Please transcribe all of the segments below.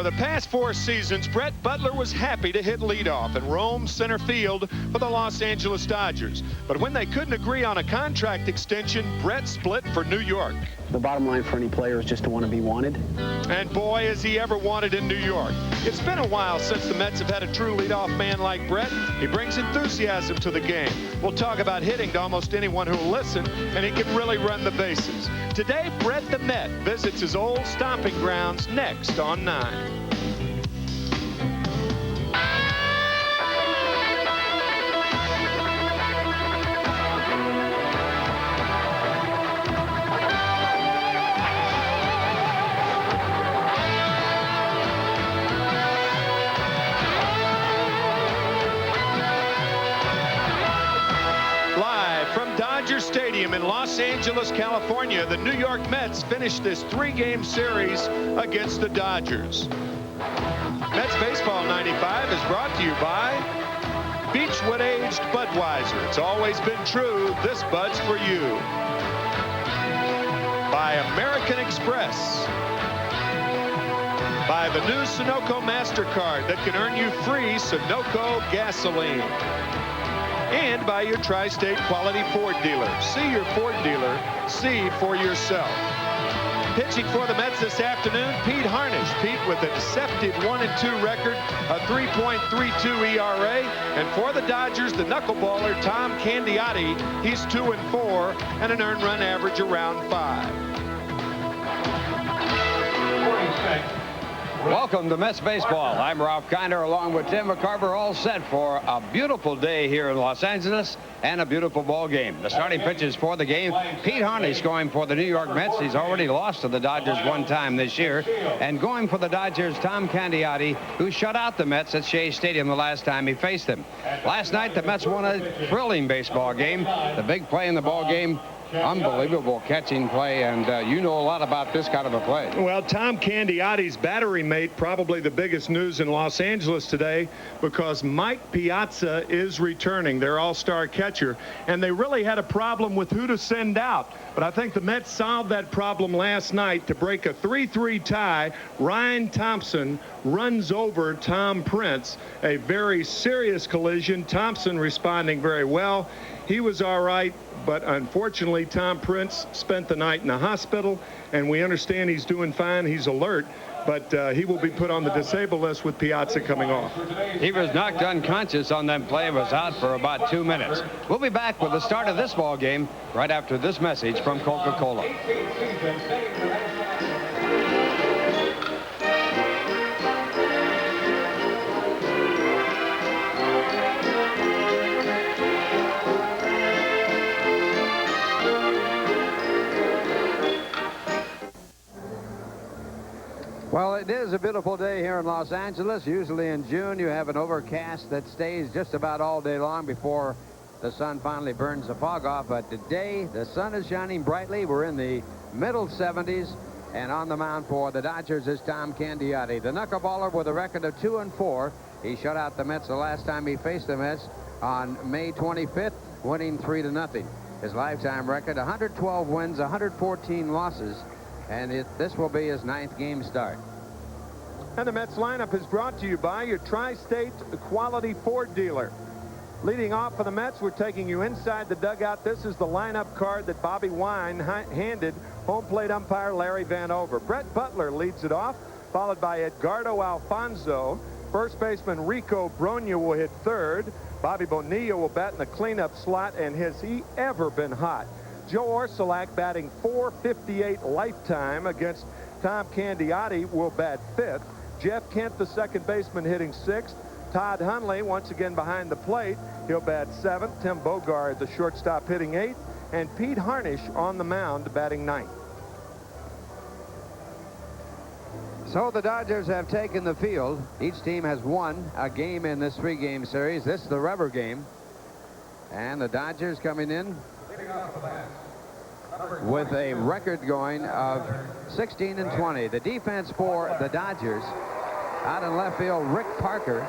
For the past 4 seasons, Brett Butler was happy to hit leadoff and roam center field for the Los Angeles Dodgers. But when they couldn't agree on a contract extension, Brett split for New York. The bottom line for any player is just to want to be wanted. And boy, is he ever wanted in New York. It's been a while since the Mets have had a true leadoff man like Brett. He brings enthusiasm to the game. We'll talk about hitting to almost anyone who'll listen, and he can really run the bases. Today, Brett the Met visits his old stomping grounds next on 9. Stadium in Los Angeles, California, the New York Mets finished this 3-game series against the Dodgers. Mets Baseball 95 is brought to you by Beechwood Aged Budweiser. It's always been true, this Bud's for you. By American Express. By the new Sunoco MasterCard that can earn you free Sunoco gasoline. And by your Tri-State Quality Ford dealer. See your Ford dealer. See for yourself. Pitching for the Mets this afternoon, Pete Harnisch. Pete with a deceptive 1-2 record, a 3.32 ERA. And for the Dodgers, the knuckleballer Tom Candiotti. He's 2-4 and an earned run average around 5. Welcome to Mets Baseball. I'm Ralph Kiner along with Tim McCarver, all set for a beautiful day here in Los Angeles and a beautiful ball game. The starting pitches for the game, Pete Harnisch going for the New York Mets. He's already lost to the Dodgers 1 time this year. And going for the Dodgers, Tom Candiotti, who shut out the Mets at Shea Stadium the last time he faced them. Last night, the Mets won a thrilling baseball game. The big play in the ball game, unbelievable catching play, and you know a lot about this kind of a play. Well, Tom Candiotti's battery mate, probably the biggest news in Los Angeles today, because Mike Piazza is returning, their all-star catcher, and they really had a problem with who to send out. But I think the Mets solved that problem last night to break a 3-3 tie. Ryan Thompson runs over Tom Prince, a very serious collision. Thompson responding very well. He was all right, but unfortunately, Tom Prince spent the night in the hospital, and we understand he's doing fine. He's alert, but he will be put on the disabled list with Piazza coming off. He was knocked unconscious on that play and was out for about 2 minutes. We'll be back with the start of this ball game right after this message from Coca-Cola. Well, it is a beautiful day here in Los Angeles. Usually in June, you have an overcast that stays just about all day long before the sun finally burns the fog off. But today, the sun is shining brightly. We're in the middle 70s. And on the mound for the Dodgers is Tom Candiotti, the knuckleballer with a record of 2-4. He shut out the Mets the last time he faced the Mets on May 25th, winning 3-0. His lifetime record, 112 wins, 114 losses. And this will be his 9th game start. And the Mets lineup is brought to you by your Tri-State Quality Ford dealer. Leading off for the Mets, we're taking you inside the dugout. This is the lineup card that Bobby Wine handed home plate umpire Larry Vanover. Brett Butler leads it off, followed by Edgardo Alfonso. First baseman Rico Bronya will hit third. Bobby Bonilla will bat in the cleanup slot, and has he ever been hot? Joe Orsulak batting .458 lifetime against Tom Candiotti will bat 5th. Jeff Kent, the second baseman, hitting 6th. Todd Hundley once again behind the plate. He'll bat 7th. Tim Bogard, the shortstop, hitting 8th. And Pete Harnisch on the mound batting 9th. So the Dodgers have taken the field. Each team has won a game in this 3-game series. This is the rubber game. And the Dodgers coming in with a record going of 16-20. The defense for the Dodgers, out in left field, Rick Parker.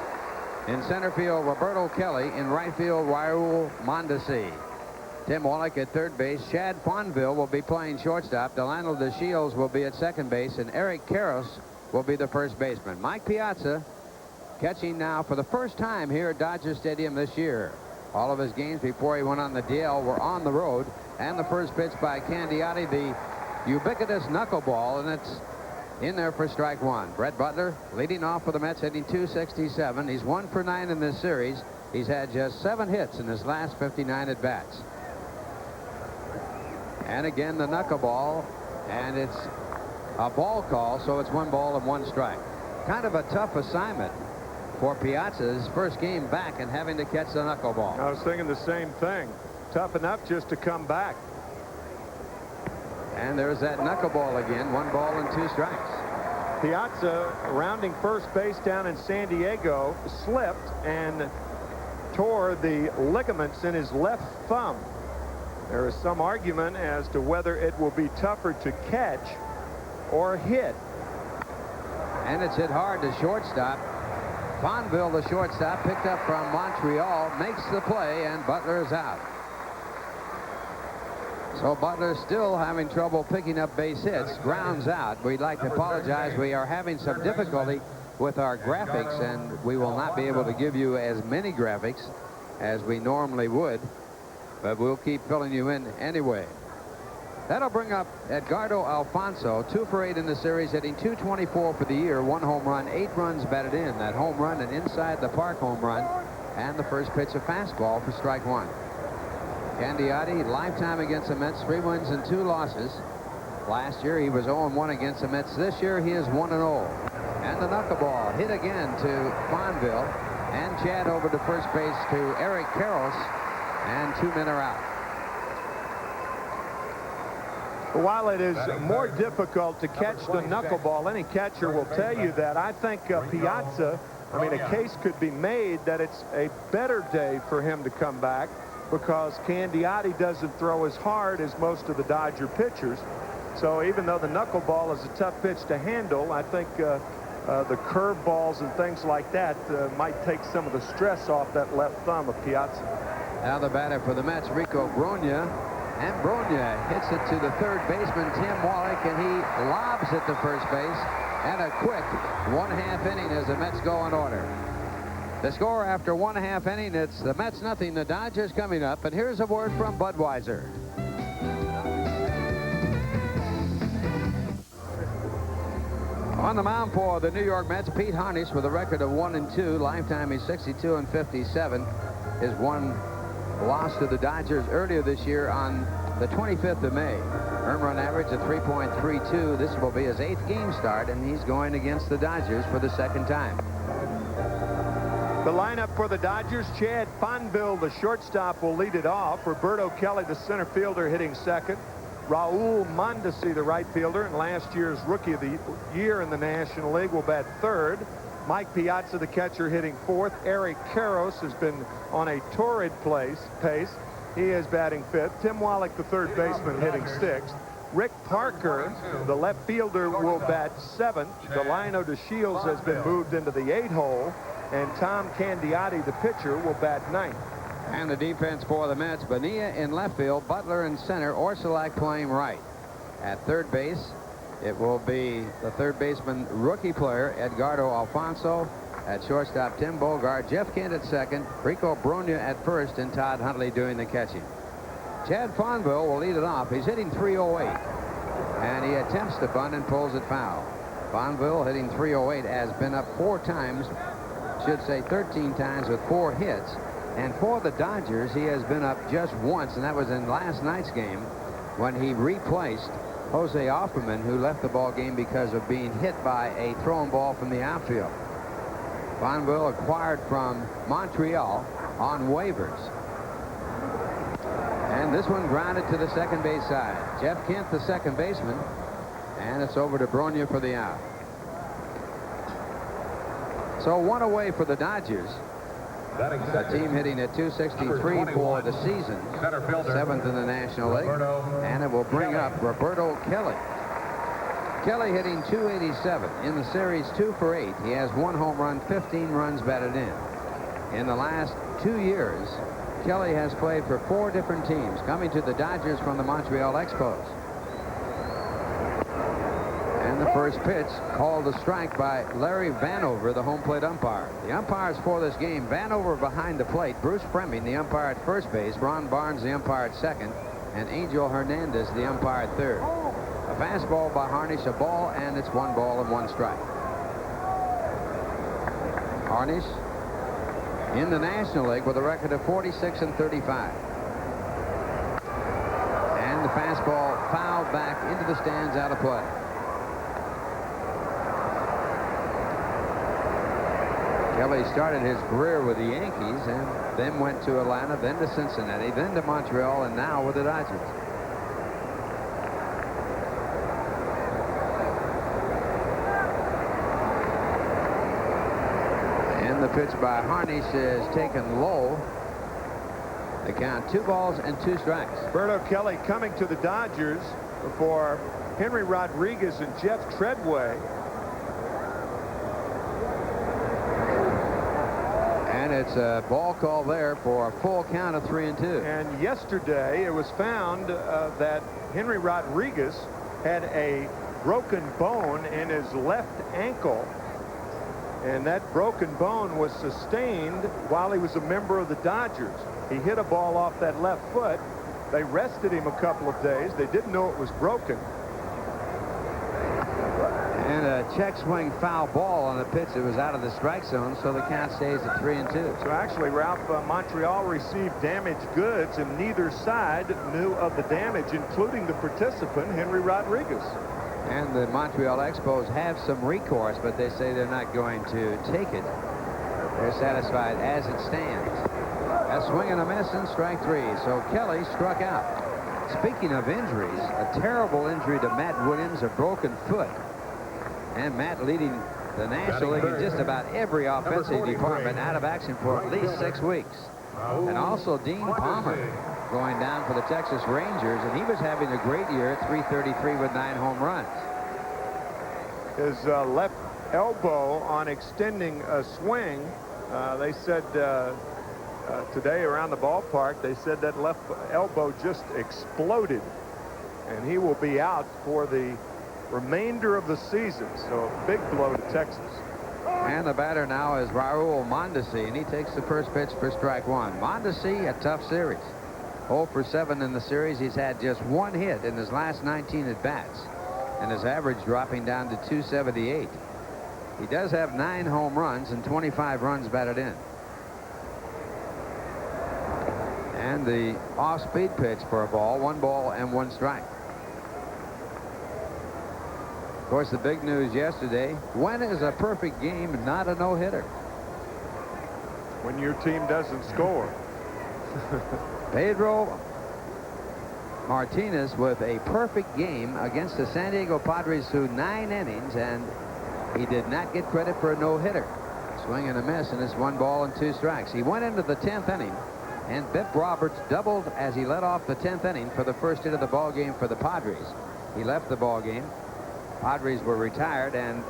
In center field, Roberto Kelly. In right field, Raul Mondesi. Tim Wallach at third base. Chad Fonville will be playing shortstop. Delano DeShields will be at second base. And Eric Karros will be the first baseman. Mike Piazza catching now for the first time here at Dodger Stadium this year. All of his games before he went on the DL were on the road. And the first pitch by Candiotti, the ubiquitous knuckleball, and it's in there for strike one. Brett Butler leading off for the Mets, hitting .267. He's 1 for 9 in this series. He's had just 7 hits in his last 59 at-bats. And again, the knuckleball, and it's a ball call, so it's 1 ball and 1 strike. Kind of a tough assignment for Piazza's first game back and having to catch the knuckleball. I was thinking the same thing. Tough enough just to come back. And there's that knuckleball again. 1 ball and 2 strikes. Piazza, rounding first base down in San Diego, slipped and tore the ligaments in his left thumb. There is some argument as to whether it will be tougher to catch or hit. And it's hit hard to shortstop. Fonville, the shortstop, picked up from Montreal, makes the play, and Butler is out. So Butler still having trouble picking up base hits, grounds out. We'd like to apologize. We are having some difficulty with our graphics, and we will not be able to give you as many graphics as we normally would, but we'll keep filling you in anyway. That'll bring up Edgardo Alfonso, 2 for 8 in the series, hitting .224 for the year, 1 home run, 8 runs batted in. That home run, an inside the park home run, and the first pitch, a fastball for strike 1. Candiotti, lifetime against the Mets, 3 wins and 2 losses. Last year he was 0-1 against the Mets. This year he is 1-0. And the knuckleball hit again to Fonville, and Chad over to first base to Eric Karros, and 2 men are out. While it is more difficult to catch the knuckleball, any catcher will tell you that. I think Piazza, a case could be made that it's a better day for him to come back because Candiotti doesn't throw as hard as most of the Dodger pitchers. So even though the knuckleball is a tough pitch to handle, I think the curve balls and things like that might take some of the stress off that left thumb of Piazza. Now the batter for the Mets, Rico Brogna. And Brogna hits it to the third baseman, Tim Wallach, and he lobs it to first base. And a quick 1/2 inning as the Mets go in order. The score after 1/2 inning, it's the Mets nothing, the Dodgers coming up. And here's a word from Budweiser. On the mound for the New York Mets, Pete Harnisch with a record of 1-2. Lifetime, he's 62 and 57. His one loss to the Dodgers earlier this year on the 25th of May. Earned run average of 3.32. This will be his 8th game start, and he's going against the Dodgers for the 2nd time. The lineup for the Dodgers, Chad Fonville, the shortstop, will lead it off. Roberto Kelly, the center fielder, hitting second. Raul Mondesi, the right fielder, and last year's Rookie of the Year in the National League, will bat third. Mike Piazza, the catcher, hitting fourth. Eric Karros has been on a torrid pace. He is batting fifth. Tim Wallach, the third baseman, hitting sixth. Rick Parker, the left fielder, will bat seventh. Delino DeShields has been moved into the 8-hole. And Tom Candiotti, the pitcher, will bat ninth. And the defense for the Mets, Bonilla in left field, Butler in center, Orsulak playing right. At third base, it will be the third baseman rookie player, Edgardo Alfonso. At shortstop, Tim Bogart. Jeff Kent at second, Rico Brogna at first, and Todd Huntley doing the catching. Chad Fonville will lead it off. He's hitting .308. And he attempts to bunt and pulls it foul. Fonville hitting .308 has been up 4 times, should say 13 times with 4 hits. And for the Dodgers, he has been up just once, and that was in last night's game when he replaced Jose Offerman, who left the ball game because of being hit by a thrown ball from the outfield. Fonville acquired from Montreal on waivers. And this one grounded to the second base side. Jeff Kent, the second baseman, and it's over to Brogna for the out. So 1 away for the Dodgers. The team hitting at .263 for the season, 7th in the National League, and it will bring up Roberto Kelly. Kelly hitting .287 in the series, 2 for 8. He has 1 home run, 15 runs batted in. In the last 2 years, Kelly has played for 4 different teams, coming to the Dodgers from the Montreal Expos. And the first pitch called a strike by Larry Vanover, the home plate umpire. The umpires for this game: Vanover behind the plate, Bruce Fremming, the umpire at first base, Ron Barnes, the umpire at second, and Angel Hernandez, the umpire at third. A fastball by Harnisch, a ball, and it's 1 ball and 1 strike. Harnisch in the National League with a record of 46-35. And the fastball fouled back into the stands, out of play. Kelly started his career with the Yankees and then went to Atlanta, then to Cincinnati, then to Montreal, and now with the Dodgers. And the pitch by Harnisch is taken low. They count 2 balls and 2 strikes. Berto Kelly coming to the Dodgers for Henry Rodriguez and Jeff Treadway. And it's a ball call there for a full count of 3-2. And yesterday it was found that Henry Rodriguez had a broken bone in his left ankle. And that broken bone was sustained while he was a member of the Dodgers. He hit a ball off that left foot. They rested him a couple of days. They didn't know it was broken. And a check swing foul ball on the pitch that was out of the strike zone, so the count stays at 3-2. So actually, Ralph, Montreal received damaged goods, and neither side knew of the damage, including the participant, Henry Rodriguez. And the Montreal Expos have some recourse, but they say they're not going to take it. They're satisfied as it stands. A swing and a miss, and strike 3. So Kelly struck out. Speaking of injuries, a terrible injury to Matt Williams, a broken foot. And Matt leading the National League in just about every offensive department, out of action for at least 6 weeks. And also Dean Palmer going down for the Texas Rangers, and he was having a great year at .333 with 9 home runs. His left elbow on extending a swing, they said today around the ballpark, they said that left elbow just exploded, and he will be out for the remainder of the season. So a big blow to Texas. And the batter now is Raul Mondesi, and he takes the first pitch for strike 1. Mondesi, a tough series. 0 for 7 in the series. He's had just 1 hit in his last 19 at-bats, and his average dropping down to .278. He does have 9 home runs and 25 runs batted in. And the off-speed pitch for a ball, 1 ball and 1 strike. Of course, the big news yesterday: when is a perfect game not a no-hitter? When your team doesn't score. Pedro Martinez with a perfect game against the San Diego Padres through 9 innings, and he did not get credit for a no-hitter. Swing and a miss, and it's 1 ball and 2 strikes. He went into the 10th inning, and Bip Roberts doubled as he led off the 10th inning for the first hit of the ball game for the Padres. He left the ball game. Padres were retired, and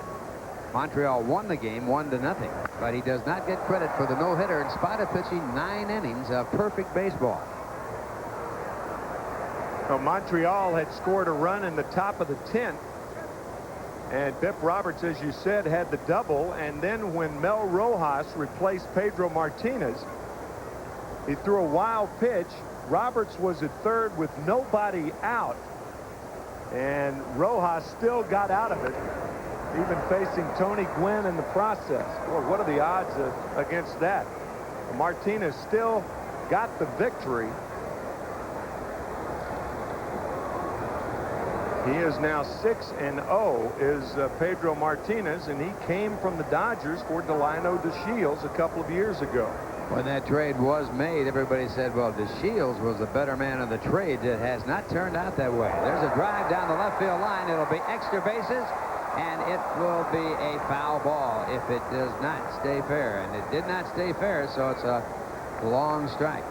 Montreal won the game 1-0. But he does not get credit for the no-hitter in spite of pitching 9 innings of perfect baseball. So Montreal had scored a run in the top of the 10th, and Bip Roberts, as you said, had the double. And then when Mel Rojas replaced Pedro Martinez, he threw a wild pitch. Roberts was at third with nobody out, and Rojas still got out of it, even facing Tony Gwynn in the process. Boy, what are the odds against that? Martinez still got the victory. He is now 6-0, is Pedro Martinez, and he came from the Dodgers for Delino DeShields a couple of years ago. When that trade was made, everybody said, well, DeShields was the better man of the trade. It has not turned out that way. There's a drive down the left field line. It'll be extra bases, and it will be a foul ball if it does not stay fair. And it did not stay fair, so it's a long strike.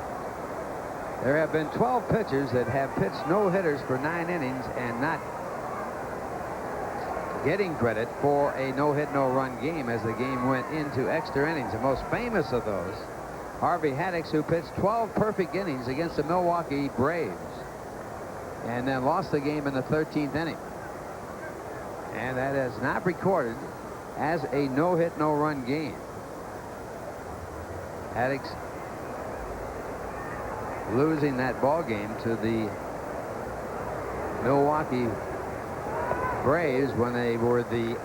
There have been 12 pitchers that have pitched no-hitters for 9 innings and not getting credit for a no-hit, no-run game as the game went into extra innings. The most famous of those, Harvey Haddix, who pitched 12 perfect innings against the Milwaukee Braves and then lost the game in the 13th inning. And that is not recorded as a no-hit, no-run game. Haddix losing that ball game to the Milwaukee Braves when they were the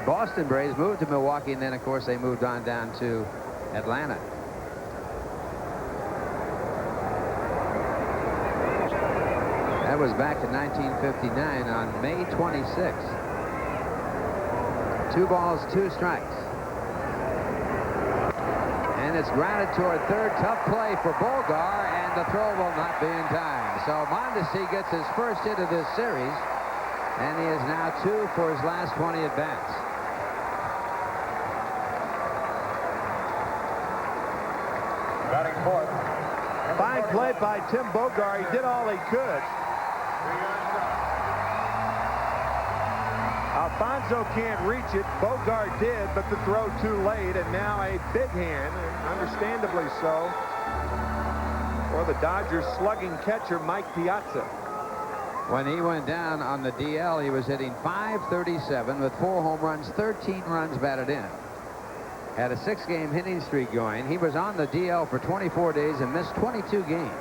Boston Braves moved to Milwaukee, and then of course they moved on down to Atlanta. That was back in 1959 on May 26th. 2 balls, 2 strikes. And it's grounded toward third. Tough play for Bogar, and the throw will not be in time. So Mondesi gets his first hit of this series, and he is now 2 for his last 20 at-bats. Batting fourth. Fine play by Tim Bogar. He did all he could. Alfonso can't reach it. Bogar did, but the throw too late, and now a big hand, and understandably so, for the Dodgers slugging catcher Mike Piazza. When he went down on the DL, he was hitting .537 with 4 home runs, 13 runs batted in. Had a 6-game hitting streak going. He was on the DL for 24 days and missed 22 games.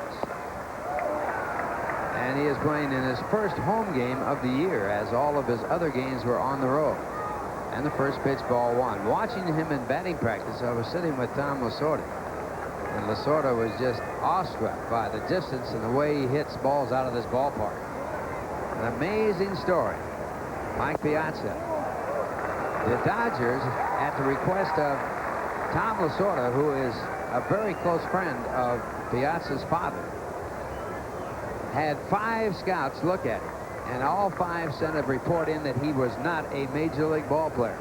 And he is playing in his first home game of the year, as all of his other games were on the road. And the first pitch, ball 1. Watching him in batting practice, I was sitting with Tom Lasorda. And Lasorda was just awestruck by the distance and the way he hits balls out of this ballpark. An amazing story. Mike Piazza. The Dodgers, at the request of Tom Lasorda, who is a very close friend of Piazza's father, had 5 scouts look at him, and all 5 sent a report in that he was not a major league ball player.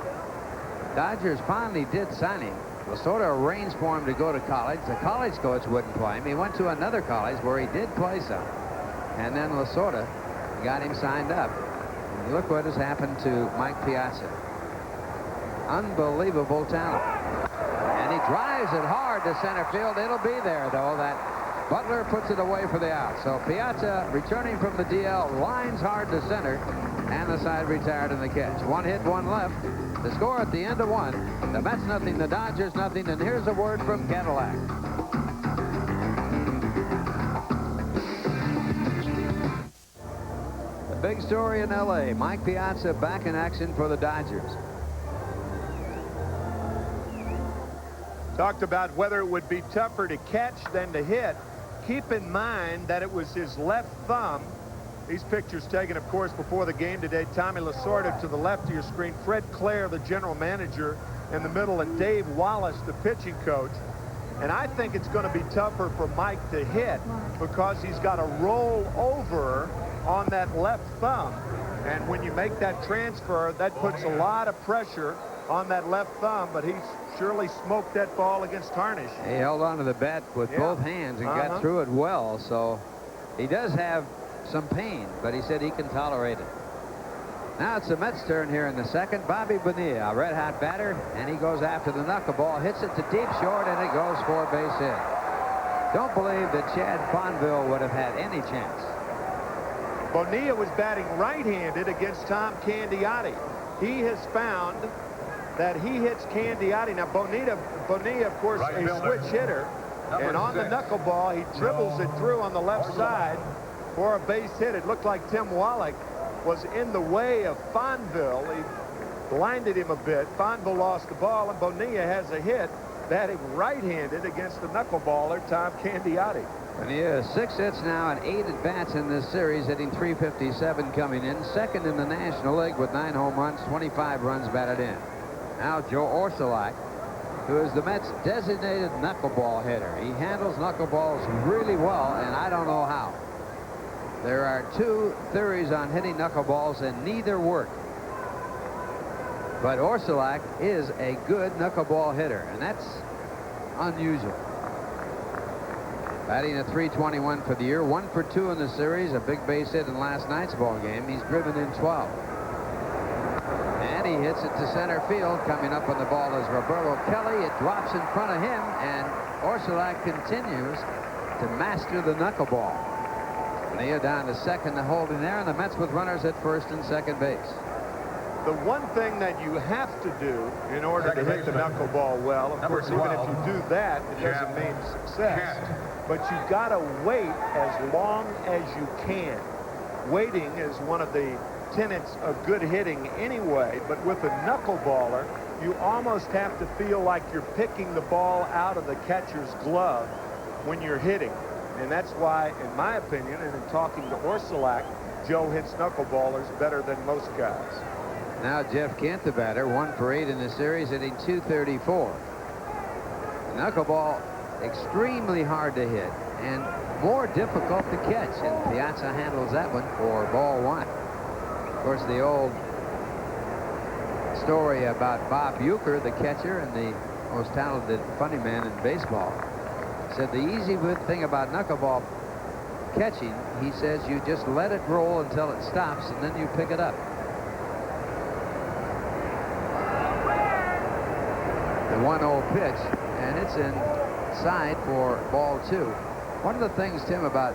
Dodgers finally did sign him. Lasorda arranged for him to go to college. The college coach wouldn't play him. He went to another college where he did play some. And then Lasorda got him signed up. And look what has happened to Mike Piazza. Unbelievable talent. And he drives it hard to center field. It'll be there, though. That Butler puts it away for the out. So Piazza, returning from the DL, lines hard to center, and the side retired in the catch. 1 hit, 1 left. The score at the end of 1. The Mets nothing, the Dodgers nothing, and here's a word from Cadillac. The big story in L.A. Mike Piazza back in action for the Dodgers. Talked about whether it would be tougher to catch than to hit. Keep in mind that it was his left thumb. These pictures taken, of course, before the game today. Tommy Lasorda to the left of your screen. Fred Clare, the general manager, in the middle, and Dave Wallace, the pitching coach. And I think it's going to be tougher for Mike to hit because he's got to roll over on that left thumb. And when you make that transfer, that puts a lot of pressure on that left thumb, but he's surely smoked that ball against Harnisch. He held onto the bat with both hands and got through it well, so he does have some pain, but he said he can tolerate it. Now it's the Mets' turn here in the second. Bobby Bonilla, a red-hot batter, and he goes after the knuckleball, hits it to deep short, and it goes for a base hit. Don't believe that Chad Fonville would have had any chance. Bonilla was batting right-handed against Tom Candiotti. He has found that he hits Candiotti. Now, Bonilla, of course, a switch hitter. And on the knuckleball, he dribbles it through on the left side for a base hit. It looked like Tim Wallach was in the way of Fonville. He blinded him a bit. Fonville lost the ball, and Bonilla has a hit, batting right-handed against the knuckleballer, Tom Candiotti. Bonilla, 6 hits now and 8 at-bats in this series, hitting .357 coming in. Second in the National League with 9 home runs, 25 runs batted in. Now Joe Orsulak, who is the Mets' designated knuckleball hitter. He handles knuckleballs really well, and I don't know how. There are 2 theories on hitting knuckleballs, and neither work. But Orsulak is a good knuckleball hitter, and that's unusual. Batting at .321 for the year, 1 for 2 in the series, a big base hit in last night's ball game. He's driven in 12. And he hits it to center field. Coming up on the ball is Roberto Kelly. It drops in front of him, and Orsulak continues to master the knuckleball. Bonilla down to second, holding there, and the Mets with runners at first and second base. the one thing that you have to do in order to hit the knuckleball well, of course, even if you do that, it doesn't mean success. But you've got to wait as long as you can. Waiting is one of the tenets of good hitting anyway, but with a knuckleballer, you almost have to feel like you're picking the ball out of the catcher's glove when you're hitting. And that's why, in my opinion, and in talking to Orsolak, Joe hits knuckleballers better than most guys. Now Jeff Kent, the batter, 1 for 8 in the series, hitting .234. Knuckleball, extremely hard to hit and more difficult to catch, and Piazza handles that one for ball 1. Of course, the old story about Bob Uecker, the catcher and the most talented funny man in baseball, said the easy thing about knuckleball catching, he says, you just let it roll until it stops and then you pick it up. The 1-0 pitch, and it's inside for ball 2. One of the things, Tim, about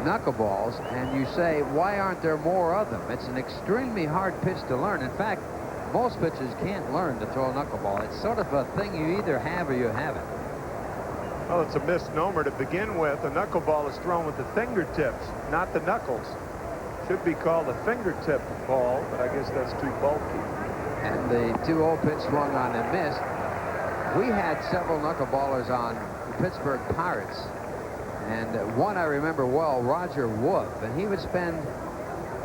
knuckleballs, and you say, why aren't there more of them? It's an extremely hard pitch to learn. In fact, most pitchers can't learn to throw a knuckleball. It's sort of a thing you either have or you haven't. Well, it's a misnomer to begin with. A knuckleball is thrown with the fingertips, not the knuckles. Should be called a fingertip ball, but I guess that's too bulky. And the 2-0 pitch swung on and missed. We had several knuckleballers on the Pittsburgh Pirates. And one I remember well, Roger Wolf, and he would spend,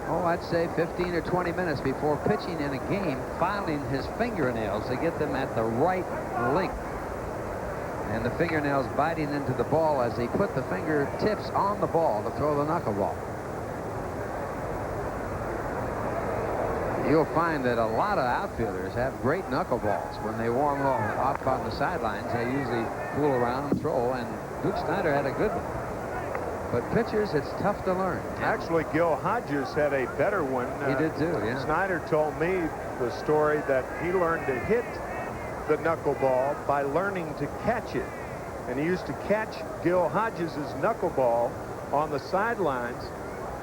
I'd say 15 or 20 minutes before pitching in a game, filing his fingernails to get them at the right length. And the fingernails biting into the ball as he put the fingertips on the ball to throw the knuckleball. You'll find that a lot of outfielders have great knuckleballs. When they warm up on the sidelines, they usually fool around and throw, and Luke Snyder had a good one. But pitchers, it's tough to learn. Actually, Gil Hodges had a better one. He did too, yeah. Snyder told me the story that he learned to hit the knuckleball by learning to catch it. And he used to catch Gil Hodges' knuckleball on the sidelines,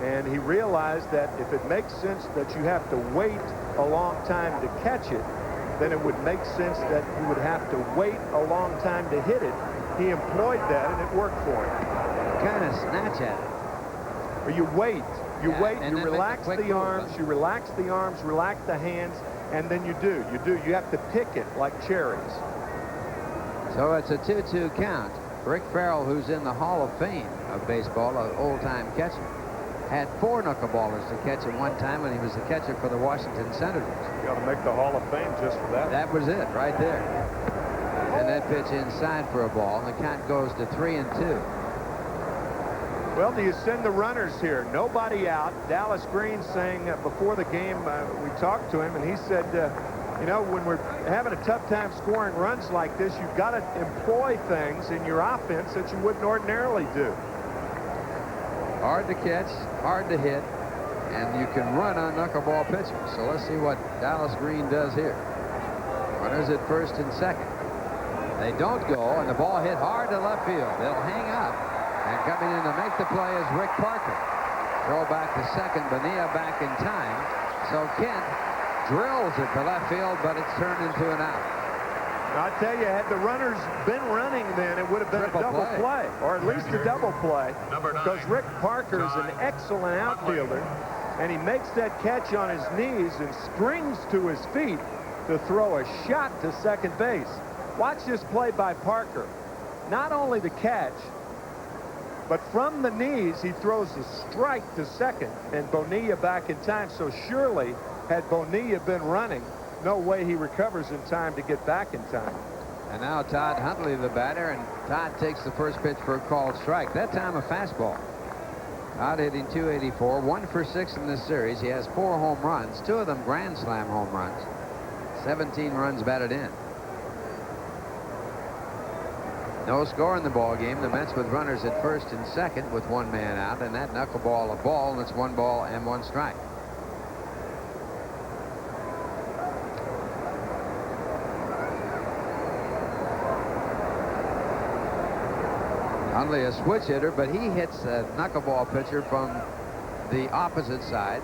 and he realized that if it makes sense that you have to wait a long time to catch it, then it would make sense that you would have to wait a long time to hit it. He employed that, and it worked for him. Kind of snatch at it. Or you wait. You wait, you relax the move, arms, you relax the arms, relax the hands, and then you do. You have to pick it like cherries. So it's a 2-2 count. Rick Farrell, who's in the Hall of Fame of baseball, an old-time catcher, had 4 knuckleballers to catch at one time when he was the catcher for the Washington Senators. You got to make the Hall of Fame just for that. That was it right there. And that pitch inside for a ball, and the count goes to 3-2. Well, do you send the runners here? Nobody out. Dallas Green saying before the game, we talked to him, and he said, you know, when we're having a tough time scoring runs like this, you've got to employ things in your offense that you wouldn't ordinarily do. Hard to catch, hard to hit, and you can run on knuckleball pitchers. So let's see what Dallas Green does here. Runners at first and second. They don't go, and the ball hit hard to left field. They'll hang up, and coming in to make the play is Rick Parker. Throw back to second, Phenia back in time. So Kent drills it to left field, but it's turned into an out. I tell you, had the runners been running then, it would have been a double play, or at least a double play, because Rick Parker is an excellent outfielder, and he makes that catch on his knees and springs to his feet to throw a shot to second base. Watch this play by Parker. Not only the catch, but from the knees, he throws a strike to second, and Phenia back in time. So surely, had Phenia been running, no way he recovers in time to get back in time. And now Todd Huntley, the batter, and Todd takes the first pitch for a called strike. That time a fastball. Todd hitting .284, 1 for 6 in this series. He has 4 home runs, 2 of them Grand Slam home runs, 17 runs batted in. No score in the ball game. The Mets with runners at first and second with 1 man out, and that knuckleball a ball, and it's 1 ball and 1 strike. Huntley a switch hitter, but he hits a knuckleball pitcher from the opposite side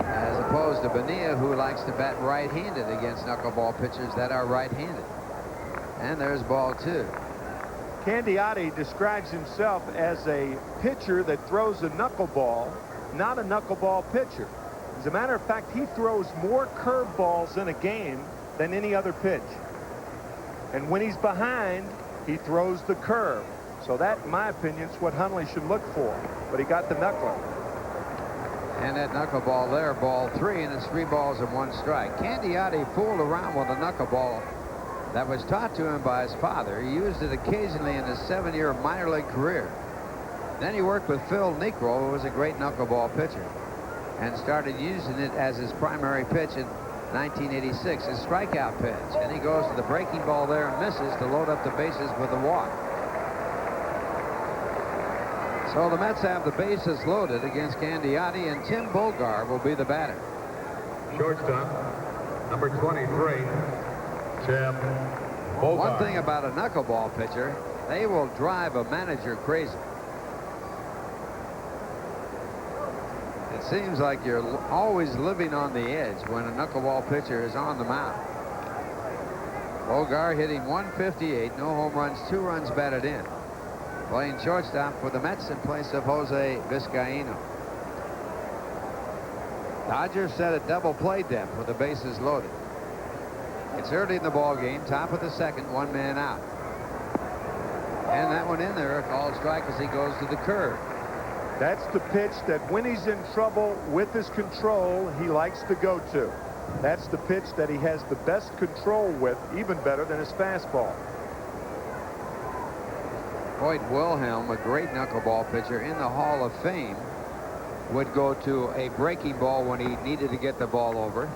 as a opposed to Phenia, who likes to bat right-handed against knuckleball pitchers that are right-handed. And there's ball 2. Candiotti describes himself as a pitcher that throws a knuckleball, not a knuckleball pitcher. As a matter of fact, he throws more curveballs in a game than any other pitch. And when he's behind, he throws the curve. So that, in my opinion, is what Hundley should look for. But he got the knuckler. And that knuckleball there, ball 3, and it's 3 balls and 1 strike. Candiotti fooled around with a knuckleball that was taught to him by his father. He used it occasionally in his 7-year minor league career. Then he worked with Phil Niekro, who was a great knuckleball pitcher, and started using it as his primary pitch in 1986, his strikeout pitch. And he goes to the breaking ball there and misses to load up the bases with a walk. So the Mets have the bases loaded against Candiotti, and Tim Bolgar will be the batter. Shortstop, number 23, Tim Bolgar. One thing about a knuckleball pitcher, they will drive a manager crazy. It seems like you're always living on the edge when a knuckleball pitcher is on the mound. Bolgar hitting 158, no home runs, 2 runs batted in. Playing shortstop for the Mets in place of Jose Vizcaíno. Dodgers set a double play depth with the bases loaded. It's early in the ball game, top of the second, 1 man out. And that one in there, a called strike as he goes to the curve. That's the pitch that when he's in trouble with his control, he likes to go to. That's the pitch that he has the best control with, even better than his fastball. Hoyt Wilhelm, a great knuckleball pitcher in the Hall of Fame, would go to a breaking ball when he needed to get the ball over.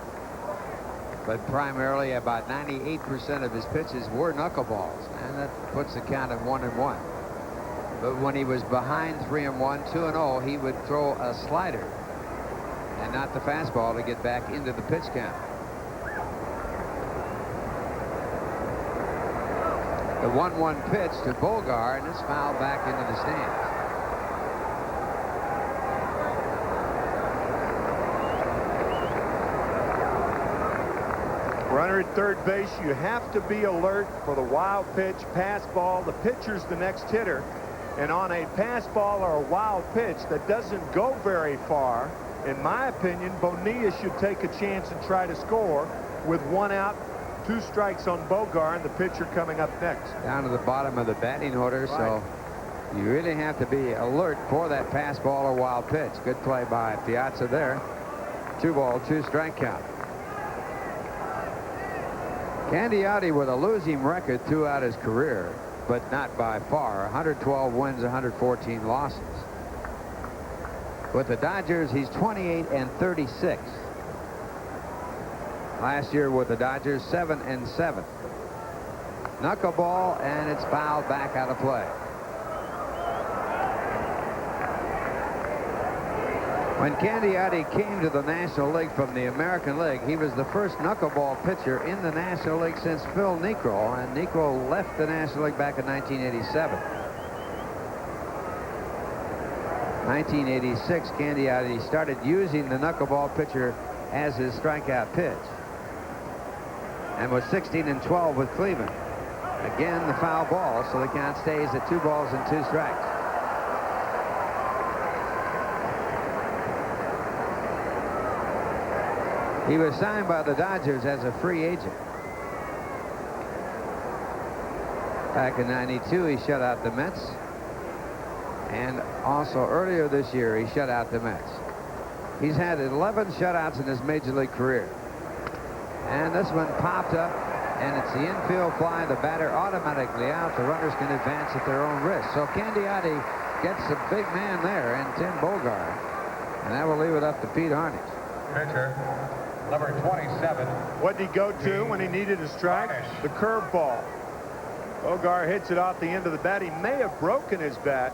But primarily about 98% of his pitches were knuckleballs, and that puts the count at 1-1. But when he was behind 3-1, 2-0, he would throw a slider and not the fastball to get back into the pitch count. The 1-1 pitch to Bolgar, and it's fouled back into the stands. Runner at third base, you have to be alert for the wild pitch, pass ball. The pitcher's the next hitter. And on a pass ball or a wild pitch that doesn't go very far, in my opinion, Bonilla should take a chance and try to score with 1 out, 2 strikes on Bolgar, and the pitcher coming up next. Down to the bottom of the batting order, so you really have to be alert for that pass ball or wild pitch. Good play by Piazza there. 2 ball, 2 strike count. Candiotti with a losing record throughout his career, but not by far. 112 wins, 114 losses. With the Dodgers, he's 28-36. Last year with the Dodgers, 7-7. Knuckleball, and it's fouled back out of play. When Candiotti came to the National League from the American League, he was the first knuckleball pitcher in the National League since Phil Niekro, and Niekro left the National League back in 1987. 1986, Candiotti started using the knuckleball pitcher as his strikeout pitch, and was 16-12 with Cleveland. Again, the foul ball, so the count stays at 2 balls and 2 strikes. He was signed by the Dodgers as a free agent. Back in '92, he shut out the Mets. And also earlier this year, he shut out the Mets. He's had 11 shutouts in his major league career. And this one popped up, and it's the infield fly. The batter automatically out. The runners can advance at their own risk. So Candiotti gets a big man there, and Tim Bolgar. And that will leave it up to Pete Harnisch. Pitcher, number 27. What did he go to when he needed a strike? The curveball. Bolgar hits it off the end of the bat. He may have broken his bat.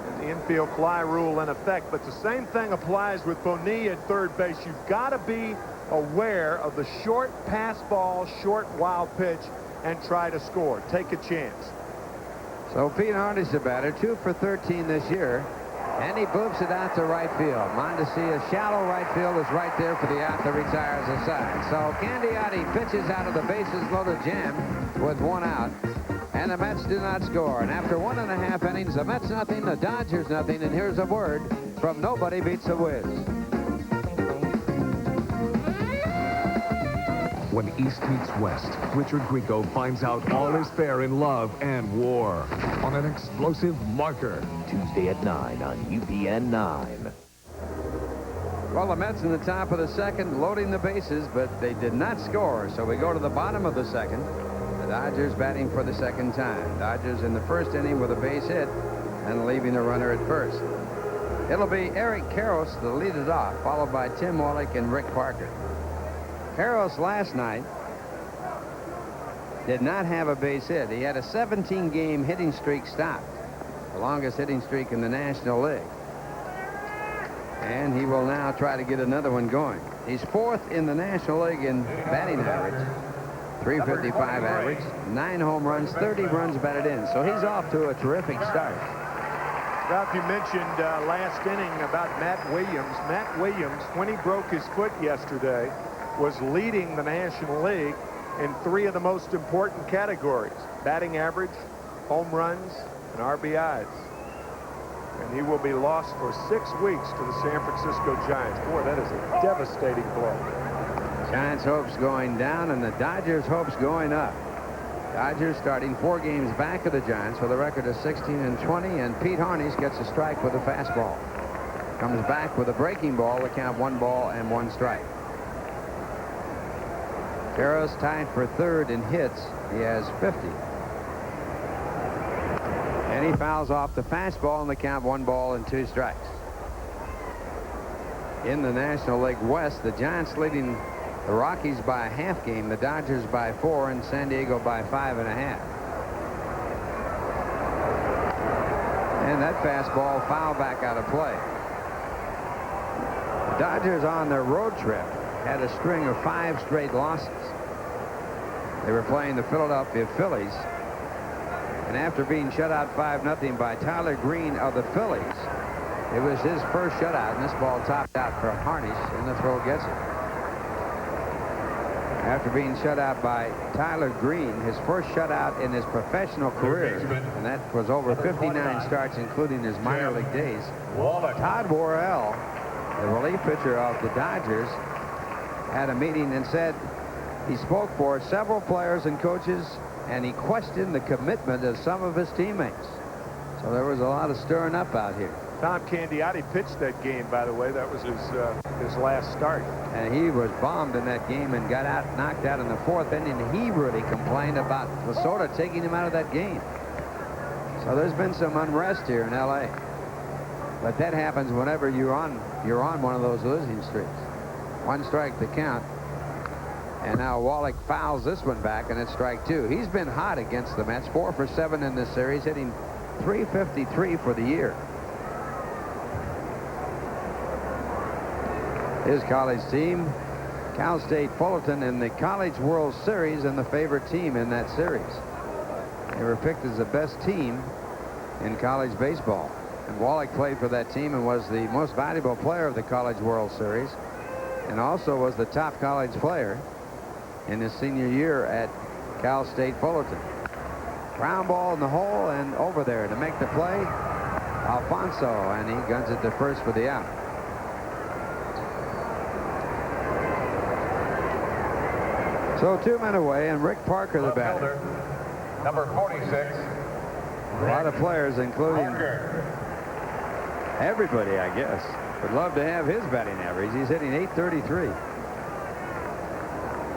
And the infield fly rule in effect. But the same thing applies with Bonilla at third base. You've got to be aware of the short pass ball, short wild pitch, and try to score. Take a chance. So Pete Harnisch, the batter, 2 for 13 this year. And he boops it out to right field. Mondesi, shallow right field, is right there for the out that retires the side. So Candiotti pitches out of the bases loaded jam with 1 out. And the Mets do not score. And after 1.5 innings, the Mets nothing, the Dodgers nothing. And here's a word from Nobody Beats the Wiz. When East meets West, Richard Grieco finds out all is fair in love and war on an explosive marker. Tuesday at 9 on UPN9. Well, the Mets in the top of the second, loading the bases, but they did not score. So we go to the bottom of the second. The Dodgers batting for the second time. Dodgers in the first inning with a base hit and leaving the runner at first. It'll be Eric Karros to lead it off, followed by Tim Wallach and Rick Parker. Karros last night did not have a base hit. He had a 17-game hitting streak stopped, the longest hitting streak in the National League. And he will now try to get another one going. He's 4th in the National League in batting average, 355 average, 9 home runs, 30 runs batted in. So he's off to a terrific start. Ralph, you mentioned last inning about Matt Williams. Matt Williams, when he broke his foot yesterday, was leading the National League in 3 of the most important categories: batting average, home runs, and RBIs. And he will be lost for 6 weeks to the San Francisco Giants. Boy, that is a devastating blow. Giants' hopes going down and the Dodgers' hopes going up. Dodgers starting 4 games back of the Giants with a record of 16-20, and Pete Harnisch gets a strike with a fastball. Comes back with a breaking ball, the count 1 ball and 1 strike. Karros tied for 3rd in hits. He has 50. And he fouls off the fastball in the count 1 ball and 2 strikes. In the National League West, the Giants leading the Rockies by a half game, the Dodgers by 4, and San Diego by 5.5. And that fastball foul back out of play. The Dodgers on their road trip had a string of 5 straight losses. They were playing the Philadelphia Phillies, and after being shut out 5-0 by Tyler Green of the Phillies, it was his first shutout, and this ball topped out for Harnisch, and the throw gets it. After being shut out by Tyler Green, his first shutout in his professional career, and that was over 59 starts, including his minor league days. Todd Worrell, the relief pitcher of the Dodgers, had a meeting and said he spoke for several players and coaches, and he questioned the commitment of some of his teammates. So there was a lot of stirring up out here. Tom Candiotti pitched that game, by the way. That was his last start. And he was bombed in that game and got knocked out in the 4th inning. He really complained about Lasorda taking him out of that game. So there's been some unrest here in L.A. But that happens whenever you're on one of those losing streaks. 1 strike to count. And now Wallach fouls this one back, and it's strike 2. He's been hot against the Mets, 4 for 7 in this series, hitting .353 for the year. His college team, Cal State Fullerton, in the College World Series, and the favorite team in that series. They were picked as the best team in college baseball. And Wallach played for that team and was the most valuable player of the College World Series, and also was the top college player in his senior year at Cal State Fullerton. Ground ball in the hole and over there to make the play, Alfonso, and he guns it to first for the out. So 2 men away, and Rick Parker, the batter. Number 46. A lot of players, including everybody, I guess, would love to have his batting average. He's hitting .833.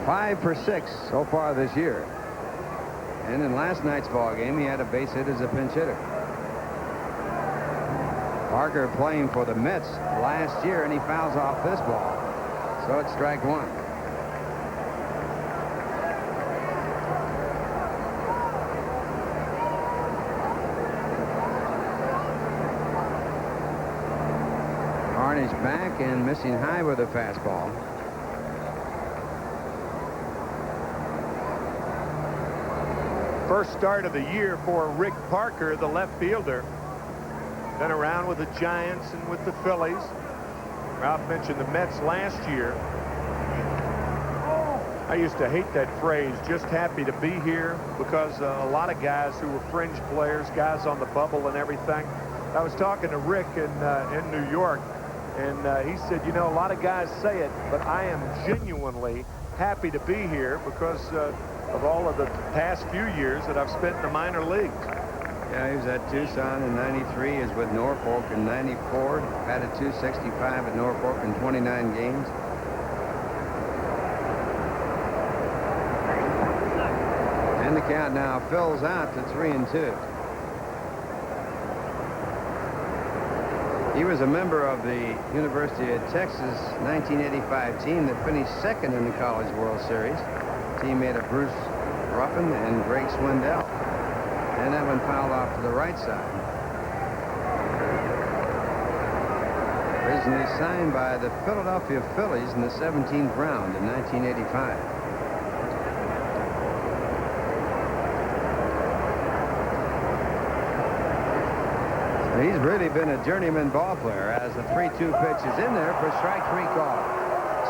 5 for 6 so far this year. And in last night's ball game, he had a base hit as a pinch hitter. Parker playing for the Mets last year, and he fouls off this ball. So it's strike 1. Harnisch back and missing high with a fastball. First start of the year for Rick Parker, the left fielder. Been around with the Giants and with the Phillies. Ralph mentioned the Mets last year. I used to hate that phrase, just happy to be here, because a lot of guys who were fringe players, guys on the bubble and everything. I was talking to Rick in New York, and he said, you know, a lot of guys say it, but I am genuinely happy to be here because of all of the past few years that I've spent in the minor leagues. Yeah, he was at Tucson in '93. He was with Norfolk in '94. Batted .265 at Norfolk in 29 games. And the count now fills out to 3-2. He was a member of the University of Texas 1985 team that finished second in the College World Series. Teammate of Bruce Ruffin and Greg Swindell. And that one fouled off to the right side. Originally signed by the Philadelphia Phillies in the 17th round in 1985. He's really been a journeyman ball player as the 3-2 pitch is in there for strike 3 call.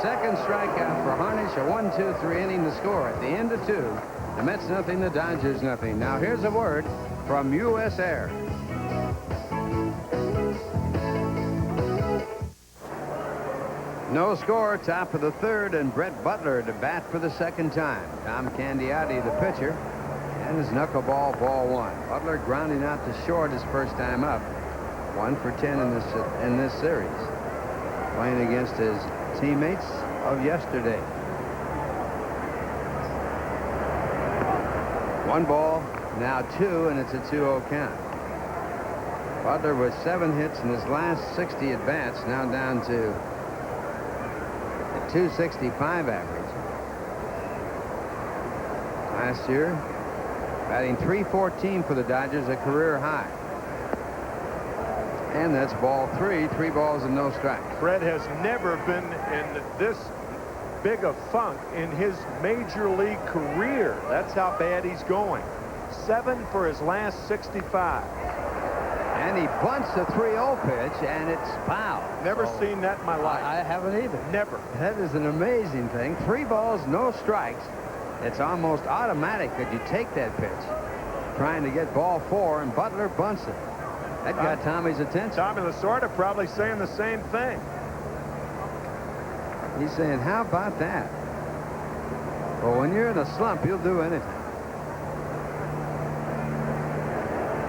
Second strikeout for Harnisch, a 1-2-3 inning to score. At the end of 2, the Mets nothing, the Dodgers nothing. Now here's a word from U.S. Air. No score, top of the 3rd, and Brett Butler to bat for the 2nd time. Tom Candiotti, the pitcher, and his knuckleball, ball 1. Butler grounding out to short his first time up. 1 for 10 in this series. Playing against his teammates of yesterday. 1 ball, now 2, and it's a 2-0 count. Butler with 7 hits in his last 60 at-bats, now down to a 265 average. Last year, batting .314 for the Dodgers, a career high. And that's ball 3, 3 balls and no strikes. Fred has never been in this big a funk in his major league career. That's how bad he's going. 7 for his last 65. And he bunts the 3-0 pitch, and it's foul. Never seen that in my life. I haven't either. Never. That is an amazing thing. 3 balls, no strikes. It's almost automatic that you take that pitch. Trying to get ball 4, and Butler bunts it. That got Tommy's attention. Tommy Lasorda probably saying the same thing. He's saying, how about that? Well, when you're in a slump, you'll do anything.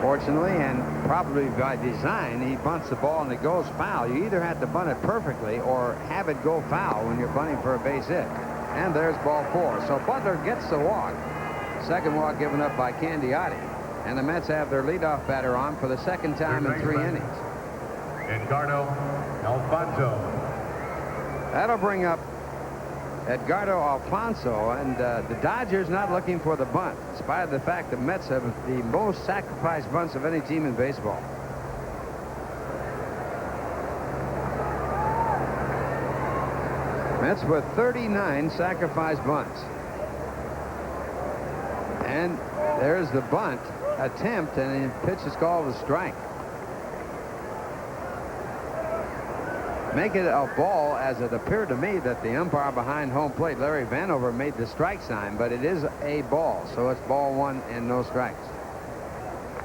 Fortunately, and probably by design, he bunts the ball and it goes foul. You either have to bunt it perfectly or have it go foul when you're bunting for a base hit. And there's ball 4. So Butler gets the walk. Second walk given up by Candiotti. And the Mets have their leadoff batter on for the 2nd time in 3 innings. Edgardo Alfonso. That'll bring up Edgardo Alfonso, and the Dodgers not looking for the bunt, in spite of the fact the Mets have the most sacrificed bunts of any team in baseball. Mets with 39 sacrifice bunts. And there's the bunt attempt, and the pitch is called a strike. Make it a ball, as it appeared to me that the umpire behind home plate, Larry Vanover, made the strike sign, but it is a ball, so it's ball 1 and no strikes.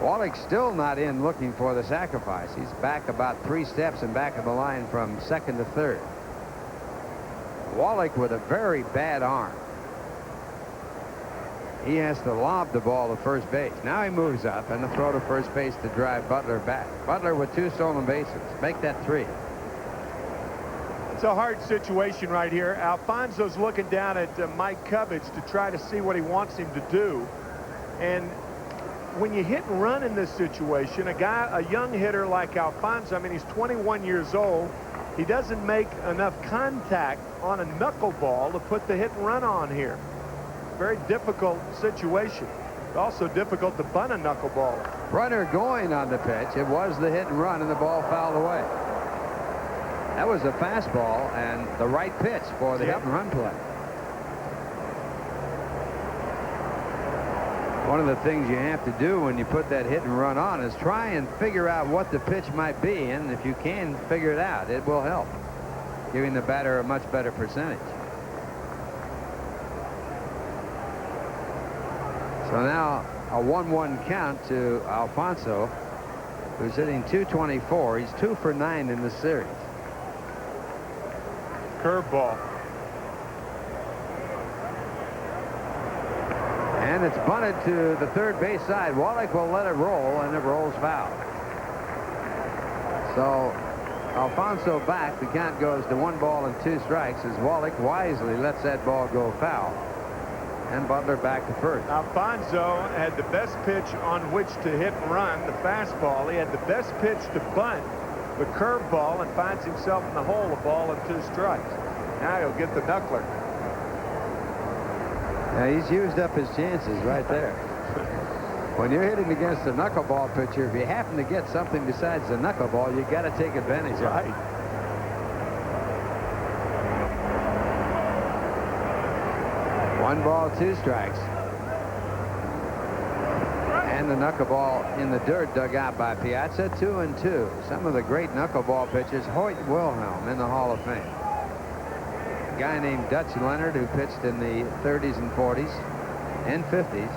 Wallach's still not in looking for the sacrifice. He's back about 3 steps and back of the line from 2nd to 3rd. Wallach with a very bad arm. He has to lob the ball to first base. Now he moves up, and the throw to first base to drive Butler back. Butler with 2 stolen bases. Make that 3. It's a hard situation right here. Alfonso's looking down at Mike Cubbage to try to see what he wants him to do. And when you hit and run in this situation, a young hitter like Alfonso, I mean, he's 21 years old. He doesn't make enough contact on a knuckleball to put the hit and run on here. Very difficult situation. Also difficult to bunt a knuckleball. Runner going on the pitch. It was the hit and run, and the ball fouled away. That was a fastball and the right pitch for the hit and run play. One of the things you have to do when you put that hit and run on is try and figure out what the pitch might be, and if you can figure it out, it will help, giving the batter a much better percentage. So now a 1-1 count to Alfonso, who's hitting .224. He's 2 for 9 in the series. Curveball. And it's bunted to the third base side. Wallach will let it roll, and it rolls foul. So Alfonso back. The count goes to 1 ball and 2 strikes as Wallach wisely lets that ball go foul. And Butler back to first. Alfonso had the best pitch on which to hit and run, the fastball. He had the best pitch to bunt, the curveball, and finds himself in the hole, a ball and 2 strikes. Now he'll get the knuckler. Now he's used up his chances right there. When you're hitting against a knuckleball pitcher, if you happen to get something besides the knuckleball, you got to take advantage of it. 1 ball, 2 strikes. And the knuckleball in the dirt dug out by Piazza. 2-2. Some of the great knuckleball pitchers. Hoyt Wilhelm in the Hall of Fame. A guy named Dutch Leonard, who pitched in the 30s and 40s and 50s.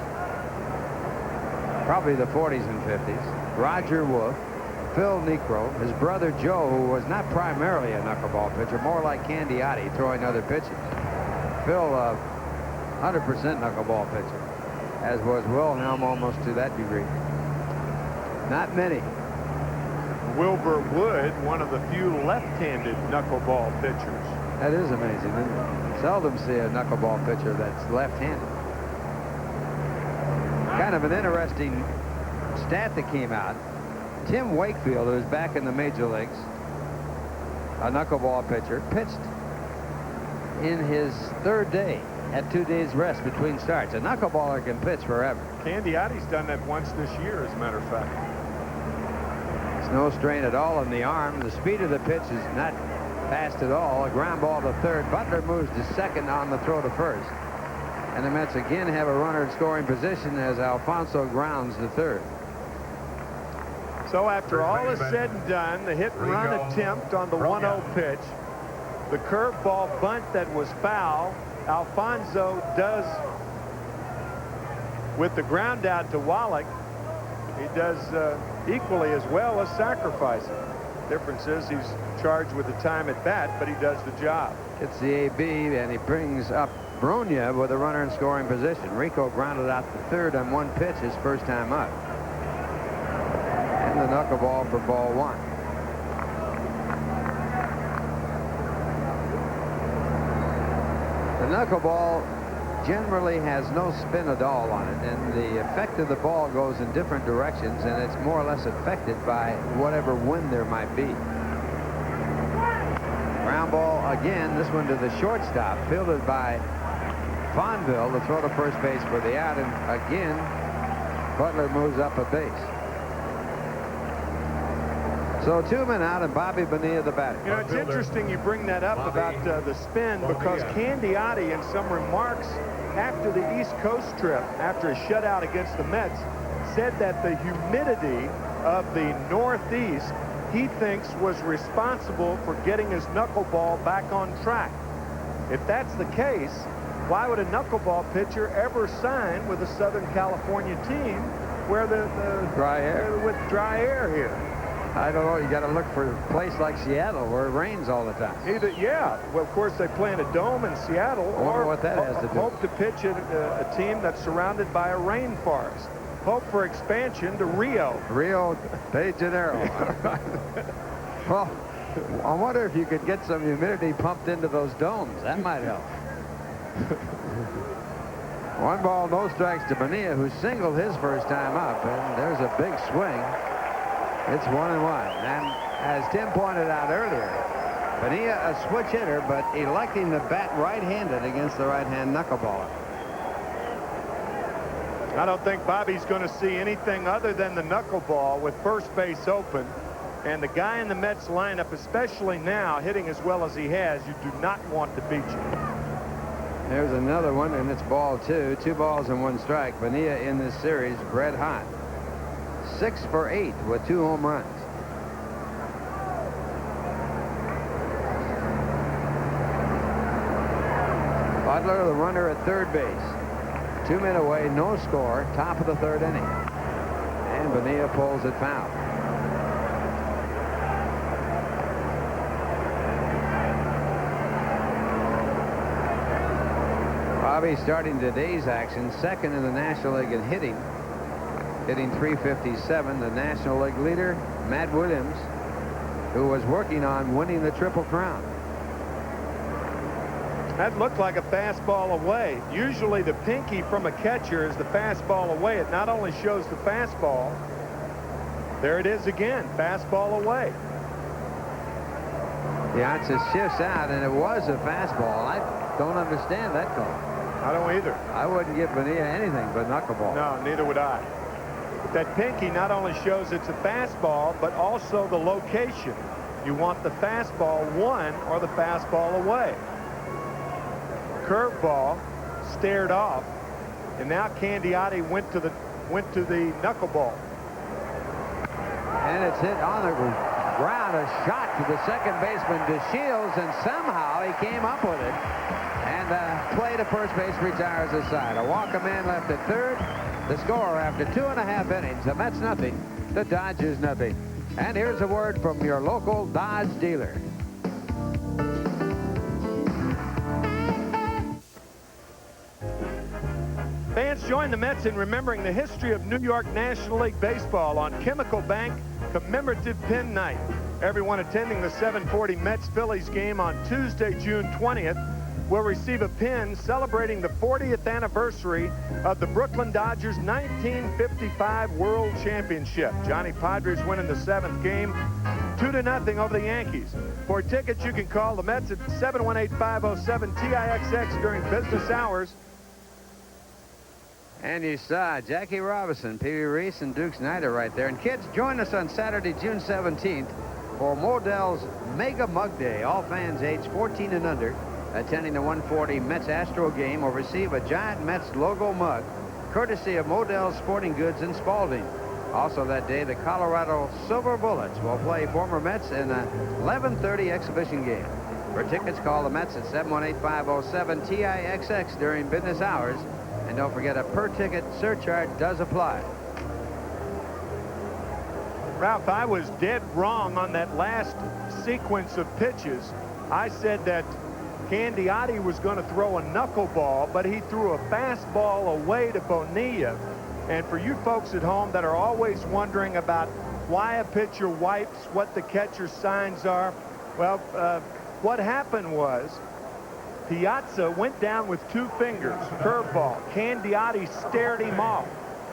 Probably the 40s and 50s. Roger Wolf, Phil Necro, his brother Joe, who was not primarily a knuckleball pitcher, more like Candiotti, throwing other pitches. Phil, 100% knuckleball pitcher, as was Wilhelm almost to that degree. Not many. Wilbur Wood, one of the few left-handed knuckleball pitchers. That is amazing, isn't it? Seldom see a knuckleball pitcher that's left-handed. Kind of an interesting stat that came out. Tim Wakefield, who's back in the major leagues, a knuckleball pitcher, pitched in his 3rd day. Had 2 days rest between starts. A knuckleballer can pitch forever. Candiotti's done that once this year, as a matter of fact. There's no strain at all in the arm. The speed of the pitch is not fast at all. A ground ball to third. Butler moves to second on the throw to first. And the Mets again have a runner in scoring position as Alfonso grounds to third. So after all is said and done, the hit and run attempt on the 1-0 pitch, the curveball bunt that was foul, Alfonso does with the ground out to Wallach. He does equally as well as sacrificing. Difference is he's charged with the time at bat, but he does the job. It's the AB, and he brings up Bronya with a runner in scoring position. Rico grounded out to third on 1 pitch his first time up. And the knuckleball for ball 1. The knuckleball generally has no spin at all on it, and the effect of the ball goes in different directions, and it's more or less affected by whatever wind there might be. Ground ball again, this one to the shortstop, fielded by Fonville to throw to first base for the out, and again Butler moves up a base. So 2 men out and Bobby Bonilla the batter. You know, it's interesting you bring that up about the spin, because Candiotti, in some remarks after the East Coast trip, after a shutout against the Mets, said that the humidity of the Northeast he thinks was responsible for getting his knuckleball back on track. If that's the case, why would a knuckleball pitcher ever sign with a Southern California team where the dry air, with dry air here? I don't know. You got to look for a place like Seattle where it rains all the time. Either, yeah. Well, of course, they play in a dome in Seattle, I wonder what that has to do. Hope to pitch a team that's surrounded by a rainforest. Hope for expansion to Rio. Rio de Janeiro. Well, I wonder if you could get some humidity pumped into those domes. That might help. 1 ball, no strikes to Bonilla, who singled his first time up, and there's a big swing. It's 1-1. And as Tim pointed out earlier, Bonilla a switch hitter, but electing to bat right-handed against the right-hand knuckleballer. I don't think Bobby's going to see anything other than the knuckleball with first base open. And the guy in the Mets lineup, especially now, hitting as well as he has, you do not want to beat you. There's another one, and it's ball 2. 2 balls and 1 strike. Phenia in this series, red hot. 6 for 8 with 2 home runs. Butler, the runner at third base. 2 men away, no score, top of the 3rd inning. And Phenia pulls it foul. Bobby starting today's action, 2nd in the National League in hitting. Hitting .357. The National League leader, Matt Williams, who was working on winning the Triple Crown. That looked like a fastball away. Usually the pinky from a catcher is the fastball away. It not only shows the fastball, there it is again, fastball away. Piazza shifts out, and it was a fastball. I don't understand that call. I don't either. I wouldn't give Phenia anything but knuckleball. No, neither would I. But that pinky not only shows it's a fastball, but also the location. You want the fastball 1 or the fastball away. Curveball stared off, and now Candiotti went to the knuckleball. And it's hit on the ground, a shot to the second baseman DeShields, and somehow he came up with it. And the play to first base retires the side. A walk, a man left at third. The score after 2.5 innings, the Mets nothing, the Dodgers nothing. And here's a word from your local Dodge dealer. Fans, join the Mets in remembering the history of New York National League Baseball on Chemical Bank Commemorative Pin Night. Everyone attending the 7:40 Mets-Phillies game on Tuesday, June 20th, will receive a pin celebrating the 40th anniversary of the Brooklyn Dodgers' 1955 World Championship. Johnny Padres winning the 7th game, 2-0 over the Yankees. For tickets, you can call the Mets at 718-507-TIXX during business hours. And you saw Jackie Robinson, Pee Wee Reese, and Duke Snyder right there. And kids, join us on Saturday, June 17th for Modell's Mega Mug Day. All fans aged 14 and under attending the 1:40 Mets Astro game will receive a giant Mets logo mug courtesy of Modell's Sporting Goods in Spalding. Also that day, the Colorado Silver Bullets will play former Mets in an 11:30 exhibition game. For tickets, call the Mets at 718-507-TIXX during business hours. And don't forget, a per-ticket surcharge does apply. Ralph, I was dead wrong on that last sequence of pitches. I said that Candiotti was going to throw a knuckleball, but he threw a fastball away to Phenia. And for you folks at home that are always wondering about why a pitcher wipes, what the catcher's signs are, well, what happened was Piazza went down with 2 fingers, curveball. Candiotti stared him off.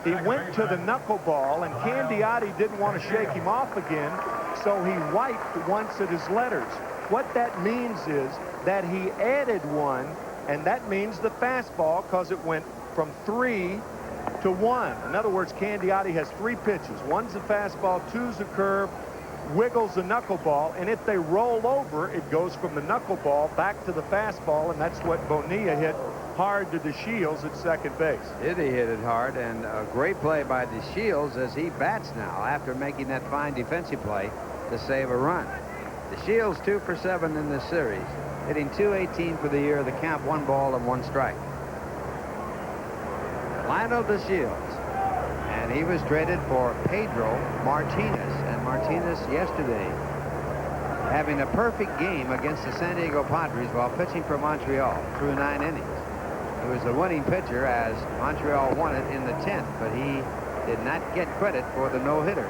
He went to the knuckleball, and Candiotti didn't want to shake him off again, so he wiped once at his letters. What that means is that he added 1, and that means the fastball, because it went from 3 to 1. In other words, Candiotti has 3 pitches. 1's a fastball, 2's a curve, wiggles the knuckleball, and if they roll over, it goes from the knuckleball back to the fastball, and that's what Phenia hit hard to DeShields at second base. Did he hit it hard, and a great play by DeShields as he bats now after making that fine defensive play to save a run. DeShields 2 for 7 in this series, hitting .218 for the year. The count 1 ball and 1 strike. Lionel DeShields, and he was traded for Pedro Martinez. And Martinez yesterday having a perfect game against the San Diego Padres while pitching for Montreal through 9 innings. He was the winning pitcher as Montreal won it in the 10th, but he did not get credit for the no-hitter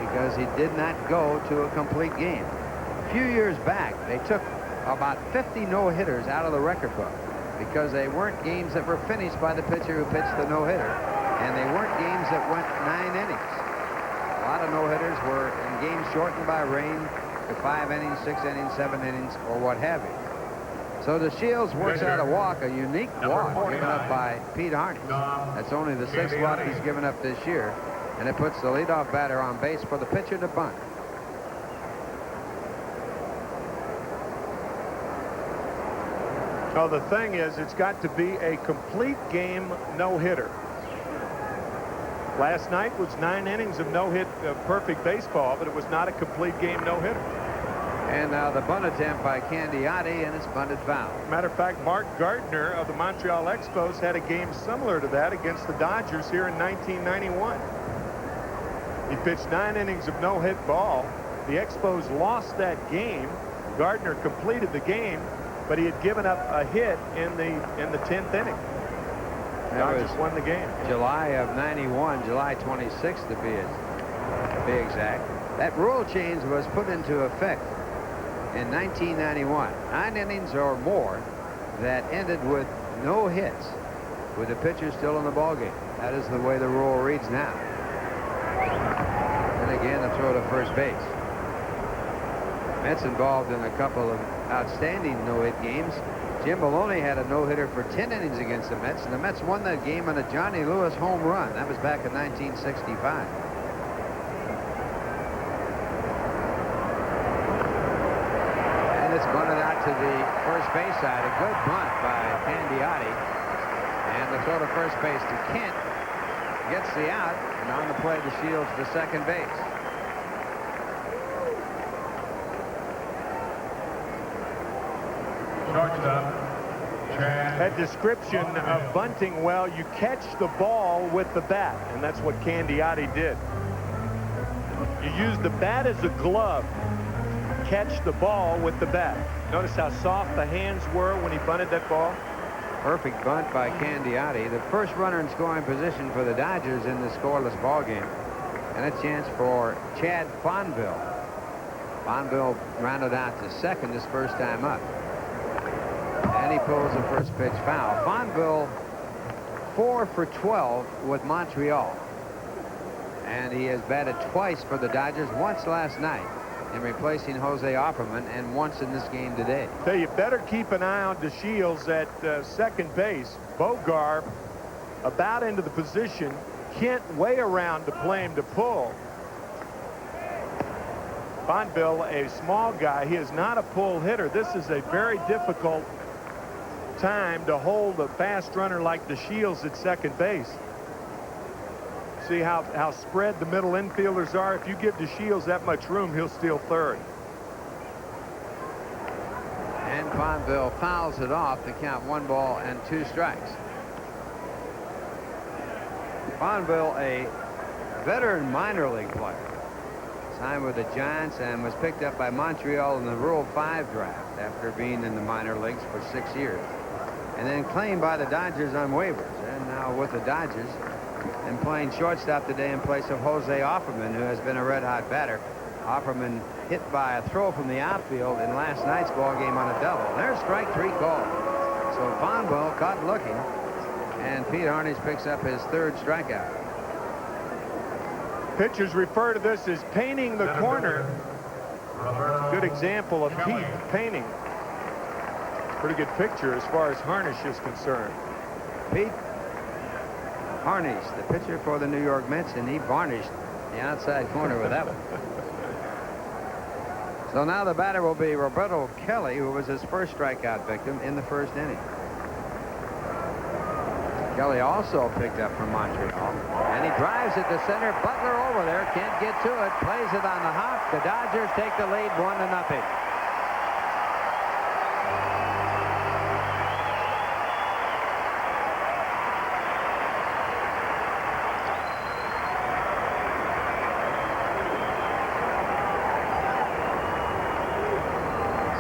because he did not go to a complete game. A few years back, they took about 50 no-hitters out of the record book because they weren't games that were finished by the pitcher who pitched the no-hitter, and they weren't games that went 9 innings. A lot of no-hitters were in games shortened by rain to 5 innings, 6 innings, 7 innings, or what have you. So DeShields works out a walk, a unique walk given up by Pete Harnisch. That's only the 6th walk he's given up this year, and it puts the leadoff batter on base for the pitcher to bunt. Well, the thing is, it's got to be a complete game no-hitter. Last night was 9 innings of no-hit, perfect baseball, but it was not a complete game no-hitter. And now the bunt attempt by Candiotti, and it's bunted foul. Matter of fact, Mark Gardner of the Montreal Expos had a game similar to that against the Dodgers here in 1991. He pitched 9 innings of no-hit ball. The Expos lost that game. Gardner completed the game, but he had given up a hit in the 10th inning. Dodgers won the game. July of 91, July 26th to be exact. That rule change was put into effect in 1991. 9 innings or more that ended with no hits, with the pitcher still in the ballgame. That is the way the rule reads now. And again, the throw to first base. Mets involved in a couple of outstanding no-hit games. Jim Maloney had a no-hitter for 10 innings against the Mets, and the Mets won that game on a Johnny Lewis home run. That was back in 1965. And it's bunted out to the first base side. A good bunt by Candiotti. And the throw to first base to Kent gets the out, and on the play to Shields to second base. Shortstop, That description of bunting, well, you catch the ball with the bat, and that's what Candiotti did. You use the bat as a glove, catch the ball with the bat. Notice how soft the hands were when he bunted that ball. Perfect bunt by Candiotti, the first runner in scoring position for the Dodgers in the scoreless ball game, and a chance for Chad Fonville. Fonville rounded out to second his first time up. And he pulls the first pitch foul. Fonville 4 for 12 with Montreal. And he has batted twice for the Dodgers, once last night in replacing Jose Offerman, and once in this game today. So you better keep an eye on DeShields at second base. Bogar about into the position. Kent way around to play him to pull. Fonville, a small guy, he is not a pull hitter. This is a very difficult time to hold a fast runner like DeShields at second base. See how spread the middle infielders are. If you give DeShields that much room, he'll steal third. And Fonville fouls it off to count 1 ball and 2 strikes. Fonville, a veteran minor league player, signed with the Giants and was picked up by Montreal in the Rule 5 draft after being in the minor leagues for 6 years, and then claimed by the Dodgers on waivers, and now with the Dodgers and playing shortstop today in place of Jose Offerman, who has been a red-hot batter. Offerman hit by a throw from the outfield in last night's ball game on a double. There's strike 3 called. So Fonville caught looking, and Pete Harnisch picks up his 3rd strikeout. Pitchers refer to this as painting the corner. Good example of Pete painting. Pretty good picture as far as Harnisch is concerned. Pete Harnisch, the pitcher for the New York Mets, and he varnished the outside corner with that one. So now the batter will be Roberto Kelly, who was his first strikeout victim in the first inning. Kelly also picked up from Montreal, and he drives it to center. Butler over there, can't get to it, plays it on the hop. The Dodgers take the lead 1-0.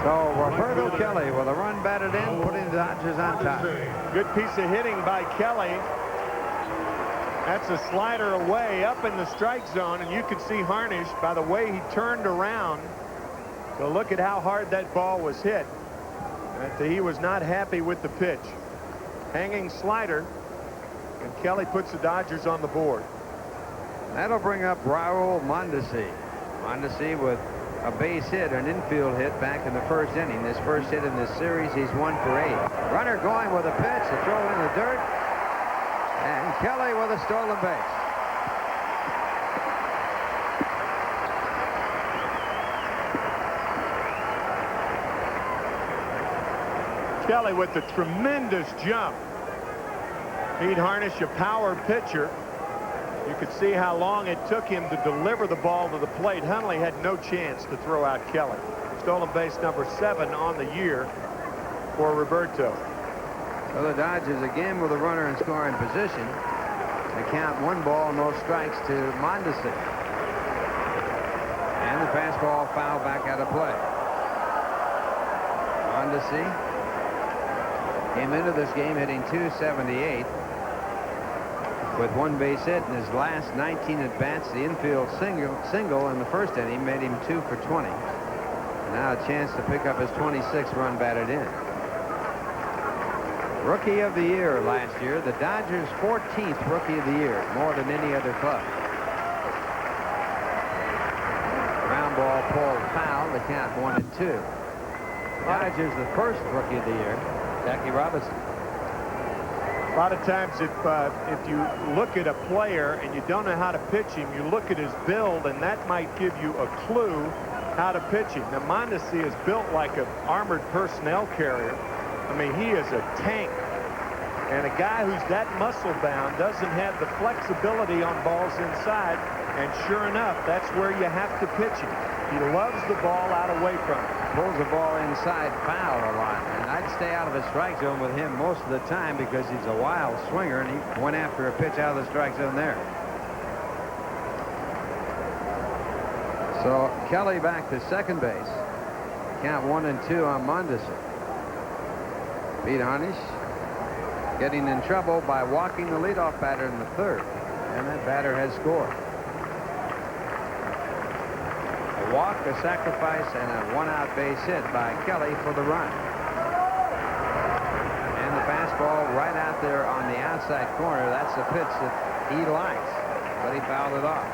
So Roberto Kelly with a run batted in, putting the Dodgers on top. Good piece of hitting by Kelly. That's a slider away up in the strike zone, and you could see Harnisch by the way he turned around. So look at how hard that ball was hit. He was not happy with the pitch. Hanging slider, and Kelly puts the Dodgers on the board. That'll bring up Raul Mondesi. Mondesi with a base hit, an infield hit back in the first inning. His first hit in this series, he's 1 for 8. Runner going with a pitch, a throw in the dirt, and Kelly with a stolen base. Kelly with a tremendous jump. Pete Harnisch, a power pitcher. You could see how long it took him to deliver the ball to the plate. Hundley had no chance to throw out Kelly. Stolen base number 7 on the year for Roberto. Well, the Dodgers again with a runner in scoring position. They count 1 ball, no strikes to Mondesi. And the fastball foul back out of play. Mondesi came into this game hitting .278 with 1 base hit in his last 19 at-bats. The infield single in the first inning made him 2 for 20. Now a chance to pick up his 26th run batted in. Rookie of the year last year, the Dodgers' 14th Rookie of the Year, more than any other club. Ground ball pulled foul, the count 1-2. Dodgers the first Rookie of the Year, Jackie Robinson. A lot of times if you look at a player and you don't know how to pitch him, you look at his build, and that might give you a clue how to pitch him. Now, Mondesi is built like an armored personnel carrier. I mean, he is a tank. And a guy who's that muscle-bound doesn't have the flexibility on balls inside. And sure enough, that's where you have to pitch him. He loves the ball out away from him. Pulls the ball inside foul a lot. And I'd stay out of the strike zone with him most of the time because he's a wild swinger, and he went after a pitch out of the strike zone there. So Kelly back to second base. Count 1-2 on Mondesi. Pete Harnisch getting in trouble by walking the leadoff batter in the third, and that batter has scored. A walk, a sacrifice, and a 1-out base hit by Kelly for the run. And the fastball right out there on the outside corner. That's a pitch that he likes, but he fouled it off.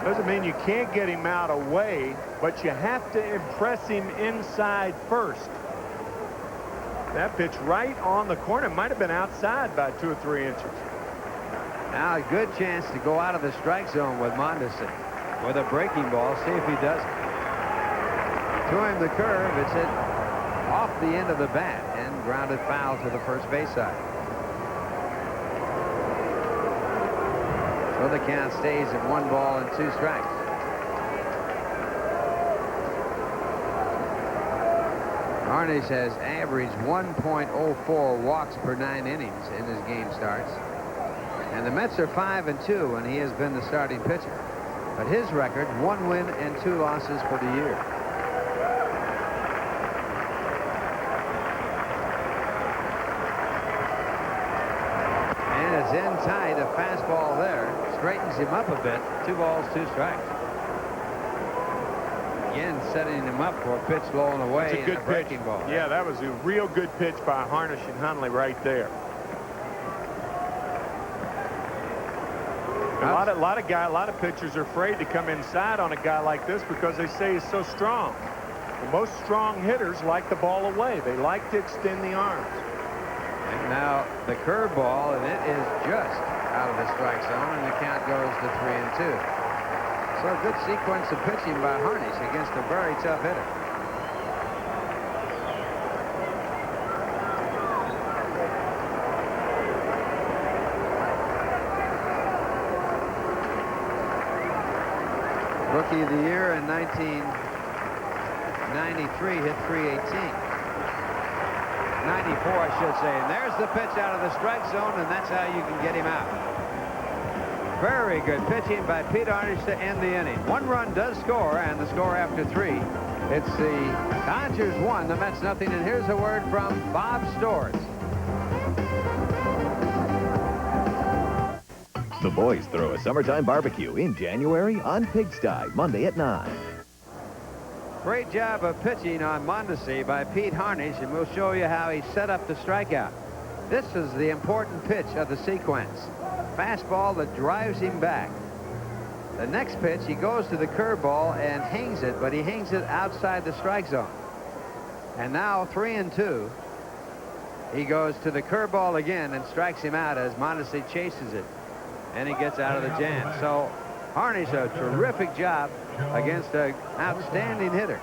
Doesn't mean you can't get him out away, but you have to impress him inside first. That pitch right on the corner might have been outside by 2 or 3 inches. Now a good chance to go out of the strike zone with Mondesi with a breaking ball. See if he does it. To him the curve. It's hit off the end of the bat and grounded foul to the first base side. So the count stays at 1 ball and 2 strikes. Harnisch has averaged 1.04 walks per 9 innings in his game starts. And the Mets are 5-2, and he has been the starting pitcher. But his record, 1 win and 2 losses for the year. And it's in tight, a fastball there. Straightens him up a bit. 2 balls, 2 strikes. Again, setting him up for a pitch low and away. It's a good breaking pitch. Ball. Yeah, that was a real good pitch by Harnisch and Hundley right there. A lot of pitchers are afraid to come inside on a guy like this because they say he's so strong. And most strong hitters like the ball away. They like to extend the arms. And now the curveball, and it is just out of the strike zone, and the count goes to 3-2. So a good sequence of pitching by Harnisch against a very tough hitter. Rookie of the year in 1993 hit .318. 94, I should say. And there's the pitch out of the strike zone, and that's how you can get him out. Very good pitching by Pete Harnisch to end the inning. 1 run does score, and the score after 3. It's the Dodgers 1, the Mets nothing. And here's a word from Bob Storrs. The boys throw a summertime barbecue in January on Pigsty, Monday at 9. Great job of pitching on Mondesi by Pete Harnisch, and we'll show you how he set up the strikeout. This is the important pitch of the sequence. Fastball that drives him back. The next pitch, he goes to the curveball and hangs it, but he hangs it outside the strike zone. And now 3-2. He goes to the curveball again and strikes him out as Mondesi chases it. And he gets out of the jam. So Harnisch, a terrific job against an outstanding hitter.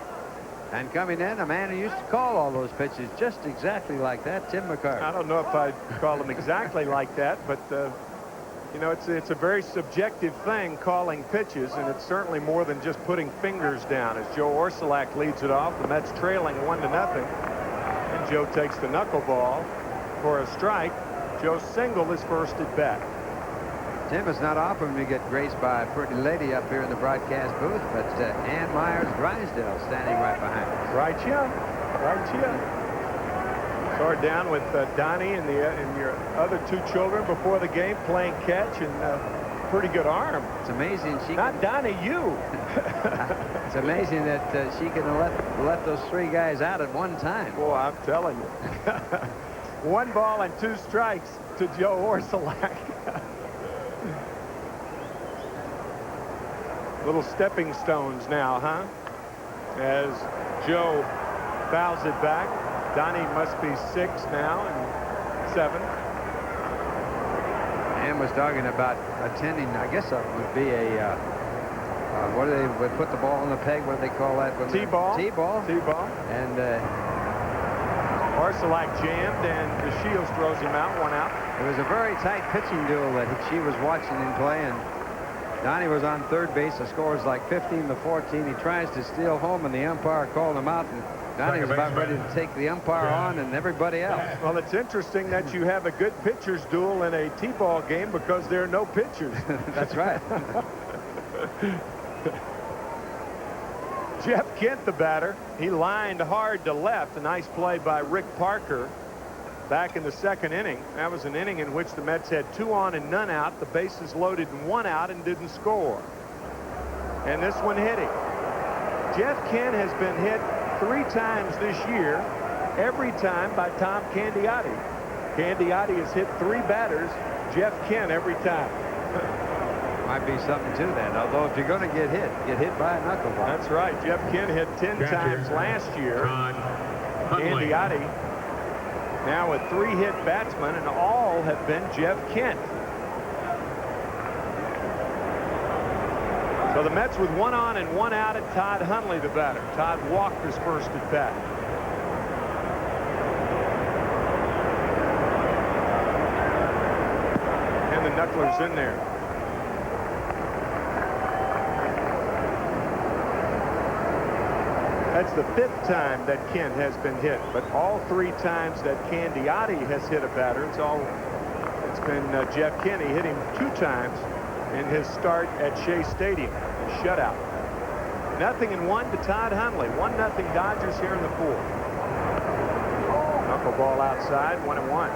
And coming in, a man who used to call all those pitches just exactly like that, Tim McCarver. I don't know if I'd call them exactly like that, but you know, it's a very subjective thing, calling pitches, and it's certainly more than just putting fingers down. As Joe Orsulak leads it off, the Mets trailing 1-0, and Joe takes the knuckleball for a strike. Joe singled his first at bat. Tim, it's not often we get graced by a pretty lady up here in the broadcast booth, but Ann Myers Drysdale standing right behind us. Right here. Right here. Saw her down with Donnie and your other 2 children before the game playing catch, and pretty good arm. It's amazing she Not Donnie, you. It's amazing that she can let those 3 guys out at one time. Boy, I'm telling you. 1 ball and 2 strikes to Joe Orsulak. Little stepping stones now, huh? As Joe fouls it back. Donnie must be 6 now and 7. Ann was talking about attending, I guess that would be a, what do they would put the ball on the peg? What do they call that? T-ball. T-ball. T-ball. And Orsulak jammed, and the Shields throws him out, 1 out. it was a very tight pitching duel that she was watching him play, and Donnie was on third base. The score is like 15-14. He tries to steal home, and the umpire called him out, and Donnie was about ready to take the umpire on and everybody else. Well, it's interesting that you have a good pitcher's duel in a T-ball game because there are no pitchers. That's right. Jeff Kent, the batter. He lined hard to left. A nice play by Rick Parker back in the 2nd inning. That was an inning in which the Mets had 2 on and none out. The bases loaded and 1 out and didn't score. And this one hit him. Jeff Kent has been hit 3 times this year, every time by Tom Candiotti. Candiotti has hit 3 batters, Jeff Kent every time. Might be something to that, although if you're going to get hit by a knuckleball. That's right. Jeff Kent hit 10 times last year. Candiotti now with 3 hit batsmen, and all have been Jeff Kent. So the Mets with 1 on and 1 out, and Todd Hundley, the batter. Todd walked his first at bat. And the knuckler's in there. That's the 5th time that Kent has been hit, but all 3 times that Candiotti has hit a batter, it's been Jeff Kent. He hit him 2 times in his start at Shea Stadium, shutout. 0-1 to Todd Hundley. 1-0 Dodgers here in the 4th. Knuckleball outside, 1-1.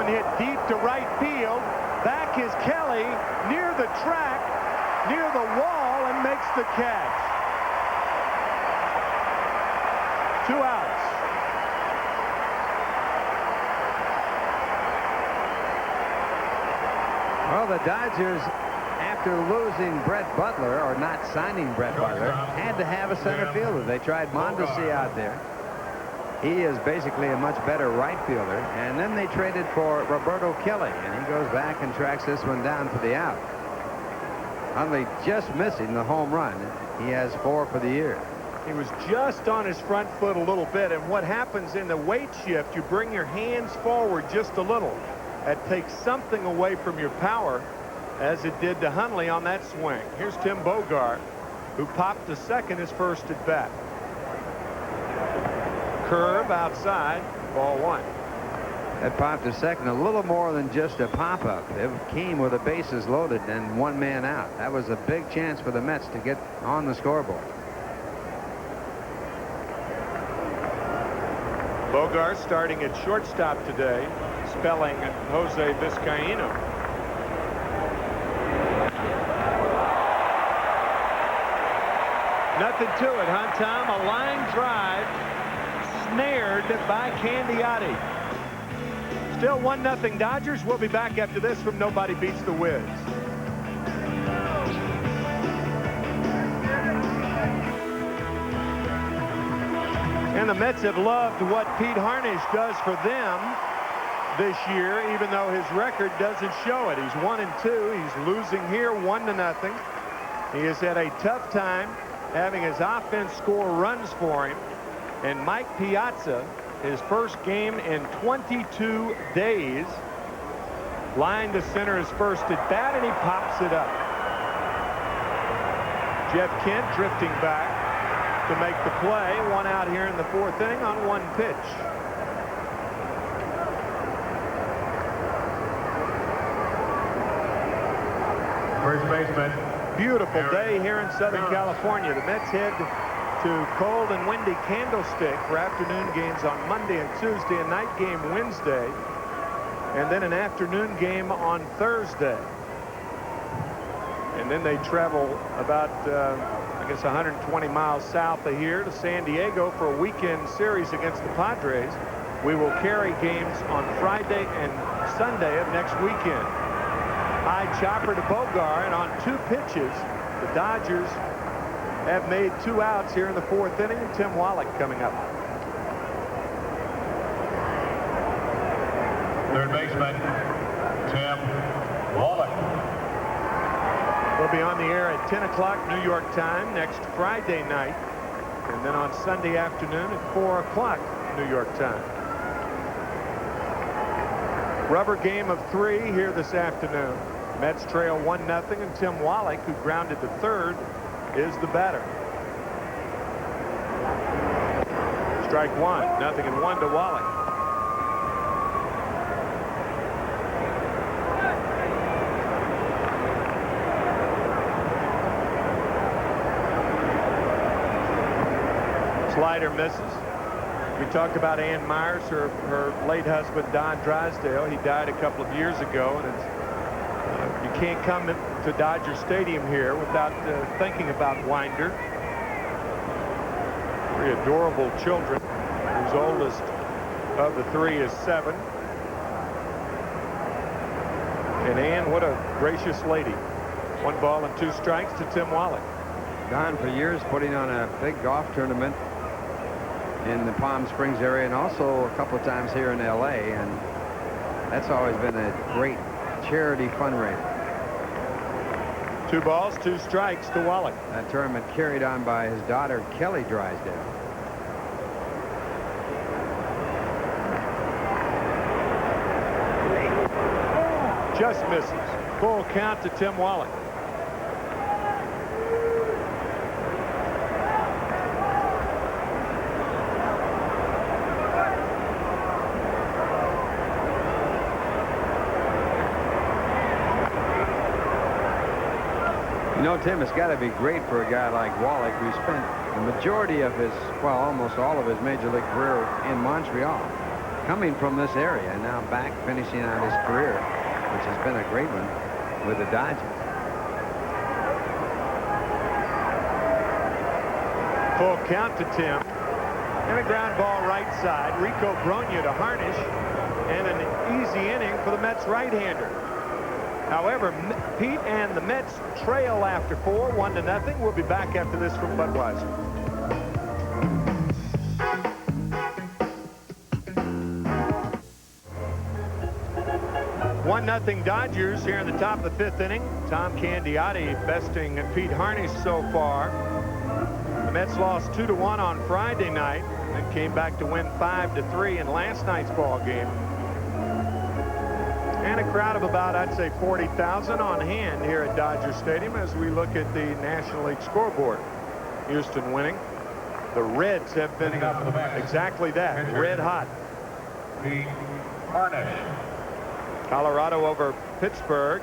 Hit deep to right field. Back is Kelly near the track, near the wall, and makes the catch. 2 outs. Well, the Dodgers, after losing Brett Butler, or not signing Brett Butler, had to have a center fielder. They tried Mondesi out there. He is basically a much better right fielder. And then they traded for Roberto Kelly, and he goes back and tracks this one down for the out. Hundley just missing the home run. He has 4 for the year. He was just on his front foot a little bit, and what happens in the weight shift, you bring your hands forward just a little. That takes something away from your power, as it did to Hundley on that swing. Here's Tim Bogart, who popped to second his first at bat. Curve outside, ball 1. That popped to second, a little more than just a pop-up. It came with the bases loaded and 1 man out. That was a big chance for the Mets to get on the scoreboard. Bogart starting at shortstop today, spelling Jose Vizcaíno. Nothing to it, huh, Tom? A line drive snared by Candiotti. Still 1-0 Dodgers. We'll be back after this from Nobody Beats the Wiz. And the Mets have loved what Pete Harnisch does for them this year, even though his record doesn't show it. He's 1-2. He's losing here 1-0. He has had a tough time having his offense score runs for him. And Mike Piazza, his first game in 22 days, lined to center his first at bat, and he pops it up. Jeff Kent drifting back to make the play. One out here in the fourth inning on one pitch. First baseman. Beautiful day here in Southern California. The Mets head to cold and windy Candlestick for afternoon games on Monday and Tuesday, a night game Wednesday, and then an afternoon game on Thursday. And then they travel about, I guess, 120 miles south of here to San Diego for a weekend series against the Padres. We will carry games on Friday and Sunday of next weekend. High chopper to Bogar, and on two pitches, the Dodgers have made 2 outs here in the fourth inning, and Tim Wallach coming up. Third baseman, Tim Wallach. We'll be on the air at 10 o'clock New York time next Friday night, and then on Sunday afternoon at 4 o'clock New York time. Rubber game of 3 here this afternoon. Mets trail 1-0, and Tim Wallach, who grounded to third, is the batter. Strike one, 0-1 to Wallach. Slider misses. We talked about Ann Myers, her late husband Don Drysdale. He died a couple of years ago, and it's you can't come to Dodger Stadium here without thinking about Winder. 3 adorable children, whose oldest of the 3 is 7. And Ann, what a gracious lady. 1 ball and 2 strikes to Tim Wallach. Don, for years, putting on a big golf tournament in the Palm Springs area, and also a couple of times here in L.A., and that's always been a great charity fundraiser. 2 balls, 2 strikes to Wallach. That tournament carried on by his daughter, Kelly Drysdale. Just misses. Full count to Tim Wallach. You know, Tim, it's got to be great for a guy like Wallach, who spent the majority of his, well, almost all of his major league career in Montreal, coming from this area, and now back finishing out his career, which has been a great one with the Dodgers. Full count to Tim. And a ground ball right side. Rico Brogna to Harnisch, and an easy inning for the Mets right-hander. However, Pete and the Mets trail after 4, 1-0. We'll be back after this from Budweiser. 1-0 Dodgers here in the top of the 5th inning. Tom Candiotti besting Pete Harnisch so far. The Mets lost 2-1 on Friday night and came back to win 5-3 in last night's ball game. And a crowd of about, I'd say, 40,000 on hand here at Dodger Stadium as we look at the National League scoreboard. Houston winning. The Reds have been exactly that, red hot. Pete Harnisch. Colorado over Pittsburgh,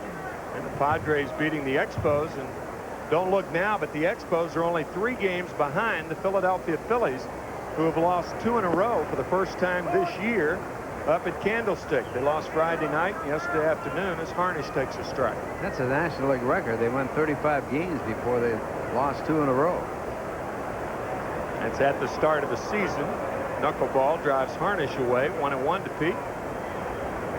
and the Padres beating the Expos. And don't look now, but the Expos are only 3 games behind the Philadelphia Phillies, who have lost 2 in a row for the first time this year up at Candlestick. They lost Friday night, yesterday afternoon, as Harnisch takes a strike. That's a National League record. They won 35 games before they lost 2 in a row. That's at the start of the season. Knuckleball drives Harnisch away, 1-1 to Pete.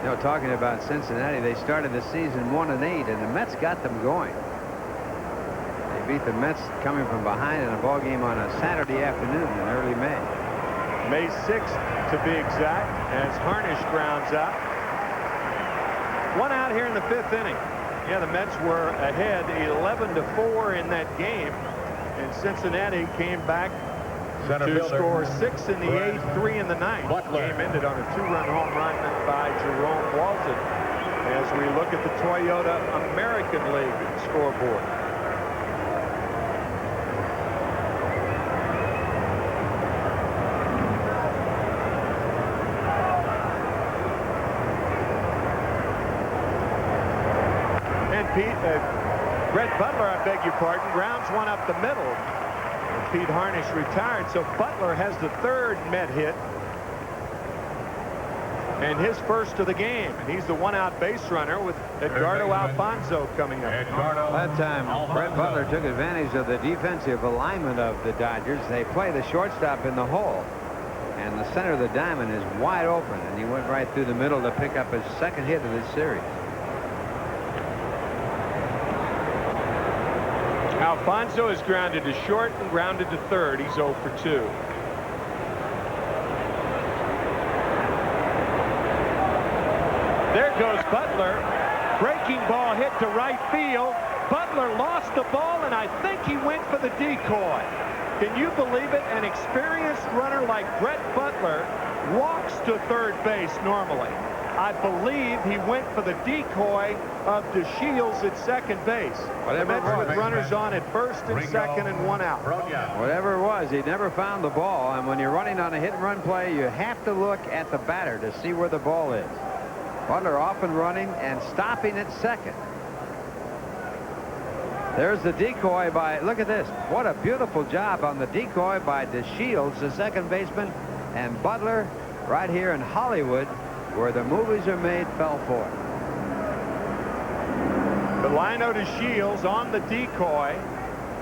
You know, talking about Cincinnati, they started the season 1-8, and the Mets got them going. They beat the Mets coming from behind in a ball game on a Saturday afternoon in early May. May 6th, to be exact, as Harnisch grounds out. One out here in the 5th inning. Yeah, the Mets were ahead 11-4 in that game, and Cincinnati came back to score 6 in the 8th, 3 in the 9th. Butler. Game ended on a 2-run home run by Jerome Walton as we look at the Toyota American League scoreboard. And Brett Butler, I beg your pardon, grounds one up the middle. Pete Harnisch retired, so Butler has the 3rd Met hit and his first of the game, and he's the 1-out base runner with Edgardo Alfonso coming up. That time, Brett Butler took advantage of the defensive alignment of the Dodgers. They play the shortstop in the hole, and the center of the diamond is wide open, and he went right through the middle to pick up his 2nd hit of this series. Alfonso is grounded to short and grounded to 3rd. He's 0 for 2. There goes Butler. Breaking ball hit to right field. Butler lost the ball, and I think he went for the decoy. Can you believe it? An experienced runner like Brett Butler walks to 3rd base normally. I believe he went for the decoy of DeShields at 2nd base. The Mets with runners on at 1st and 2nd and 1 out. Whatever it was, he never found the ball, and when you're running on a hit-and-run play, you have to look at the batter to see where the ball is. Butler often running and stopping at 2nd. There's the decoy by, look at this, what a beautiful job on the decoy by DeShields, the 2nd baseman, and Butler right here in Hollywood, where the movies are made, fell for it. Delino DeShields on the decoy,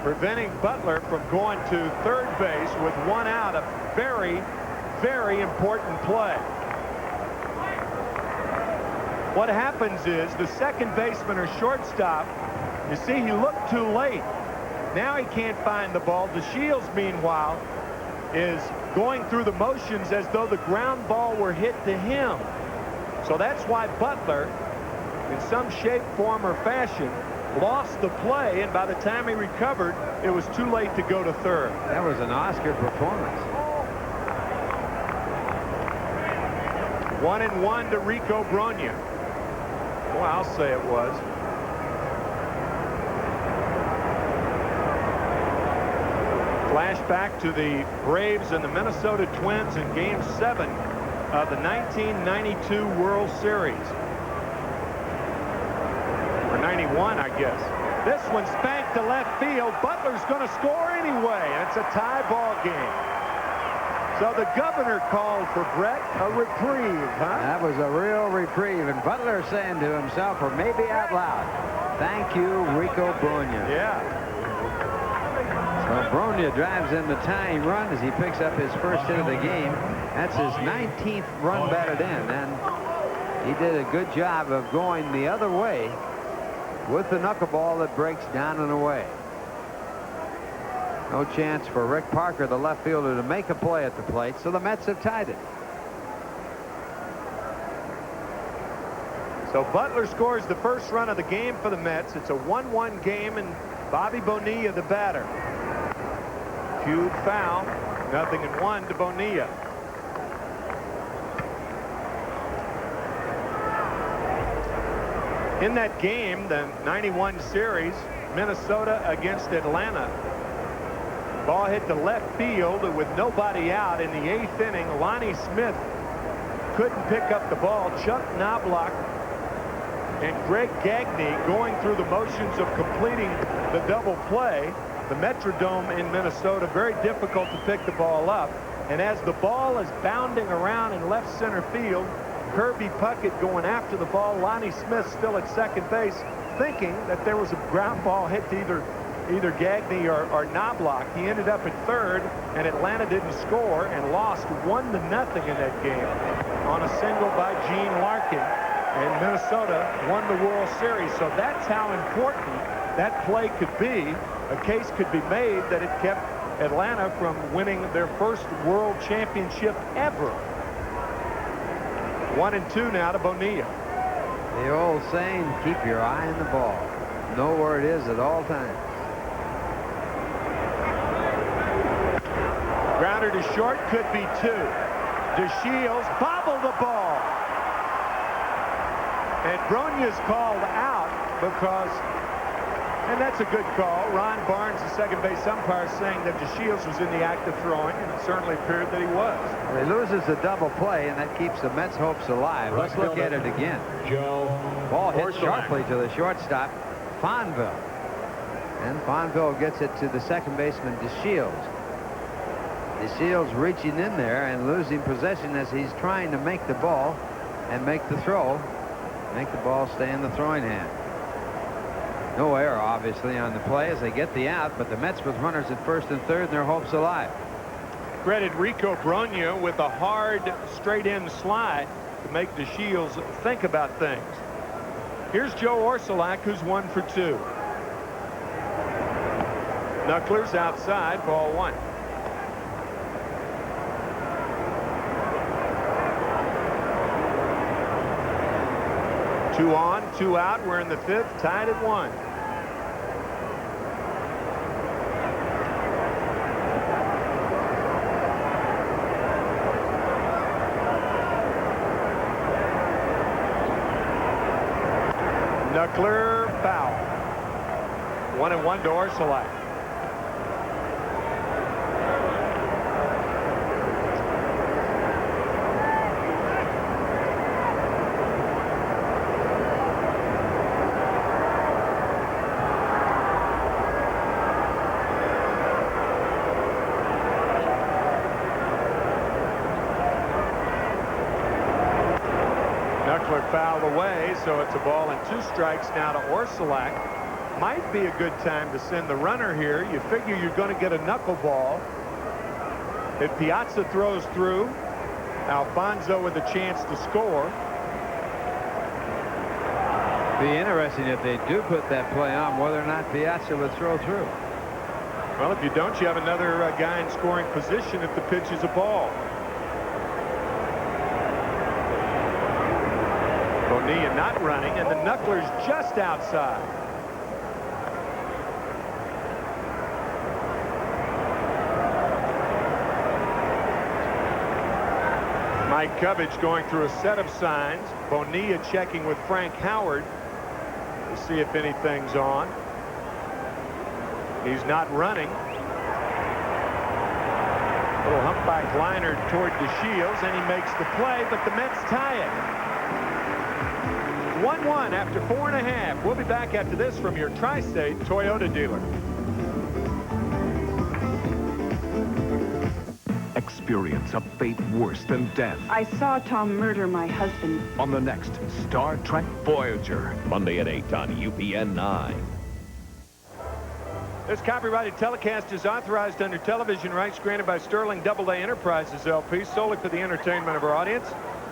preventing Butler from going to 3rd base with 1 out. A very, very important play. What happens is the 2nd baseman or shortstop, you see, he looked too late. Now he can't find the ball. DeShields, meanwhile, is going through the motions as though the ground ball were hit to him. So that's why Butler, in some shape, form, or fashion, lost the play, and by the time he recovered, it was too late to go to 3rd. That was an Oscar performance. 1-1 to Rico Brogna. Well, I'll say it was. Flashback to the Braves and the Minnesota Twins in Game 7 of the 1992 World Series. Or 91, I guess. This one spanked to left field. Butler's going to score anyway, and it's a tie ball game. So the governor called for Brett a reprieve, huh? That was a real reprieve, and Butler saying to himself, or maybe out loud, thank you, Rico Brogna. Yeah. So Brogna drives in the tying run as he picks up his 1st hit of the game. That's his 19th run batted in, and he did a good job of going the other way with the knuckleball that breaks down and away. No chance for Rick Parker, the left fielder, to make a play at the plate, so the Mets have tied it. So Butler scores the 1st run of the game for the Mets. It's a 1-1 game, and Bobby Bonilla, the batter. Huge foul, 0-1 to Bonilla. In that game, the 91 series, Minnesota against Atlanta. Ball hit to left field with nobody out in the 8th inning. Lonnie Smith couldn't pick up the ball. Chuck Knobloch and Greg Gagne going through the motions of completing the double play. The Metrodome in Minnesota, very difficult to pick the ball up. And as the ball is bounding around in left center field, Kirby Puckett going after the ball. Lonnie Smith still at 2nd base, thinking that there was a ground ball hit to either Gagne or Knobloch. He ended up at 3rd, and Atlanta didn't score and lost 1-0 in that game on a single by Gene Larkin. and Minnesota won the World Series. So that's how important that play could be. A case could be made that it kept Atlanta from winning their first World Championship ever. 1-2 now to Bonilla. The old saying, keep your eye on the ball. Know where it is at all times. Grounder to short, could be 2. DeShields bobbled the ball. And Brogna's called out because, and that's a good call. Ron Barnes, the second base umpire, saying that DeShields was in the act of throwing, and it certainly appeared that he was. He loses the double play, and that keeps the Mets' hopes alive. Let's look at it again. Ball hit sharply to the shortstop, Fonville. And Fonville gets it to the second baseman, DeShields. DeShields reaching in there and losing possession as he's trying to make the ball and make the throw. Make the ball stay in the throwing hand. No error, obviously, on the play as they get the out, but the Mets with runners at first and third and their hopes alive. Credit Rico Brogna with a hard straight-in slide to make DeShields think about things. Here's Joe Orsulak, who's 1 for 2. Knucklers outside, ball 1. Two on, 2 out. We're in the 5th, tied at 1. Knuckler foul. 1-1 to Orsulak. Foul away, so it's a ball and 2 strikes now to Orsulak. Might be a good time to send the runner here. You figure you're going to get a knuckleball. If Piazza throws through, Alfonso with a chance to score. Be interesting if they do put that play on, whether or not Piazza would throw through. Well, if you don't, you have another guy in scoring position if the pitch is a ball. Bonilla not running, and the knuckler's just outside. Mike Covage going through a set of signs. Bonilla checking with Frank Howard to see if anything's on. He's not running. Little humpback liner toward DeShields, and he makes the play, but the Mets tie it. 1-1 after 4.5. We'll be back after this from your Tri-State Toyota dealer. Experience a fate worse than death I saw Tom murder my husband. on the next Star Trek Voyager. Monday at 8 on UPN9. This copyrighted telecast is authorized under television rights granted by Sterling Doubleday Enterprises, LP, solely for the entertainment of our audience.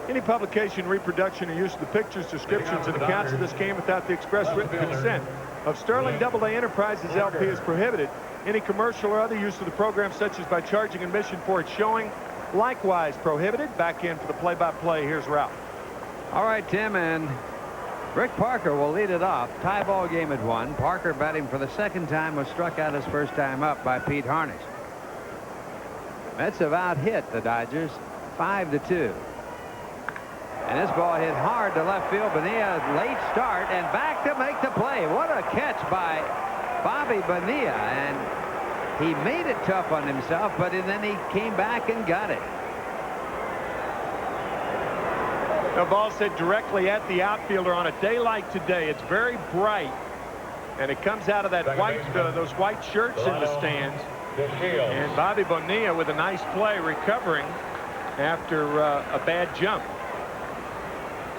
Any publication, reproduction, or use of the pictures, descriptions, and accounts of this game without the express written consent of Sterling Doubleday Enterprises, LP, is prohibited. Any commercial or other use of the program, such as by charging admission for its showing, likewise prohibited. Back in for the play-by-play. Here's Ralph. All right, Tim, and Rick Parker will lead it off. Tie ball game at 1. Parker, batting for the second time, was struck out his first time up by Pete Harnisch. Mets have out-hit the Dodgers 5-2. And this ball hit hard to left field. Bonilla, late start, and back to make the play. What a catch by Bobby Bonilla. And he made it tough on himself, but then he came back and got it. The ball hit directly at the outfielder on a day like today. It's very bright, and it comes out of that those white shirts in the stands. And Bobby Bonilla with a nice play, recovering after a bad jump.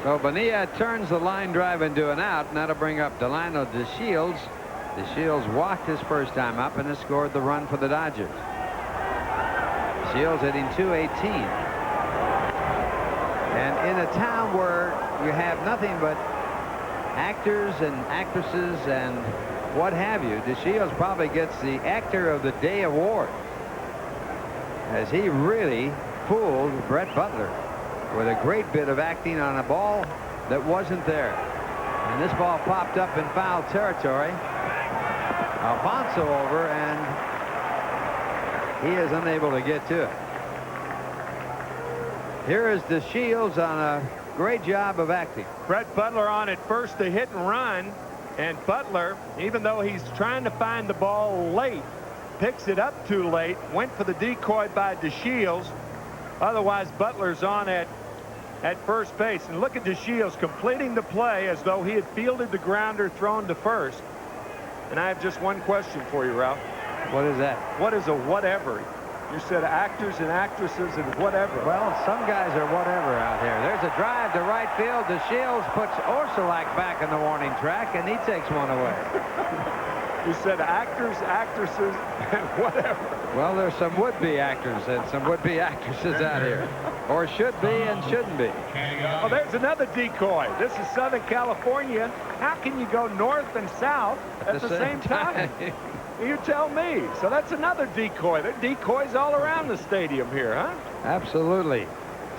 So Bonilla turns the line drive into an out, and that'll bring up Delano DeShields. DeShields walked his first time up and has scored the run for the Dodgers. DeShields hitting .218. And in a town where you have nothing but actors and actresses and what have you, DeShields probably gets the Actor of the Day award, as he really fooled Brett Butler with a great bit of acting on a ball that wasn't there. And this ball popped up in foul territory. Alfonso over, and he is unable to get to it. Here is DeShields on a great job of acting. Brett Butler on at first, a hit and run, and Butler, even though he's trying to find the ball late, picks it up too late, went for the decoy by DeShields. Otherwise, Butler's on at first base. And look at DeShields completing the play as though he had fielded the grounder thrown to first. And I have just one question for you, Ralph. What is that? What is a whatever? You said actors and actresses and whatever. Well, some guys are whatever out here. There's a drive to right field. DeShields puts Orsulak back in the warning track, and he takes one away. You said actors, actresses, and whatever. Well, there's some would-be actors and some would-be actresses out here. Or should be and shouldn't be. Oh, there's another decoy. This is Southern California. How can you go north and south at the same time? You tell me. So that's another decoy. There are decoys all around the stadium here, huh? Absolutely.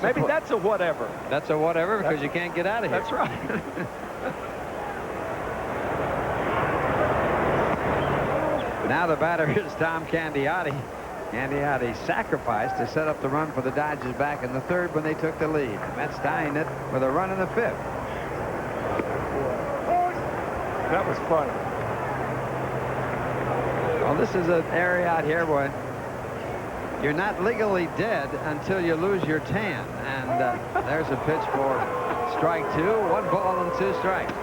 Maybe that's a whatever. That's a whatever because you can't get out of here. That's right. Now the batter is Tom Candiotti. Candiotti sacrificed to set up the run for the Dodgers back in the third when they took the lead. The Mets tying it with a run in the fifth. That was fun. Well, this is an area out here where you're not legally dead until you lose your tan. And there's a pitch for strike two. 1 ball and 2 strikes.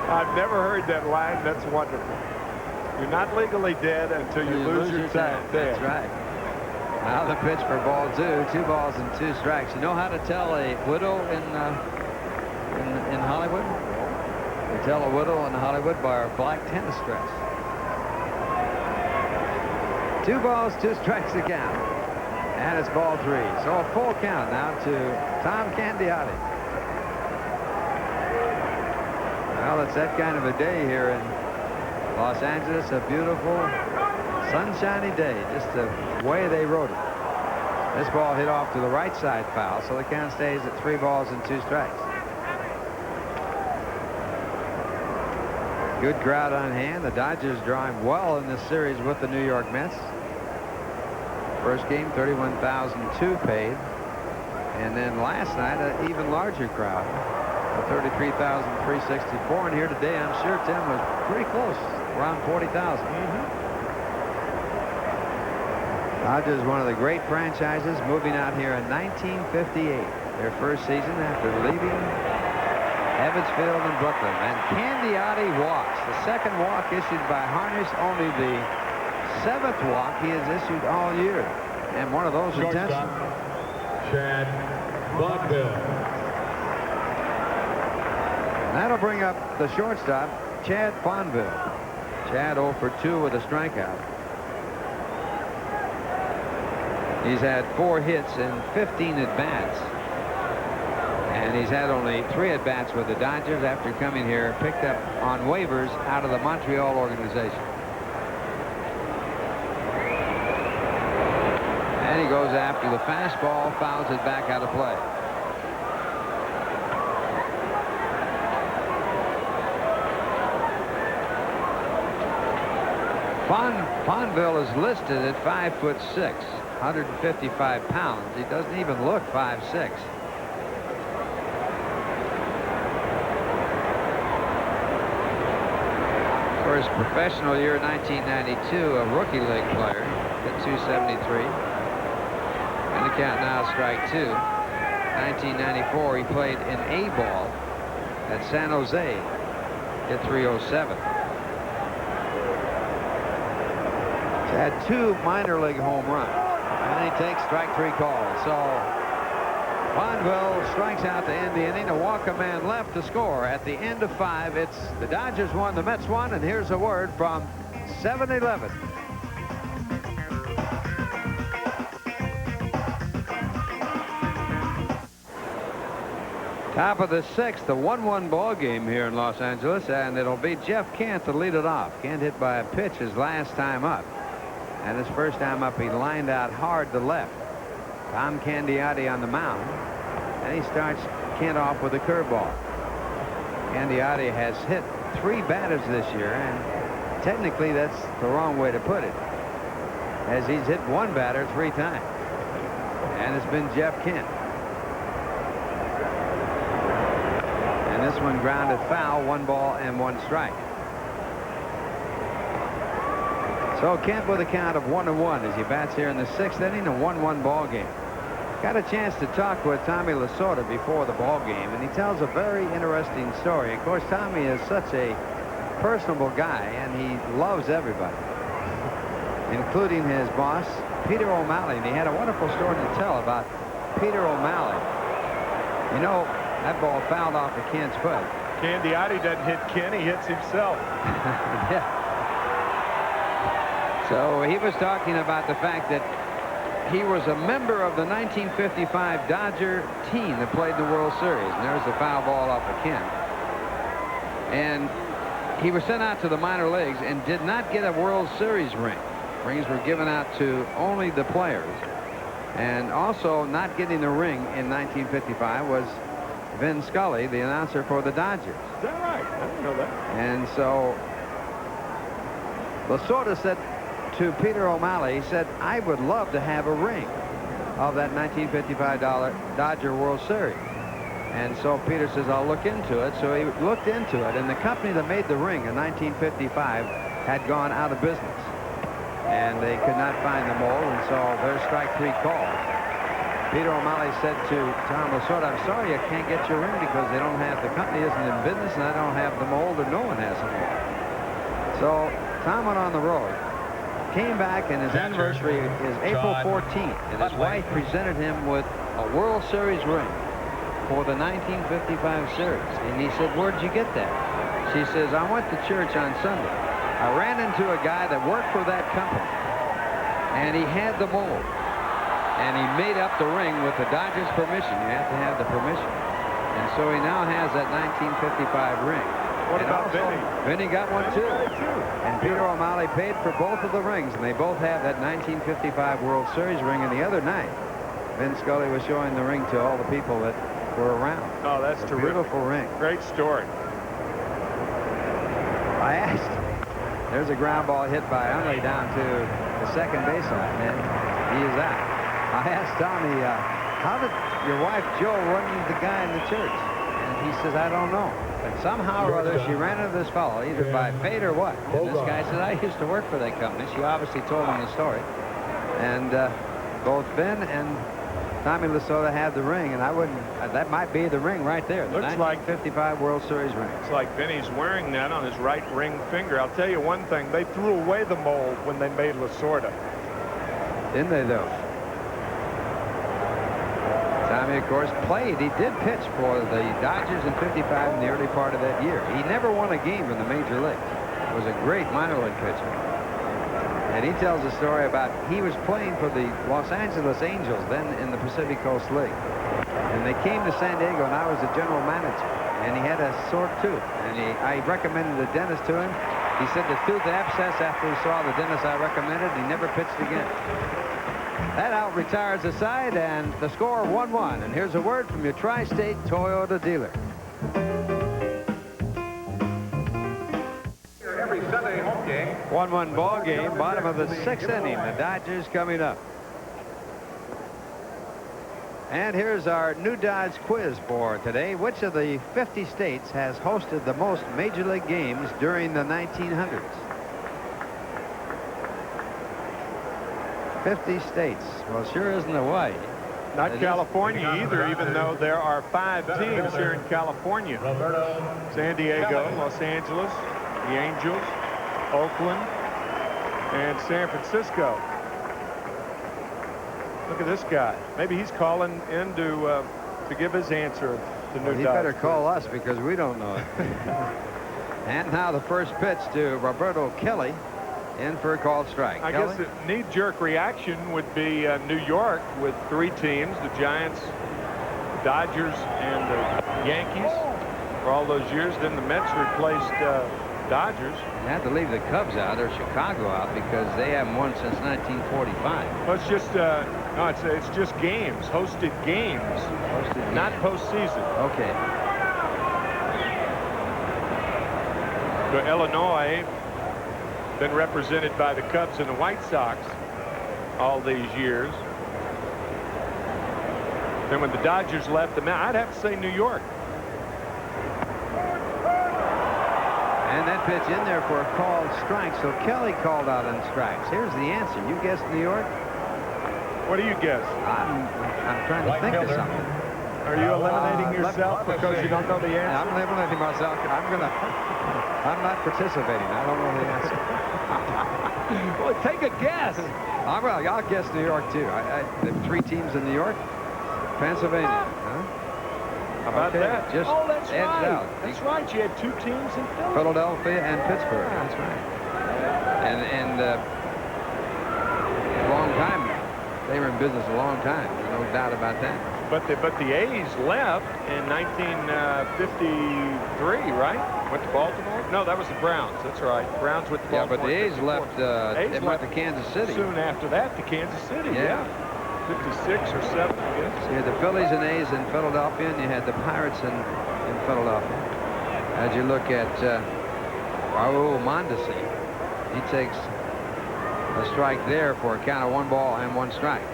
I've never heard that line. That's wonderful. You're not legally dead until you lose your tan. That's right. Now the pitch for ball 2. 2 balls and 2 strikes. You know how to tell a widow in Hollywood? You tell a widow in Hollywood by her black tennis dress. 2 balls, 2 strikes to count. And it's ball 3. So a full count now to Tom Candiotti. Well, it's that kind of a day here in Los Angeles. A beautiful, sunshiny day. Just the way they wrote it. This ball hit off to the right side foul, so the count stays at 3 balls and 2 strikes. Good crowd on hand. The Dodgers drawing well in this series with the New York Mets. First game, 31,002 paid. And then last night, an even larger crowd. 33,364, and here today I'm sure Tim was pretty close, around 40,000. Dodgers, one of the great franchises, moving out here in 1958, their first season after leaving Evansville and Brooklyn. And Candiotti walks, the second walk issued by Harnisch, only the 7th walk he has issued all year, and one of those intentional. Chad Vaudeville. That'll bring up the shortstop, Chad Fonville. Chad 0 for 2 with a strikeout. He's had 4 hits in 15 at-bats. And he's had only 3 at-bats with the Dodgers after coming here, picked up on waivers out of the Montreal organization. And he goes after the fastball, fouls it back out of play. Fonville is listed at 5'6", 155 pounds. He doesn't even look 5'6". For his professional year, 1992, a rookie league player, hit 273. And the count now, strike 2. 1994, he played in A ball at San Jose, hit 307. Had 2 minor league home runs, and he takes strike 3 calls. So Fonville strikes out to end the inning. A walk, a man left to score at the end of 5. It's the Dodgers 1, the Mets 1, and here's a word from 7-Eleven. Top of the 6th, the 1-1 ball game here in Los Angeles, and it'll be Jeff Kent to lead it off. Kent hit by a pitch his last time up, and his first time up he lined out hard to left. Tom Candiotti on the mound, and he starts Kent off with a curveball. Candiotti has hit 3 batters this year, and technically that's the wrong way to put it, as he's hit 1 batter 3 times, and it's been Jeff Kent. And this one grounded foul, 1 ball and 1 strike. So Kent with a count of 1-1 as he bats here in the 6th inning, a 1-1 ball game. Got a chance to talk with Tommy Lasorda before the ball game, and he tells a very interesting story. Of course, Tommy is such a personable guy, and he loves everybody, including his boss, Peter O'Malley. And he had a wonderful story to tell about Peter O'Malley. You know, that ball fouled off of Kent's foot. Candiotti doesn't hit Ken, he hits himself. Yeah. So he was talking about the fact that he was a member of the 1955 Dodger team that played in the World Series. And there's the foul ball off of Kent. And he was sent out to the minor leagues and did not get a World Series ring. Rings were given out to only the players. And also not getting the ring in 1955 was Vin Scully, the announcer for the Dodgers. Is that right? I didn't know that. And so Lasorda said to Peter O'Malley, he said, I would love to have a ring of that 1955 Dodger World Series. And so Peter says, I'll look into it. So he looked into it, and the company that made the ring in 1955 had gone out of business. And they could not find the mold, and so their strike 3 call. Peter O'Malley said to Tom Lasorda, I'm sorry you can't get your ring because they don't have, the company isn't in business, and I don't have the mold, or no one has the mold. So Tom went on the road, came back, and his anniversary is April 14th, and his wife presented him with a World Series ring for the 1955 series. And he said, where'd you get that? She says, I went to church on Sunday. I ran into a guy that worked for that company, and he had the mold. And he made up the ring with the Dodgers' permission. You have to have the permission. And so he now has that 1955 ring. What about Vinny? Vinny got one too. And Peter O'Malley paid for both of the rings, and they both have that 1955 World Series ring. And the other night, Vin Scully was showing the ring to all the people that were around. Oh, that's terrific. Beautiful ring. Great story. I asked, there's a ground ball hit by Unley down to the second baseline, and he is out. I asked Tommy, how did your wife Jo run into the guy in the church? And he says, I don't know. But somehow or other, she ran into this fellow, either by fate or what. And this guy said, I used to work for that company. She obviously told him the story. And both Ben and Tommy Lasorda had the ring, and I wouldn't, that might be the ring right there. The 1955 World Series ring. It's like Vinny's wearing that on his right ring finger. I'll tell you one thing, they threw away the mold when they made Lasorda. Didn't they, though? Tommy, of course, played. He did pitch for the Dodgers in '55 in the early part of that year. He never won a game in the major leagues. Was a great minor league pitcher. And he tells a story about he was playing for the Los Angeles Angels, then in the Pacific Coast League. And they came to San Diego, and I was the general manager. And he had a sore tooth. And I recommended the dentist to him. He said the tooth abscess after he saw the dentist I recommended. He never pitched again. That out retires the side, and the score 1-1. And here's a word from your Tri-State Toyota dealer. Every Sunday home game. 1-1 ball game, bottom of the 6th inning. The Dodgers coming up. And here's our new Dodge quiz for today. Which of the 50 states has hosted the most major league games during the 1900s? 50 states. Well, sure isn't Hawaii. Not California either, even though there are 5 teams here in California. San Diego, Los Angeles, the Angels, Oakland, and San Francisco. Look at this guy. Maybe he's calling in to give his answer to new Dodge. He better call us because we don't know it. And now the first pitch to Roberto Kelly. In for a called strike. I guess the knee-jerk reaction would be New York with 3 teams, the Giants, Dodgers and the Yankees for all those years. Then the Mets replaced Dodgers. You have to leave the Cubs out or Chicago out because they haven't won since 1945. Well, it's just no, it's just games, hosted games, not postseason. Okay. So Illinois been represented by the Cubs and the White Sox all these years. Then when the Dodgers left them, I'd have to say New York. And that pitch in there for a called strike. So Kelly called out on strikes. Here's the answer. You guessed New York? What do you guess? I'm trying to think of something. Are you eliminating yourself because you don't know the answer? I'm eliminating myself. I'm not participating. I don't know the answer. Well, take a guess. I'll guess New York too. The 3 teams in New York, Pennsylvania. Huh? How about that? Just that's edged right. out. That's right. You had 2 teams in Philadelphia and Pittsburgh. That's right. And a long time. They were in business a long time. There's no doubt about that. But the A's left in 1953, right? Went to Baltimore? No, that was the Browns. That's right. Browns went to Baltimore. Yeah, but the A's left. They went to Kansas City. Soon after that to Kansas City. Yeah. 56 or 7, I guess. You had the Phillies and A's in Philadelphia, and you had the Pirates in Philadelphia. As you look at Raul Mondesi, he takes a strike there for a count of 1 ball and 1 strike.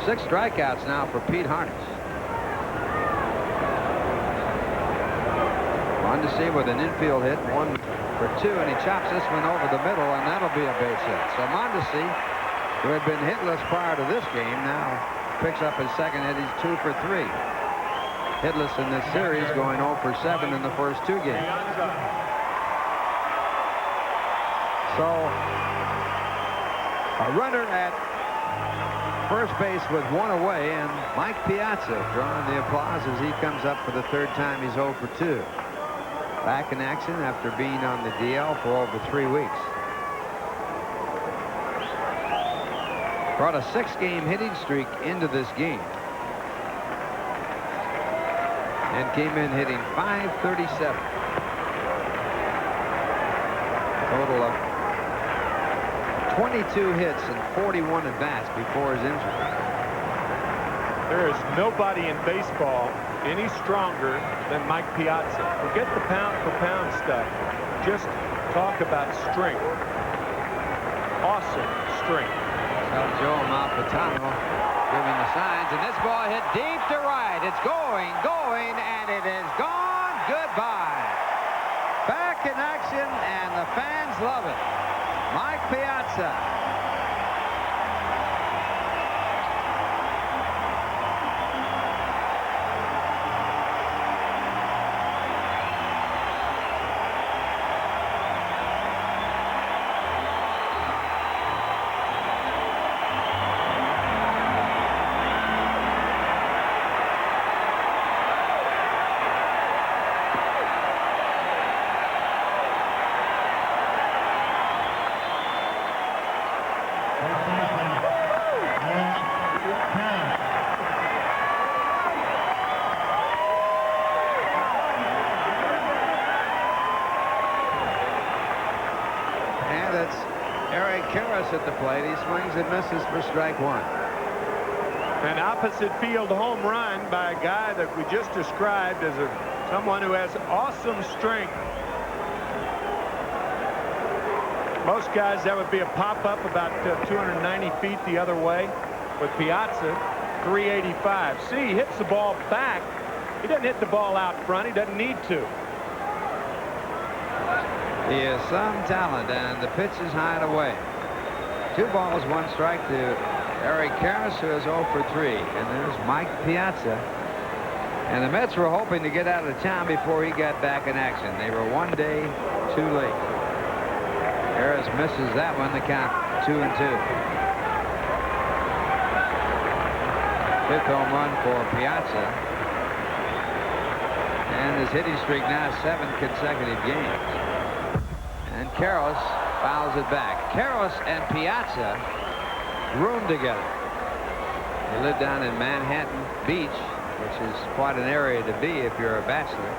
6 strikeouts now for Pete Harnisch. Mondesi with an infield hit, 1 for 2, and he chops this one over the middle, and that'll be a base hit. So Mondesi, who had been hitless prior to this game, now picks up his second hit. He's 2 for 3. Hitless in this series, going 0 for 7 in the first 2 games. So a runner at first base with 1 away, and Mike Piazza drawing the applause as he comes up for the 3rd time. He's 0 for 2. Back in action after being on the DL for over 3 weeks. Brought a 6-game hitting streak into this game. And came in hitting .537. Total of 22 hits and 41 at-bats before his injury. There is nobody in baseball any stronger than Mike Piazza. Forget the pound-for-pound stuff. Just talk about strength. Awesome strength. Joe Malfitano giving the signs, and this ball hit deep to right. It's going, and it is gone. Goodbye. Back in action, and the fans love it. Mike Piazza. At the plate, he swings and misses for strike 1. An opposite field home run by a guy that we just described as someone who has awesome strength. Most guys, that would be a pop-up about 290 feet the other way. With Piazza, 385. See, he hits the ball back. He doesn't hit the ball out front. He doesn't need to. He has some talent, and the pitch is high and away. 2 balls, 1 strike to Eric Karras, who is 0 for 3. And there's Mike Piazza. And the Mets were hoping to get out of town before he got back in action. They were 1 day too late. Karras misses that one. The count 2-2. 5th home run for Piazza. And his hitting streak now 7 consecutive games. And Karras fouls it back. Karras and Piazza roomed together. They lived down in Manhattan Beach which is quite an area to be if you're a bachelor.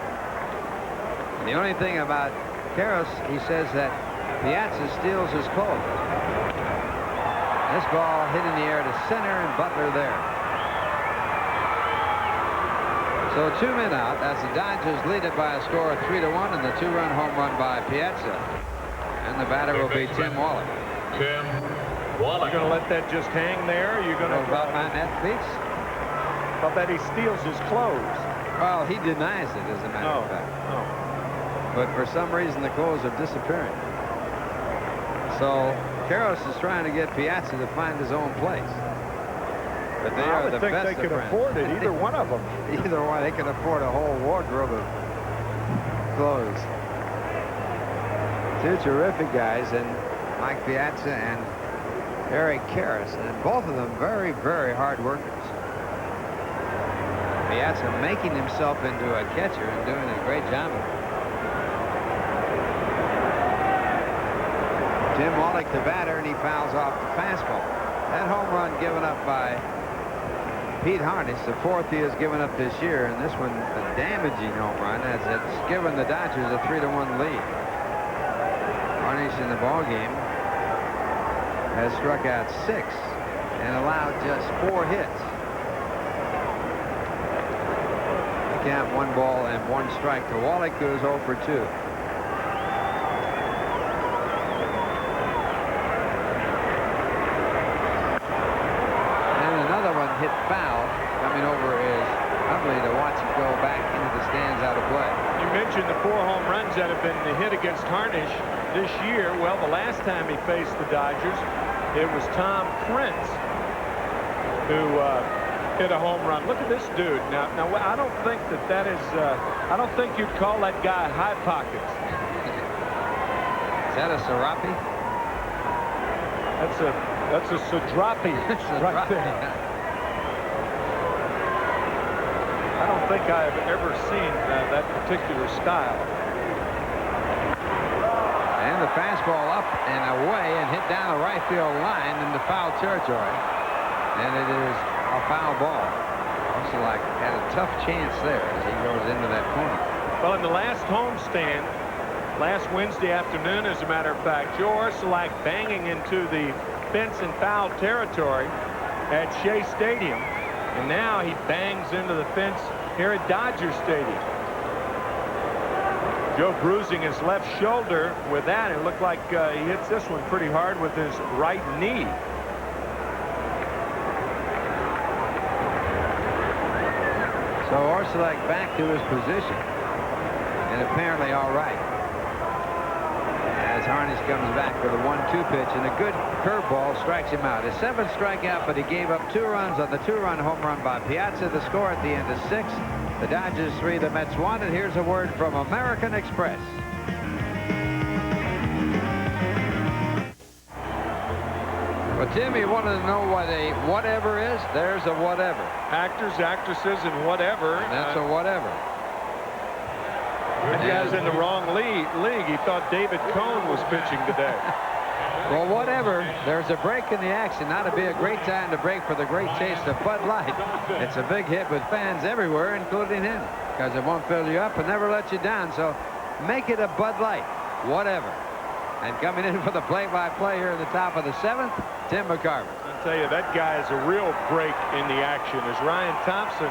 And the only thing about Karras, he says that Piazza steals his clothes. This ball hit in the air to center, and Butler there. So 2 men out as the Dodgers lead it by a score of 3-1, and the 2-run home run by Piazza. And the batter will be Tim Wallach. Tim Wallach. You're going to let that just hang there? You're going to about my net beats? I'll bet he steals his clothes. Well, he denies it, as a matter of fact. Oh. But for some reason, the clothes are disappearing. So Karras is trying to get Piazza to find his own place. But they are the best of friends. I would think they could afford it, either one of them. Either one, they can afford a whole wardrobe of clothes. Two terrific guys, and Mike Piazza and Eric Karras, and both of them very, very hard workers. Piazza making himself into a catcher and doing a great job of it. Tim Wallach, the batter, and he fouls off the fastball. That home run given up by Pete Harnisch, the fourth he has given up this year, and this one a damaging home run as it's given the Dodgers a 3-1 lead. Harnisch in the ball game has struck out 6 and allowed just 4 hits. Count 1 ball and 1 strike to Wallach, who is 0 for 2. And another one hit foul. Coming over is ugly to watch it go back into the stands out of play. You mentioned the 4 home runs that have been hit against Harnisch this year. Well, the last time he faced the Dodgers, it was Tom Prince who hit a home run. Look at this dude. Now I don't think that is, I don't think you'd call that guy high pockets. Is that a Serapi? That's a Sadrapi right there. I don't think I've ever seen that particular style. And the fastball up and away and hit down the right field line into foul territory. And it is a foul ball. Orsulak had a tough chance there as he goes into that corner. Well, in the last homestand, last Wednesday afternoon, as a matter of fact, Joe Orsulak banging into the fence in foul territory at Shea Stadium. And now he bangs into the fence here at Dodger Stadium. Joe bruising his left shoulder with that. It looked like he hits this one pretty hard with his right knee. So Orsulak back to his position, and apparently all right. As Harnisch comes back with a 1-2 pitch, and a good curveball strikes him out. His 7th strikeout, but he gave up 2 runs on the 2-run home run by Piazza. The score at the end is 6. The Dodgers 3, the Mets 1, and here's a word from American Express. Well, Tim, you wanted to know what a whatever is? There's a whatever. Actors, actresses, and whatever. And that's a whatever. That guy's in the wrong league. He thought David Cohn was pitching today. Well, whatever. There's a break in the action. Now to be a great time to break for the great taste of Bud Light. It's a big hit with fans everywhere, including him, because it won't fill you up and never let you down. So make it a Bud Light. Whatever. And coming in for the play-by-play here in the top of the 7th, Tim McCarver. I'll tell you, that guy is a real break in the action as Ryan Thompson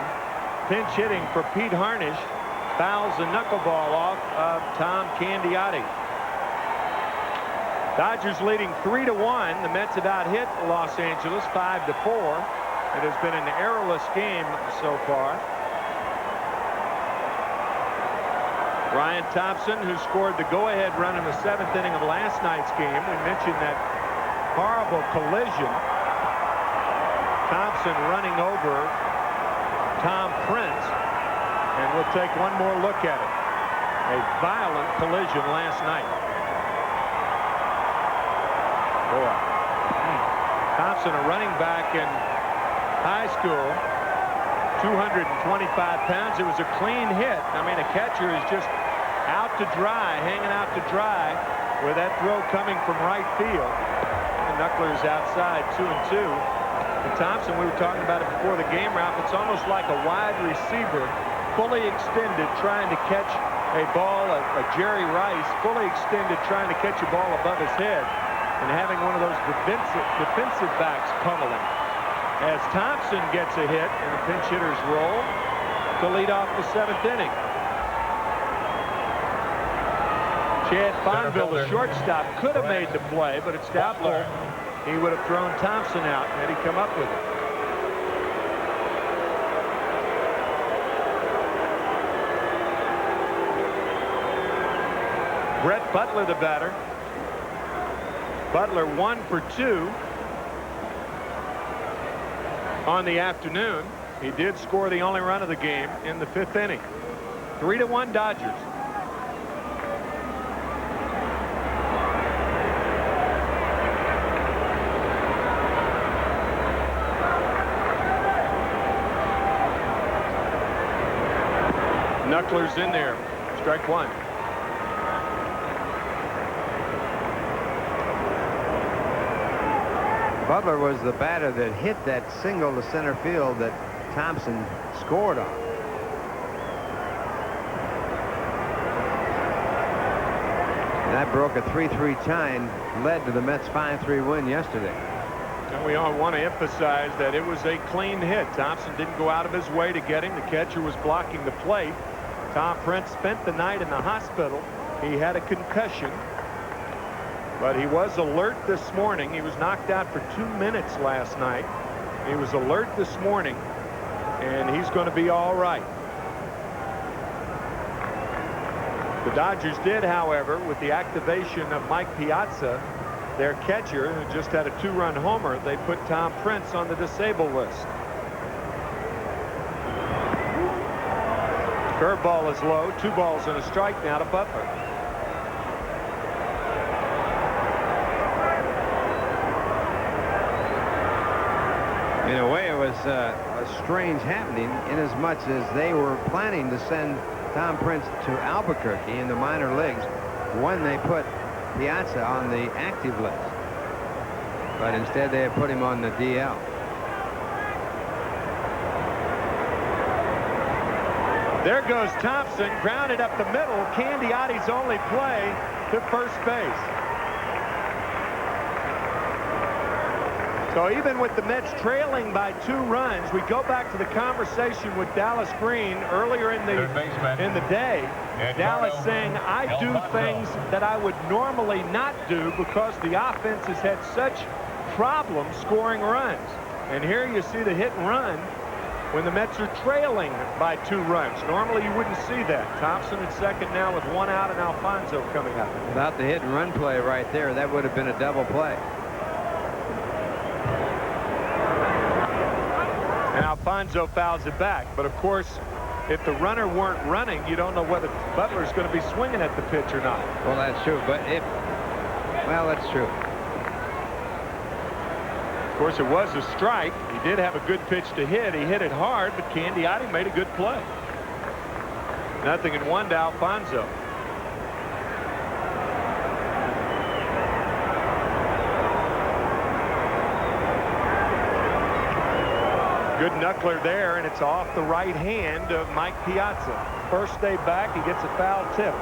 pinch hitting for Pete Harnisch fouls the knuckleball off of Tom Candiotti. Dodgers leading 3-1. The Mets have out hit Los Angeles 5-4. It has been an errorless game so far. Ryan Thompson, who scored the go-ahead run in the 7th inning of last night's game. We mentioned that horrible collision. Thompson running over Tom Prince. And we'll take one more look at it. A violent collision last night. Boy. Thompson, a running back in high school, 225 pounds. It was a clean hit. I mean, a catcher is just out to dry, hanging out to dry with that throw coming from right field. The knuckler's outside, 2-2. And Thompson, we were talking about it before the game, Ralph, it's almost like a wide receiver, fully extended, trying to catch a ball, a Jerry Rice, fully extended, trying to catch a ball above his head, and having one of those defensive backs pummeling. As Thompson gets a hit, and the pinch hitters roll to lead off the 7th inning. Chad Fonville, the shortstop, could have made the play, but it's doubtful he would have thrown Thompson out had he come up with it. Brett Butler, the batter. Butler 1 for 2 on the afternoon. He did score the only run of the game in the 5th inning. 3-1 Dodgers. Knuckler's in there. Strike 1. Butler was the batter that hit that single to center field that Thompson scored on. And that broke a 3-3 tie and led to the Mets' 5-3 win yesterday. And we all want to emphasize that it was a clean hit. Thompson didn't go out of his way to get him. The catcher was blocking the plate. Tom Prince spent the night in the hospital. He had a concussion, but he was alert this morning. He was knocked out for 2 minutes last night. He was alert this morning, and he's going to be all right. The Dodgers did, however, with the activation of Mike Piazza, their catcher, who just had a 2-run homer, they put Tom Prince on the disabled list. Curveball is low. 2 balls and a strike now to Butler. In a way, it was a strange happening in as much as they were planning to send Tom Prince to Albuquerque in the minor leagues when they put Piazza on the active list. But instead, they had put him on the DL. There goes Thompson, grounded up the middle. Candiotti's only play to first base. So even with the Mets trailing by 2 runs, we go back to the conversation with Dallas Green earlier in the day. Dallas saying, I do things that I would normally not do because the offense has had such problems scoring runs. And here you see the hit and run when the Mets are trailing by 2 runs. Normally you wouldn't see that. Thompson at second now with 1 out and Alfonso coming up. Without the hit and run play right there, that would have been a double play. And Alfonso fouls it back. But of course, if the runner weren't running, you don't know whether Butler's going to be swinging at the pitch or not. Well, that's true. But well, that's true. Of course, it was a strike. He did have a good pitch to hit. He hit it hard, but Candiotti made a good play. 0-1 to Alfonso. Good knuckler there, and it's off the right hand of Mike Piazza. First day back, he gets a foul tip.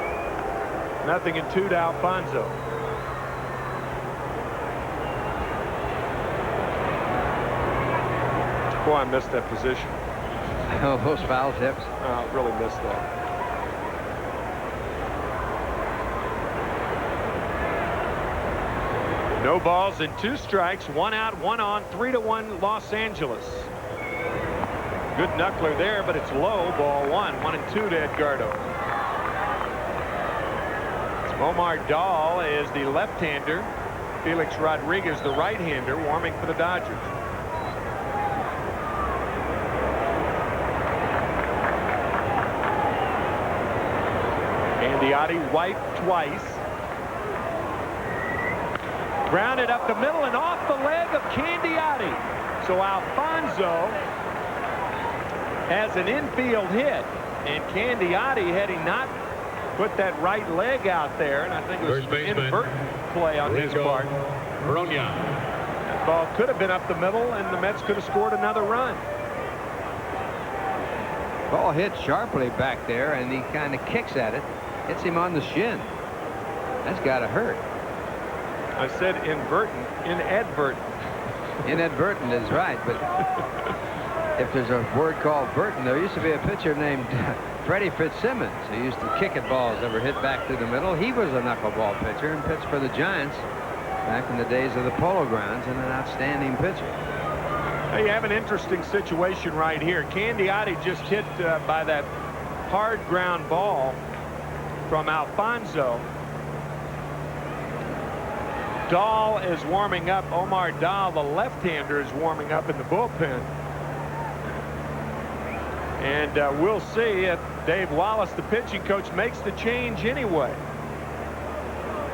0-2 to Alfonso. Boy, I missed that position. Oh, those foul tips. I really missed that. No balls and 2 strikes. 1 out, 1 on. 3-1 Los Angeles. Good knuckler there, but it's low. Ball 1. 1-2 to Edgardo. Omar Dahl is the left-hander. Felix Rodriguez, the right-hander, warming for the Dodgers. Candiotti wiped twice. Grounded up the middle and off the leg of Candiotti. So Alfonso has an infield hit, and Candiotti, had he not put that right leg out there, and I think it was an inadvertent play on his part. ball could have been up the middle, and the Mets could have scored another run. Ball hit sharply back there, and he kind of kicks at it. Hits him on the shin. That's got to hurt. I said inadvertent. Inadvertent is right, but if there's a word called Burton, there used to be a pitcher named Freddie Fitzsimmons who used to kick at balls that were hit back through the middle. He was a knuckleball pitcher and pitched for the Giants back in the days of the Polo Grounds, and an outstanding pitcher. Now you have an interesting situation right here. Candiotti just hit by that hard ground ball from Alfonso. Dahl is warming up. Omar Dahl, the left-hander, is warming up in the bullpen. And we'll see if Dave Wallace, the pitching coach, makes the change anyway.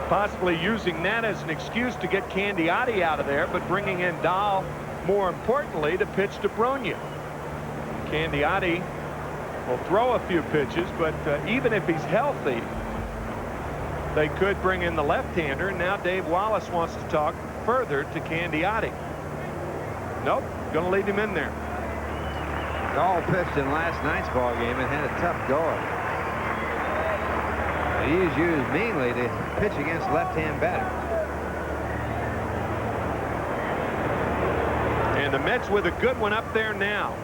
Possibly using that as an excuse to get Candiotti out of there, but bringing in Dahl, more importantly, to pitch to Bronya. Candiotti will throw a few pitches, but even if he's healthy, they could bring in the left-hander, and now Dave Wallace wants to talk further to Candiotti. Nope, going to leave him in there. Dahl pitched in last night's ball game and had a tough go. He is used mainly to pitch against left-hand batters. And the Mets with a good one up there now.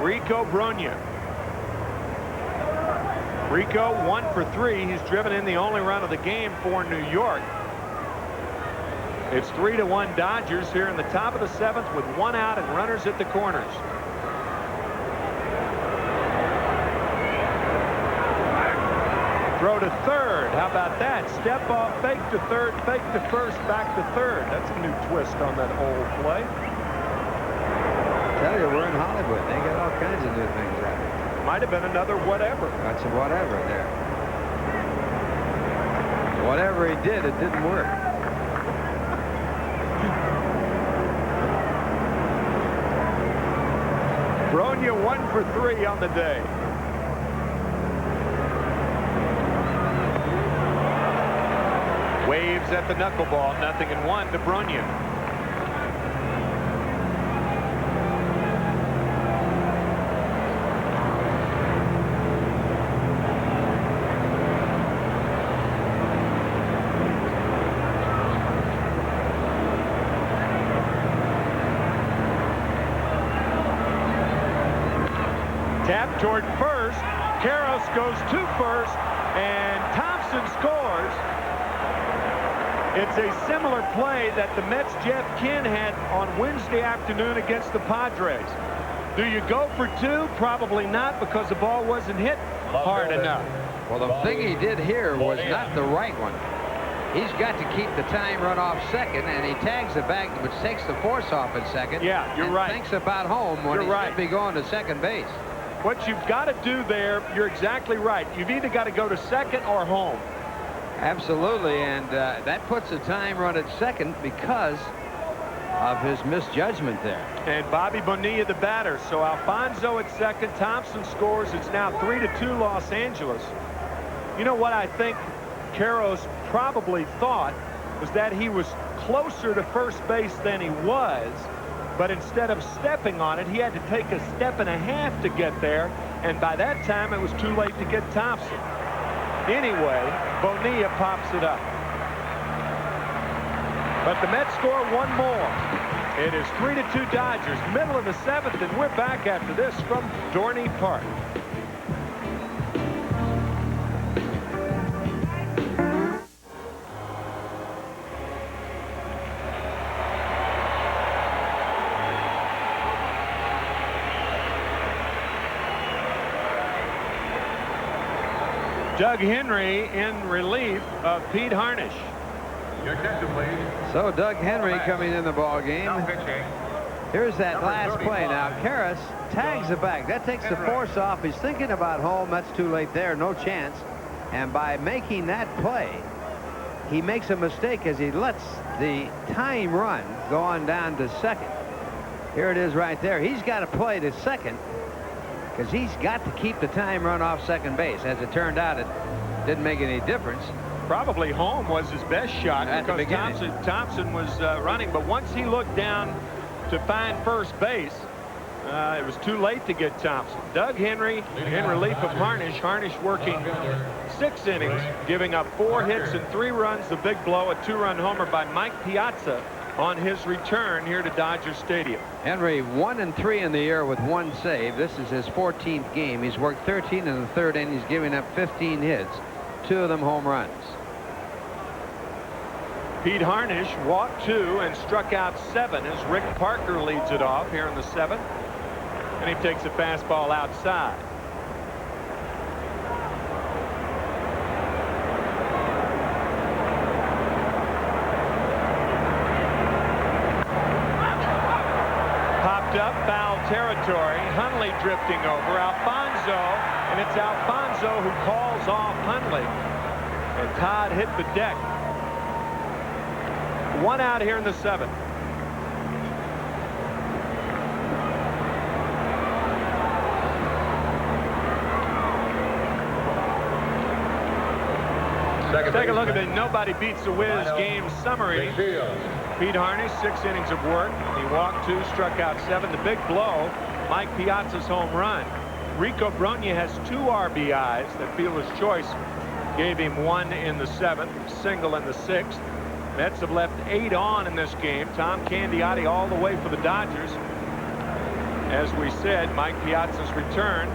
Rico Bronya. Rico 1 for 3. He's driven in the only run of the game for New York. It's 3-1 Dodgers here in the top of the 7th with 1 out and runners at the corners. Throw to third. How about that? Step off, fake to third, fake to first, back to third. That's a new twist on that old play. I tell you, we're in Hollywood. They got all kinds of new things out here. Might have been another whatever. That's a whatever there. Whatever he did, it didn't work. Bronya 1 for 3 on the day. Waves at the knuckleball, 0-1 to Bronya. Tap toward first. Karros goes to first, and Thompson scores. It's a similar play that the Mets' Jeff Kinn had on Wednesday afternoon against the Padres. Do you go for 2? Probably not, because the ball wasn't hit hard enough. Well, the thing he did here was not the right one. He's got to keep the time run off second, and he tags the bag, which takes the force off at second. Yeah, you're right. Thinks about home when he should be going to second base. What you've got to do there, you're exactly right. You've either got to go to second or home. Absolutely, and that puts the time run at second because of his misjudgment there. And Bobby Bonilla, the batter. So Alfonso at second. Thompson scores. It's now 3-2 Los Angeles. You know what I think Karros probably thought was that he was closer to first base than he was, but instead of stepping on it, he had to take a step and a half to get there, and by that time it was too late to get Thompson. Anyway, Bonilla pops it up. But the Mets score 1 more. It is 3-2 Dodgers, middle of the 7th, and we're back after this from Dorney Park. Doug Henry in relief of Pete Harnisch. Your attention, please. So Doug Henry coming in the ball game. Now pitching. Here's that last play. Now Karros tags the bag. That takes the force off. He's thinking about home. That's too late there. No chance. And by making that play, he makes a mistake as he lets the time run go on down to second. Here it is right there. He's got to play to second because he's got to keep the time run off second base. As it turned out, it didn't make any difference. Probably home was his best shot At the because beginning. Thompson was running, but once he looked down to find first base, it was too late to get Thompson. Doug Henry in relief of Harnisch. Harnisch working 6 innings, giving up 4 hits and 3 runs. The big blow, a 2-run homer by Mike Piazza on his return here to Dodger Stadium. Henry 1-3 in the year with 1 save. This is his 14th game. He's worked 13 in the 3rd inning. He's giving up 15 hits, 2 of them home runs. Pete Harnisch walked 2 and struck out 7 as Rick Parker leads it off here in the 7th. And he takes a fastball outside. Popped up, foul territory. Hundley drifting over. Alfonso, and it's Alfonso who calls off Hundley. And Todd hit the deck. 1 out here in the 7th. Take a look at the Nobody Beats the Wiz game summary. Pete Harnisch, 6 innings of work. He walked 2, struck out 7. The big blow, Mike Piazza's home run. Rico Bronya has 2 RBIs. That fielder's choice gave him 1 in the 7th, single in the 6th. Mets have left 8 on in this game. Tom Candiotti all the way for the Dodgers. As we said, Mike Piazza's return,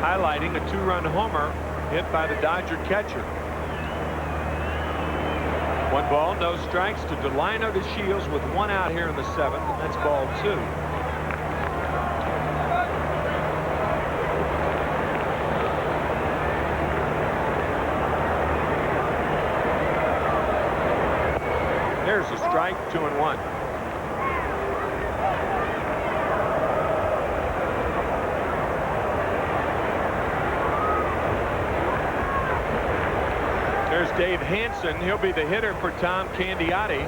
highlighting a 2-run homer hit by the Dodger catcher. 1 ball, no strikes to Delino to Shields with 1 out here in the 7th, and that's ball 2. There's a strike, 2-1. There's Dave Hansen. He'll be the hitter for Tom Candiotti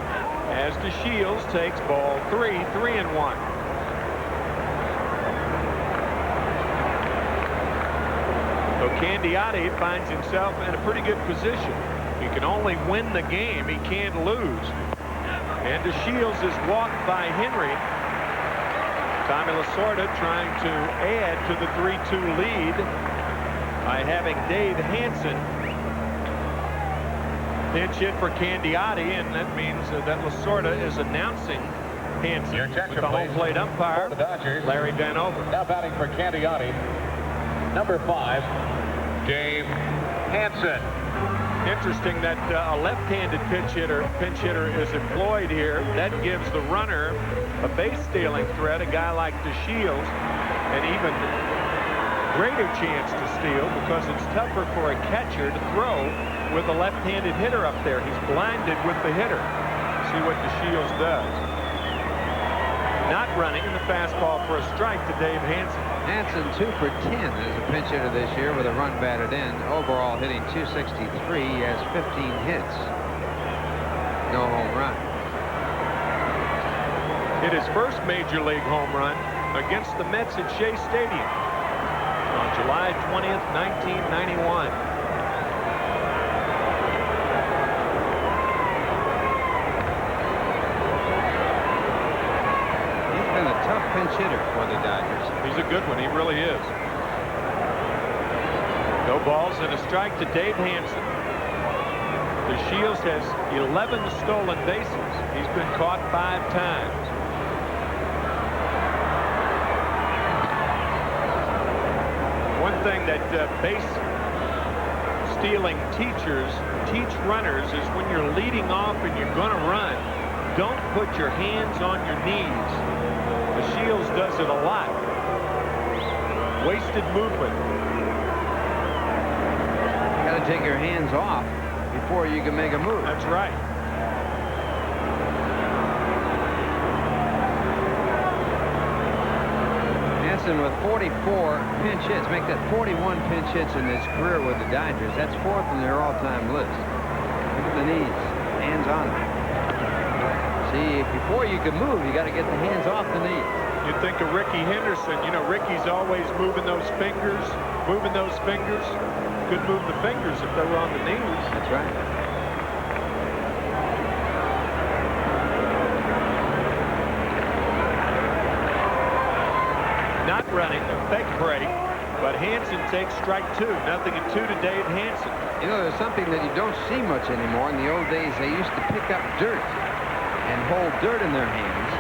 as DeShields takes ball 3, 3-1. So Candiotti finds himself in a pretty good position. He can only win the game. He can't lose. And DeShields is walked by Henry. Tommy Lasorda trying to add to the 3-2 lead by having Dave Hansen pinch hit for Candiotti, and that means that Lasorda is announcing Hansen with the home plate umpire, Larry Van Over. Now batting for Candiotti, number 5, Dave Hansen. Interesting that a left-handed pinch hitter is employed here. That gives the runner a base-stealing threat, a guy like DeShields, an even greater chance to steal because it's tougher for a catcher to throw with a left-handed hitter up there. He's blinded with the hitter. See what DeShields does. Not running, and the fastball for a strike to Dave Hansen. Hansen 2 for 10 as a pinch hitter this year with a run batted in. Overall hitting .263. He has 15 hits. No home run. Hit his first major league home run against the Mets at Shea Stadium on July 20th, 1991. Tough pinch hitter for the Dodgers. He's a good one. He really is. No balls and a strike to Dave Hansen. DeShields has 11 stolen bases. He's been caught 5 times. One thing that base stealing teachers teach runners is when you're leading off and you're going to run, don't put your hands on your knees. DeShields does it a lot. Wasted movement. You got to take your hands off before you can make a move. That's right. Hansen with 44 pinch hits, make that 41 pinch hits in his career with the Dodgers. That's 4th in their all-time list. Look at the knees, hands on them. See, before you can move, you got to get the hands off the knees. You think of Ricky Henderson. You know, Ricky's always moving those fingers, could move the fingers if they were on the knees. That's right. Not running, a fake break, but Hansen takes strike 2. 0-2 to Dave Hansen. You know, there's something that you don't see much anymore. In the old days, they used to pick up dirt and hold dirt in their hands.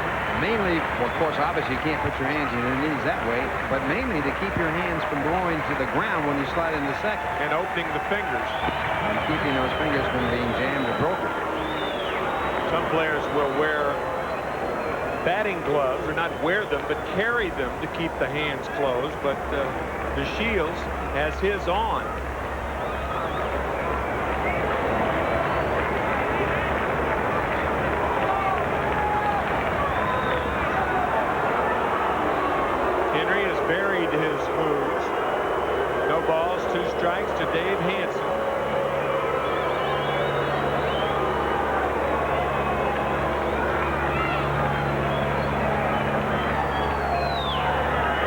Mainly, well, of course, obviously you can't put your hands in your knees that way, but mainly to keep your hands from blowing to the ground when you slide into second. And opening the fingers. And keeping those fingers from being jammed or broken. Some players will wear batting gloves, or not wear them, but carry them to keep the hands closed. But DeShields has his on. Henry has buried his moves. No balls, 2 strikes to Dave Hansen.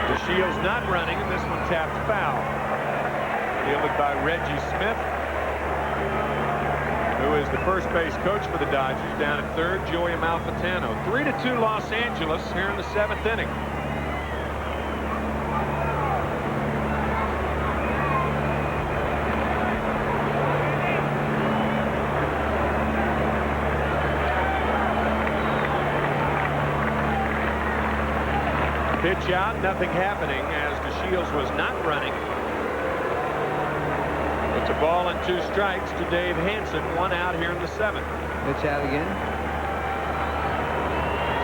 DeShields not running, and this one tapped foul. Fielded by Reggie Smith, who is the first base coach for the Dodgers. Down at third, Joey Amalfitano. 3-2 Los Angeles here in the 7th inning. Pitch out, nothing happening as DeShields was not running. It's a ball and 2 strikes to Dave Hansen. 1 out here in the 7th. Pitch out again.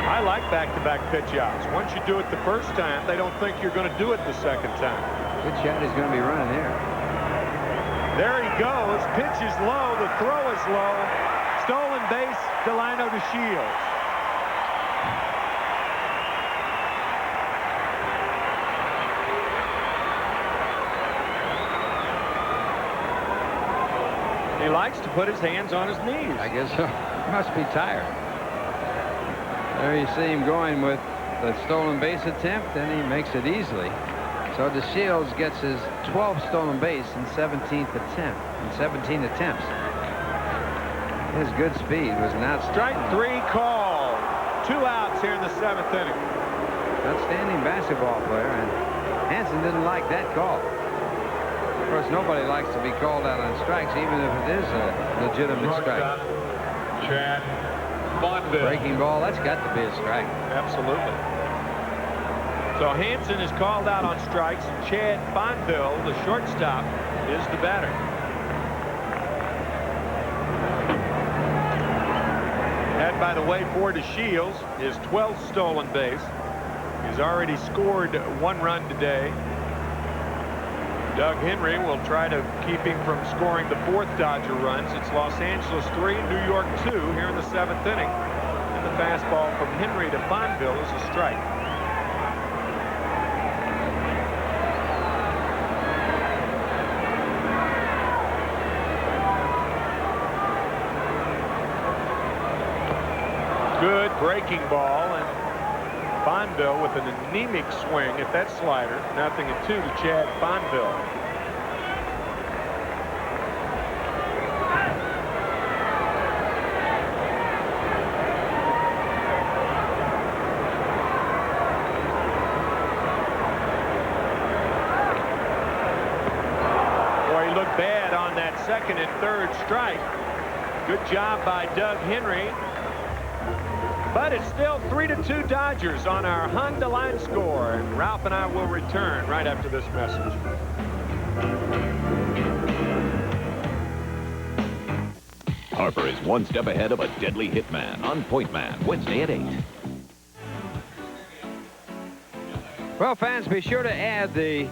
I like back-to-back pitch outs. Once you do it the first time, they don't think you're going to do it the second time. Pitch out, he's going to be running there. There he goes. Pitch is low. The throw is low. Stolen base, Delino DeShields. He likes to put his hands on his knees. I guess so. He must be tired. There you see him going with the stolen base attempt, and he makes it easily. So DeShields gets his 12th stolen base in 17th attempt. In 17 attempts. His good speed was an outstanding. Strike 3 called. 2 outs here in the 7th inning. Outstanding basketball player, and Hansen didn't like that call. Of course, nobody likes to be called out on strikes, even if it is a legitimate strike. Chad Bondville. Breaking ball, that's got to be a strike. Absolutely. So Hansen is called out on strikes. Chad Bondville, the shortstop, is the batter. That, by the way, for DeShields, his 12th stolen base. He's already scored 1 run today. Doug Henry will try to keep him from scoring the 4th Dodger runs. It's Los Angeles 3, New York 2 here in the 7th inning. And the fastball from Henry to Bondville is a strike. Good breaking ball, and Bondville with an anemic swing at that slider. 0-2 to Chad Bondville. Boy, he looked bad on that 2nd and 3rd strike. Good job by Doug Henry. But it's still 3-2 Dodgers on our Honda line score. And Ralph and I will return right after this message. Harper is 1 step ahead of a deadly hitman on Point Man, Wednesday at 8. Well, fans, be sure to add the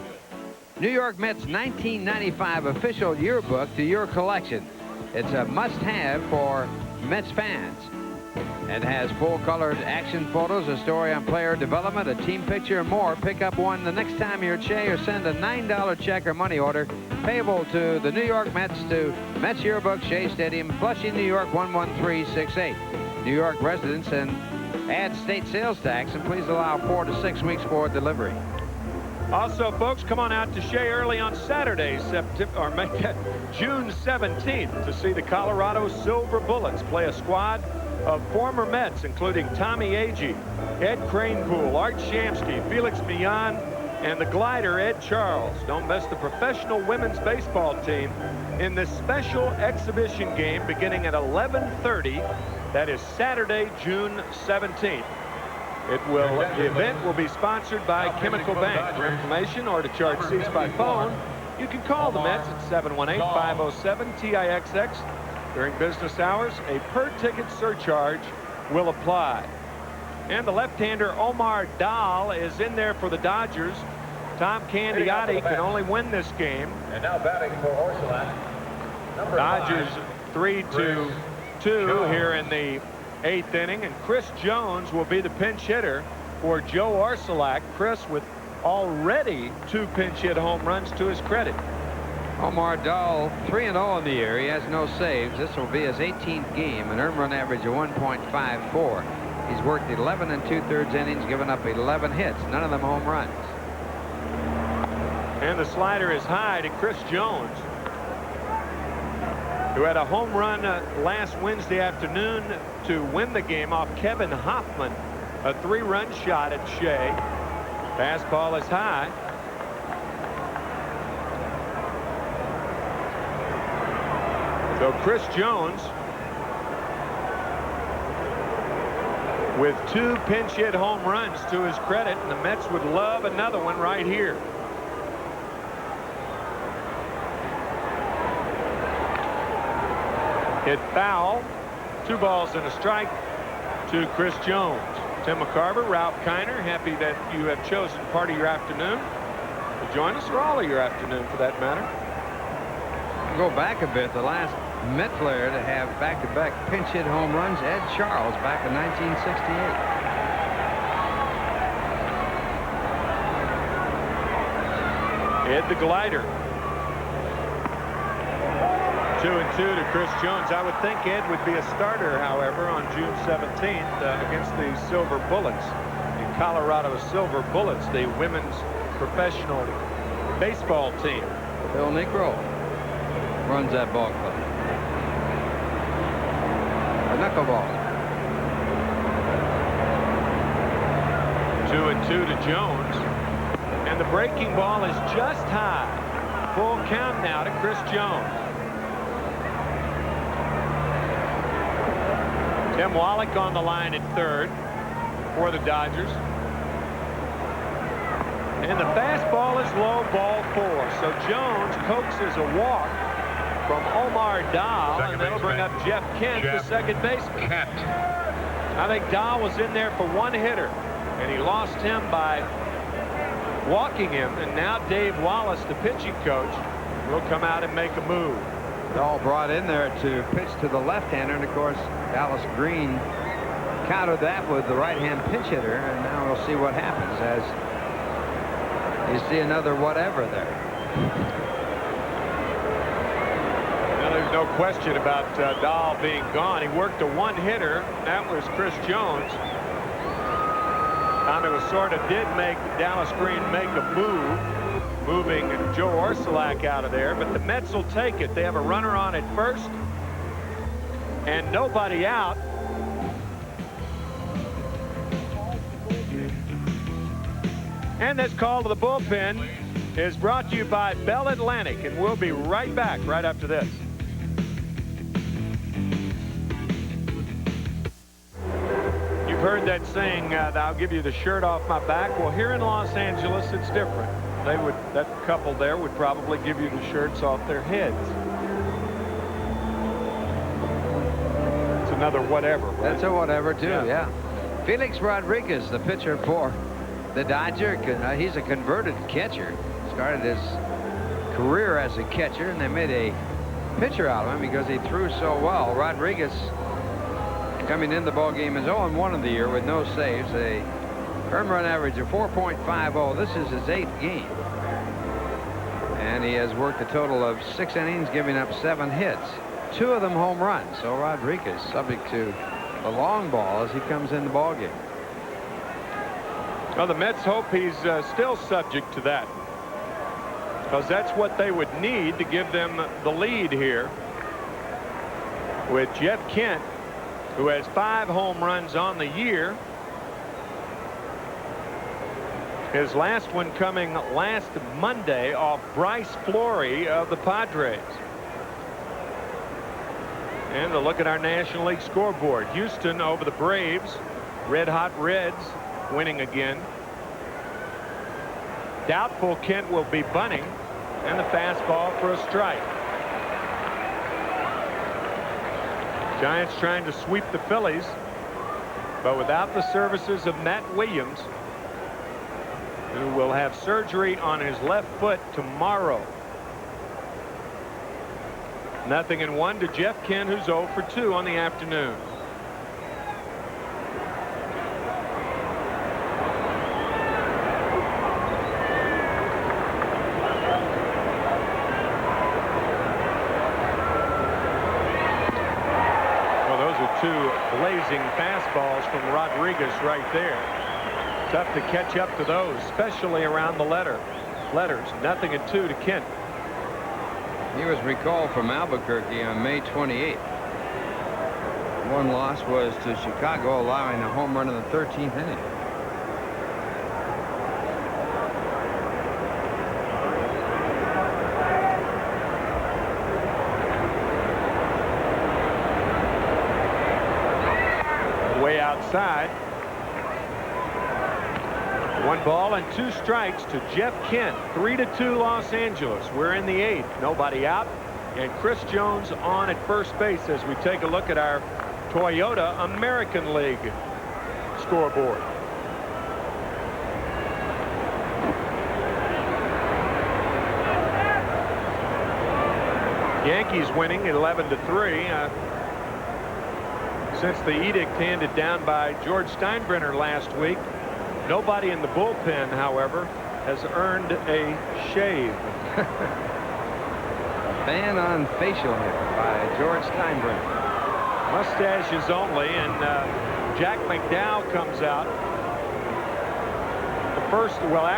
New York Mets 1995 official yearbook to your collection. It's a must-have for Mets fans. It has full-colored action photos, a story on player development, a team picture, and more. Pick up one the next time you're at Shea, or send a $9 check or money order payable to the New York Mets to Mets Yearbook, Shea Stadium, Flushing, New York 11368. New York residents, and add state sales tax, and please allow 4 to 6 weeks for delivery. Also, folks, come on out to Shea early on Saturday, June 17th, to see the Colorado Silver Bullets play a squad of former Mets, including Tommy Agee, Ed Kranepool, Art Shamsky, Felix Millan, and the glider Ed Charles. Don't miss the professional women's baseball team in this special exhibition game beginning at 11:30. That is Saturday, June 17th. The event will be sponsored by Chemical Bank. For information or to charge seats by phone, you can call the Mets at 718-507-TIXX. During business hours, a per-ticket surcharge will apply. And the left-hander Omar Dahl is in there for the Dodgers. Tom Candiotti can only win this game. And now batting for Orsolak. Dodgers 3-2 here in the 8th inning, and Chris Jones will be the pinch hitter for Joe Orsolak. Chris with already 2 pinch hit home runs to his credit. Omar Dahl 3-0 in the year. He has no saves. This will be his 18th game, an earned run average of 1.54. He's worked 11 2/3 innings, given up 11 hits, none of them home runs. And the slider is high to Chris Jones, who had a home run last Wednesday afternoon to win the game off Kevin Hoffman, a 3-run shot at Shea. Fastball is high. So Chris Jones with 2 pinch hit home runs to his credit, and the Mets would love another one right here. Hit foul. 2 balls and a strike to Chris Jones. Tim McCarver, Ralph Kiner, happy that you have chosen part of your afternoon to join us, or all of your afternoon for that matter. Go back a bit. The last Met player to have back-to-back pinch hit home runs, Ed Charles, back in 1968. Ed the glider. 2-2 to Chris Jones. I would think Ed would be a starter, however, on June 17th against the Silver Bullets, the Colorado Silver Bullets, the women's professional baseball team. Phil Negro runs that ball club. A knuckleball. 2-2 to Jones. And the breaking ball is just high. Full count now to Chris Jones. Tim Wallach on the line at third for the Dodgers. And the fastball is low, ball 4. So Jones coaxes a walk from Omar Dahl, and that'll bring up Jeff Kent, the second baseman. I think Dahl was in there for 1 hitter, and he lost him by walking him, and now Dave Wallace, the pitching coach, will come out and make a move. Dahl brought in there to pitch to the left-hander, and of course Dallas Green countered that with the right-hand pinch hitter, and now we'll see what happens as you see another whatever there. Well, there's no question about Dahl being gone. He worked a 1-hitter. That was Chris Jones. Tommy Lasorda did make Dallas Green make a move, moving Joe Orsolak out of there, but the Mets will take it. They have a runner on at first and nobody out. And this call to the bullpen is brought to you by Bell Atlantic, and we'll be right back right after this. You've heard that saying, I'll give you the shirt off my back. Well, here in Los Angeles, it's different. That couple there would probably give you the shirts off their heads. It's another whatever, right? That's a whatever, too, yeah. Felix Rodriguez, the pitcher for the Dodger. He's a converted catcher. Started his career as a catcher, and they made a pitcher out of him because he threw so well. Rodriguez, coming in the ball game, is 0-1 of the year with no saves. A earned run average of 4.50. This is his 8th game. And he has worked a total of 6 innings, giving up 7 hits. 2 of them home runs. So Rodriguez subject to the long ball as he comes in the ball game. Well, the Mets hope he's still subject to that, because that's what they would need to give them the lead here, with Jeff Kent, who has 5 home runs on the year. His last one coming last Monday off Bryce Flory of the Padres. And a look at our National League scoreboard. Houston over the Braves. Red Hot Reds winning again. Doubtful Kent will be bunting, and the fastball for a strike. Giants trying to sweep the Phillies, but without the services of Matt Williams, who will have surgery on his left foot tomorrow. 0-1 to Jeff Kent, who's 0 for 2 on the afternoon. Well, those are 2 blazing fastballs from Rodriguez right there. Tough to catch up to those, especially around the letters. 0-2 to Kent. He was recalled from Albuquerque on May 28th. One loss was to Chicago, allowing a home run in the 13th inning. Way outside. 1 ball and 2 strikes to Jeff Kent. 3-2 Los Angeles. We're in the 8th. Nobody out. And Chris Jones on at first base as we take a look at our Toyota American League scoreboard. Yankees winning 11-3. Since the edict handed down by George Steinbrenner last week, nobody in the bullpen, however, has earned a shave. Ban on facial hair by George Steinbrenner. Mustaches only, and Jack McDowell comes out.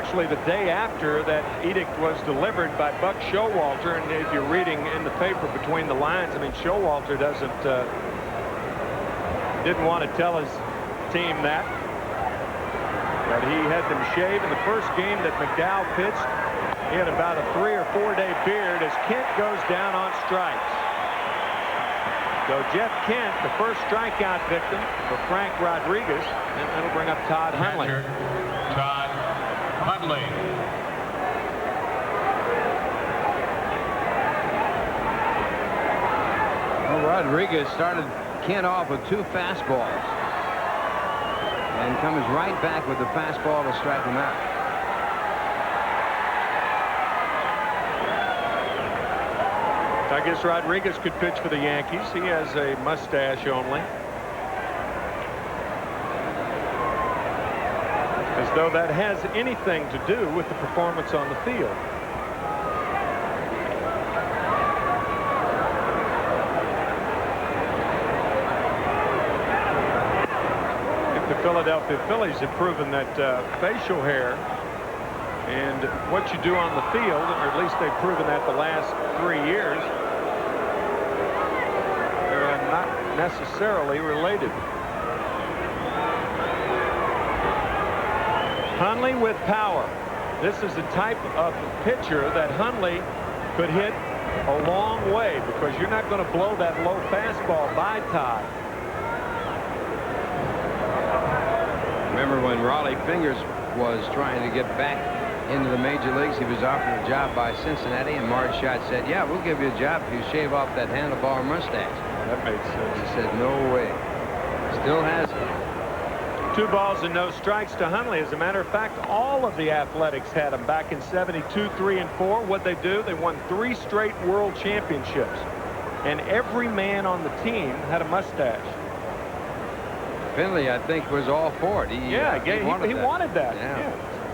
Actually the day after that edict was delivered by Buck Showalter, and if you're reading in the paper between the lines, I mean, Showalter didn't want to tell his team that. But he had them shave in the first game that McDowell pitched. He had about a 3 or 4 day beard as Kent goes down on strikes. So Jeff Kent, the first strikeout victim for Frank Rodriguez, and that'll bring up Todd Hundley. Todd Hundley. Well, Rodriguez started Kent off with 2 fastballs and comes right back with the fastball to strike him out. I guess Rodriguez could pitch for the Yankees. He has a mustache only. As though that has anything to do with the performance on the field. The Philadelphia Phillies have proven that facial hair and what you do on the field, or at least they've proven that the last 3 years, they're not necessarily related. Hundley with power. This is the type of pitcher that Hundley could hit a long way, because you're not going to blow that low fastball by Todd. Remember when Raleigh Fingers was trying to get back into the major leagues, he was offered a job by Cincinnati, and Marge Schott said, yeah, we'll give you a job if you shave off that handlebar mustache. That made sense. He said, no way. Still has it. 2 balls and no strikes to Hundley. As a matter of fact, all of the Athletics had him back in 72, 3, and 4. What'd they do? They won 3 straight world championships, and every man on the team had a mustache. Finley, I think, was all for it. He wanted that. Yeah.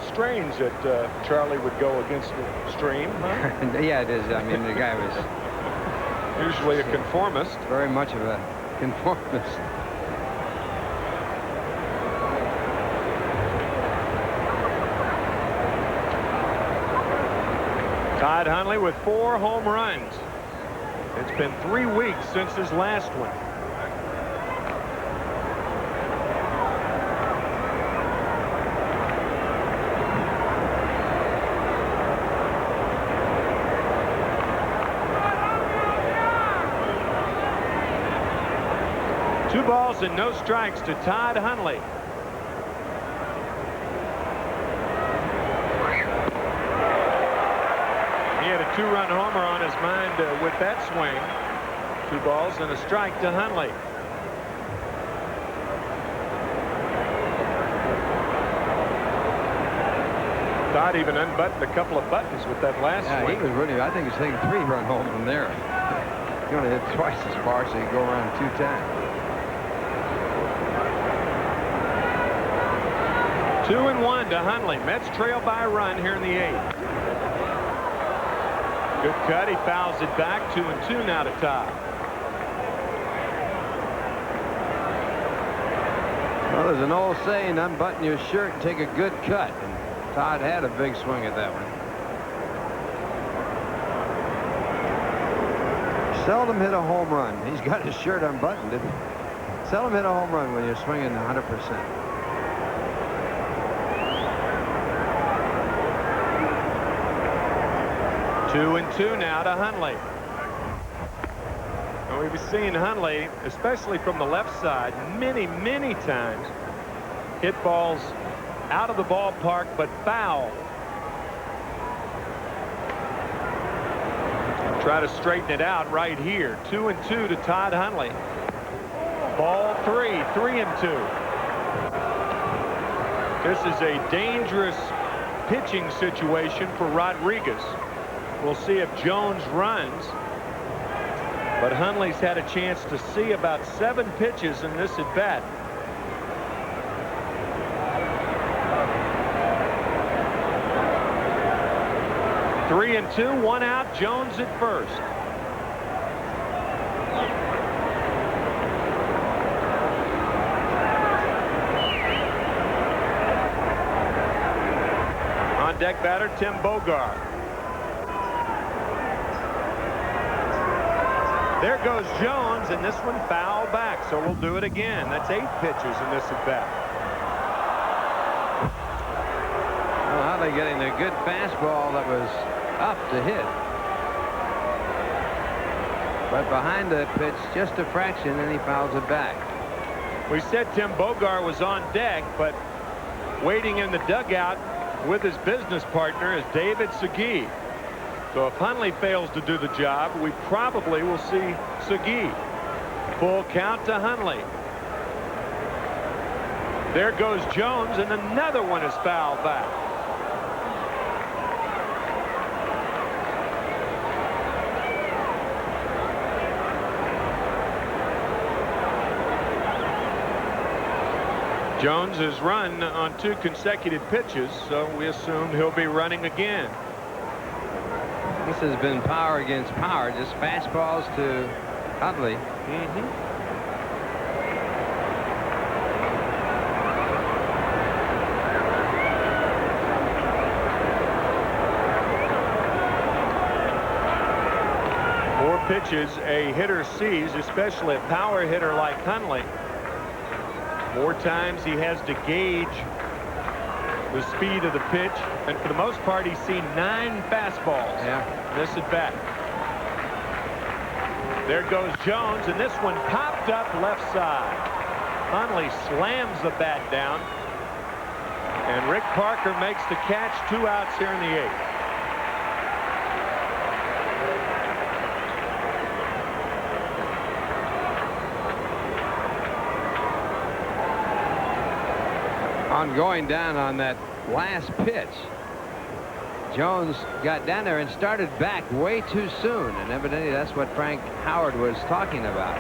Strange that Charlie would go against the stream, huh? Yeah, it is. I mean, the guy was usually a conformist. Very much of a conformist. Todd Hundley with 4 home runs. It's been 3 weeks since his last one. Two balls and no strikes to Todd Hundley. He had a 2-run homer on his mind with that swing. 2 balls and a strike to Hundley. Todd even unbuttoned a couple of buttons with that last swing. He was really, I think he's taking 3-run home from there. He only hit twice as far, so he go around 2 times. 2-1 to Hundley. Mets trail by a run here in the 8th. Good cut. He fouls it back. 2-2 now to Todd. Well, there's an old saying, unbutton your shirt and take a good cut. And Todd had a big swing at that one. Seldom hit a home run. He's got his shirt unbuttoned. Seldom hit a home run when you're swinging 100%. 2-2 now to Hundley. And we've seen Hundley, especially from the left side, many times hit balls out of the ballpark but foul. Try to straighten it out right here. 2-2 to Todd Hundley. Ball 3, 3-2. This is a dangerous pitching situation for Rodriguez. We'll see if Jones runs, but Hundley's had a chance to see about 7 pitches in this at bat. Three and 2, 1 out. Jones at first. On deck batter Tim Bogart. There goes Jones, and this one fouled back, so we'll do it again. That's 8 pitches in this at bat. Well, Hundley getting a good fastball that was up to hit. But behind that pitch, just a fraction, and he fouls it back. We said Tim Bogart was on deck, but waiting in the dugout with his business partner is David Segui. So if Hundley fails to do the job, we probably will see Segui. Full count to Hundley. There goes Jones, and another one is fouled back. Jones has run on 2 consecutive pitches, so we assume he'll be running again. This has been power against power, just fastballs to Hundley. More pitches a hitter sees, especially a power hitter like Hundley. More times he has to gauge the speed of the pitch, and for the most part he's seen 9 fastballs. This at bat. There goes Jones, and this one popped up left side. Hundley slams the bat down, and Rick Parker makes the catch. 2 outs here in the 8th. On going down on that last pitch, Jones got down there and started back way too soon, and evidently that's what Frank Howard was talking about.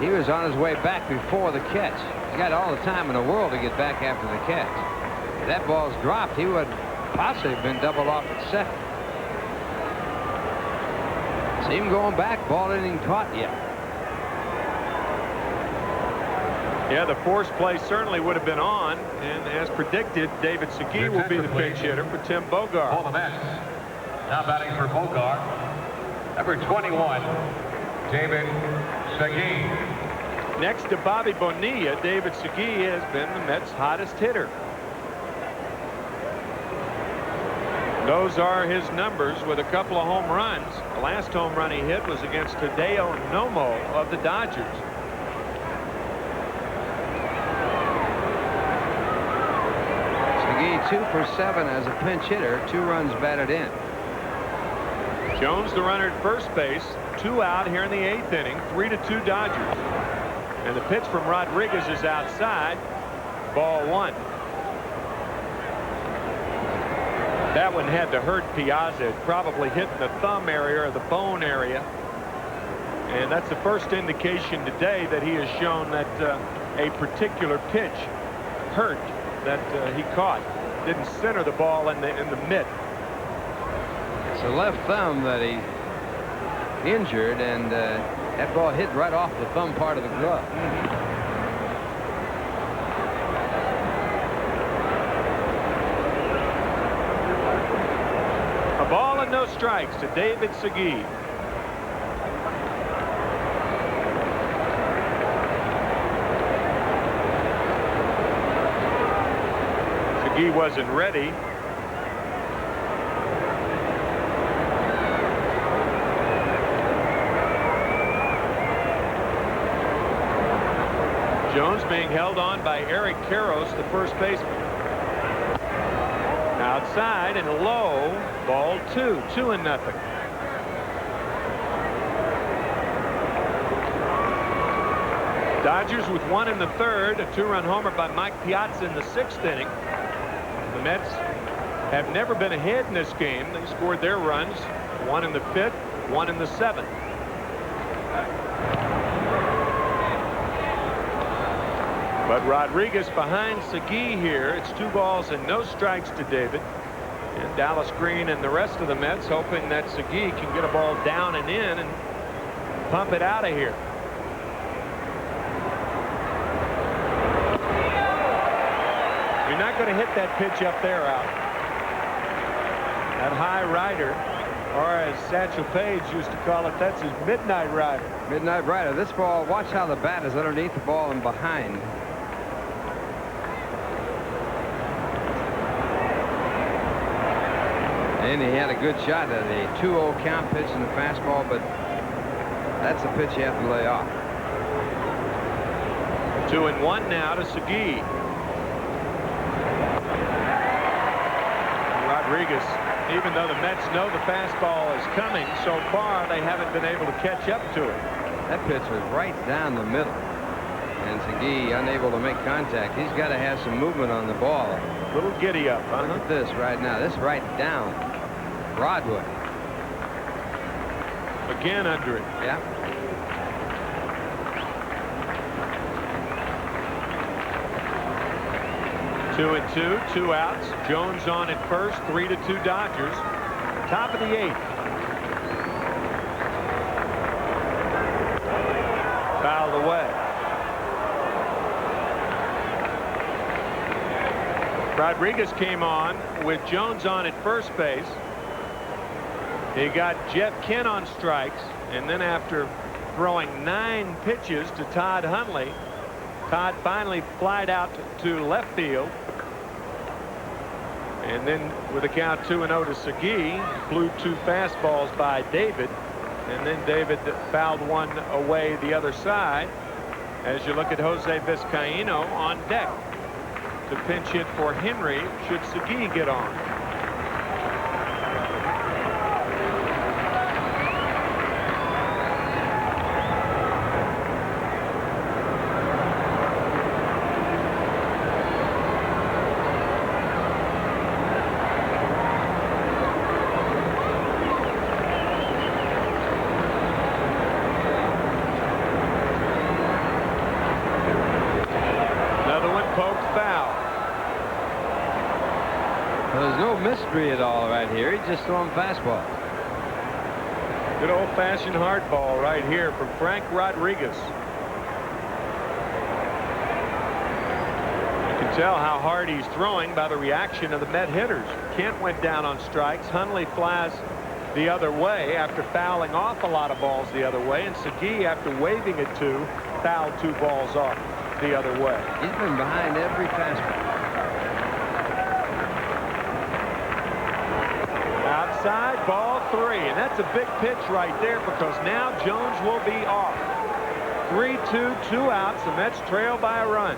He was on his way back before the catch. He's got all the time in the world to get back after the catch. If that ball's dropped, he would possibly have been doubled off at second. See him going back, ball isn't even caught yet. Yeah, the force play certainly would have been on, and as predicted, David Segui will be the pinch hitter for Tim Bogart. For the Mets, Now batting for Bogar, number 21, David Segui. Next to Bobby Bonilla, David Segui has been the Mets' hottest hitter. Those are his numbers with a couple of home runs. The last home run he hit was against Hideo Nomo of the Dodgers. Segui 2 for 7 as a pinch hitter, 2 runs batted in. Jones, the runner at first base, 2 out here in the 8th inning, 3-2 Dodgers. And the pitch from Rodriguez is outside, ball 1. That one had to hurt Piazza. It probably hit in the thumb area or the bone area. And that's the first indication today that he has shown that a particular pitch hurt that he caught. Didn't center the ball in the mitt. It's the left thumb that he injured, and that ball hit right off the thumb part of the glove. A ball and no strikes to David Segui. Segui wasn't ready. Jones being held on by Eric Karros, the first baseman. Outside and low, ball 2, 2-0. Dodgers with 1 in the 3rd, a 2-run homer by Mike Piazza in the 6th inning. The Mets have never been ahead in this game. They scored their runs, 1 in the 5th, 1 in the 7th. But Rodriguez behind Segui here. It's 2 balls and no strikes to David. And Dallas Green and the rest of the Mets hoping that Segui can get a ball down and in and pump it out of here. You're not going to hit that pitch up there out. That high rider, or as Satchel Paige used to call it, that's his midnight rider. Midnight rider. This ball, watch how the bat is underneath the ball and behind. And he had a good shot at a 2-0 count pitch in the fastball, but that's a pitch you have to lay off. 2-1 now to Segui. Rodriguez, even though the Mets know the fastball is coming, so far they haven't been able to catch up to it. That pitch was right down the middle. And Segui unable to make contact. He's got to have some movement on the ball. A little giddy up, huh? Look at this right now. This right down Broadway. Again under it. Yeah. Two and two, 2 outs. Jones on at first, 3-2 Dodgers. Top of the 8th. Fouled away. Rodriguez came on with Jones on at first base. He got Jeff Kent on strikes, and then after throwing 9 pitches to Todd Hundley, Todd finally flied out to left field. And then with a count 2-0 to Segui, blew 2 fastballs by David. And then David fouled one away the other side. As you look at Jose Vizcaíno on deck to pinch hit for Henry should Segui get on. Mystery at all right here. He's just throwing fastball. Good old-fashioned hardball right here from Frank Rodriguez. You can tell how hard he's throwing by the reaction of the Met hitters. Kent went down on strikes. Hundley flies the other way after fouling off a lot of balls the other way, and Segui, after waving at 2, fouled 2 balls off the other way. He's been behind every fastball. Outside, ball 3, and that's a big pitch right there because now Jones will be off. 3-2, 2 outs. The Mets trail by a run.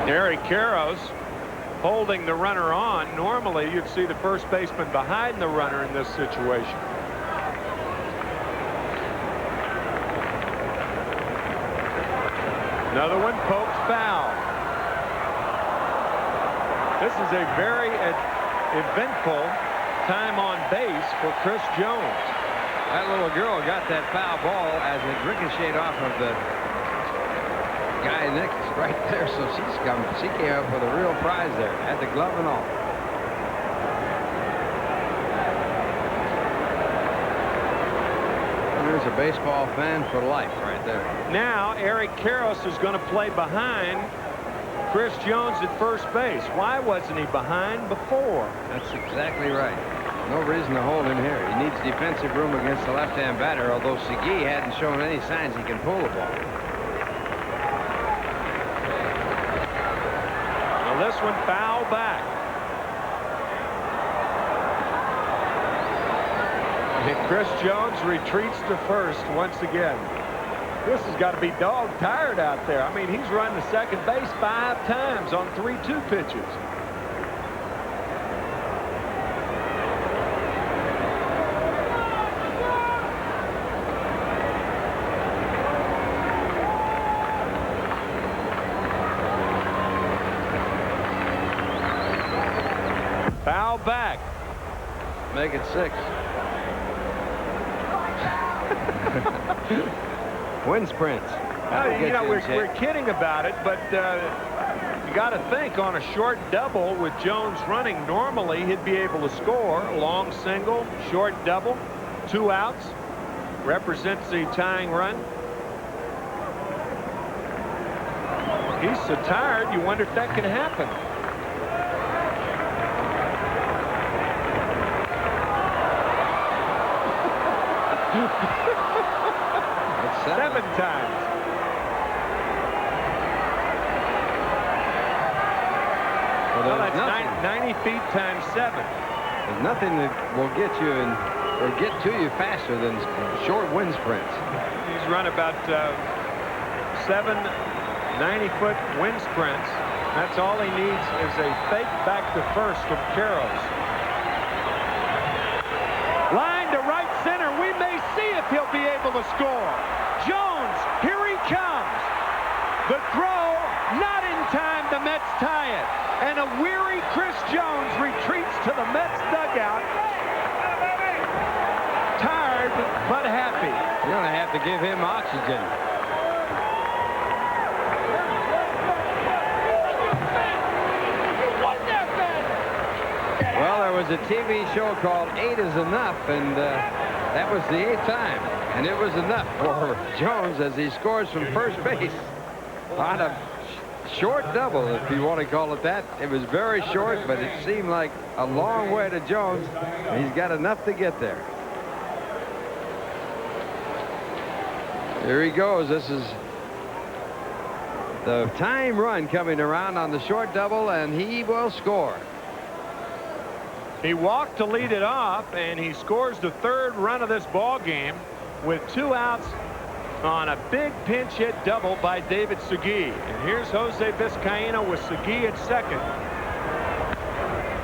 Gary Karros holding the runner on. Normally, you'd see the first baseman behind the runner in this situation. Another one poked foul. This is a very eventful time on base for Chris Jones. That little girl got that foul ball as it ricocheted off of the guy next right there, so she came up with a real prize there. Had the glove and all. And there's a baseball fan for life right there. Now Eric Karros is going to play behind Chris Jones at first base. Why wasn't he behind before? That's exactly right. No reason to hold him here. He needs defensive room against the left-hand batter, although Segui hadn't shown any signs he can pull the ball. Now this one foul back. And Chris Jones retreats to first once again. This has got to be dog tired out there. I mean, he's run the second base 5 times on 3-2 pitches. Foul back. Make it 6. Wind sprints. You know, we're kidding about it, but you got to think on a short double with Jones running, normally he'd be able to score. Long single, short double, 2 outs. Represents the tying run. He's so tired, you wonder if that can happen. Seven times. Well, that's 90 feet times 7. There's nothing that will get you or get to you faster than short wind sprints. He's run about 7 90-foot wind sprints. That's all he needs is a fake back to first from Karros. Line to right center. We may see if he'll be able to score. Jones, here he comes. The throw, not in time. The Mets tie it. And a weary Chris Jones retreats to the Mets dugout. Tired, but happy. You're going to have to give him oxygen. Well, there was a TV show called 8 is Enough, and that was the 8th time. And it was enough for Jones as he scores from first base on a short double, if you want to call it that. It was very short, but it seemed like a long way to Jones. And he's got enough to get there. Here he goes. This is the time run coming around on the short double, and he will score. He walked to lead it off, and he scores the 3rd run of this ball game with 2 outs on a big pinch hit double by David Segui. And here's Jose Vizcaino with Segui at second.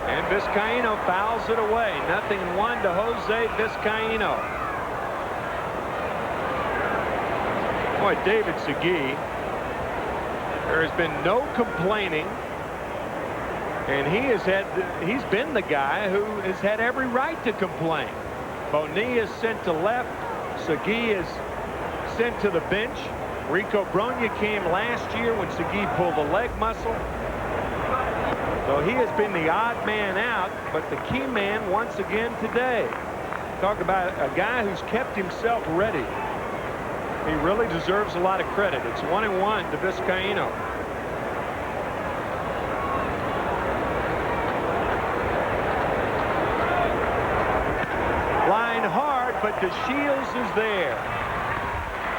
And Vizcaino fouls it away. 0-1 to Jose Vizcaino. Boy, David Segui, there has been no complaining. And he's been the guy who has had every right to complain. Bonilla is sent to left. Segui is sent to the bench. Rico Bronya came last year when Segui pulled the leg muscle. So he has been the odd man out, but the key man once again today. Talk about a guy who's kept himself ready. He really deserves a lot of credit. It's 1-1 to Vizcaino. Line hard, but DeShields is there.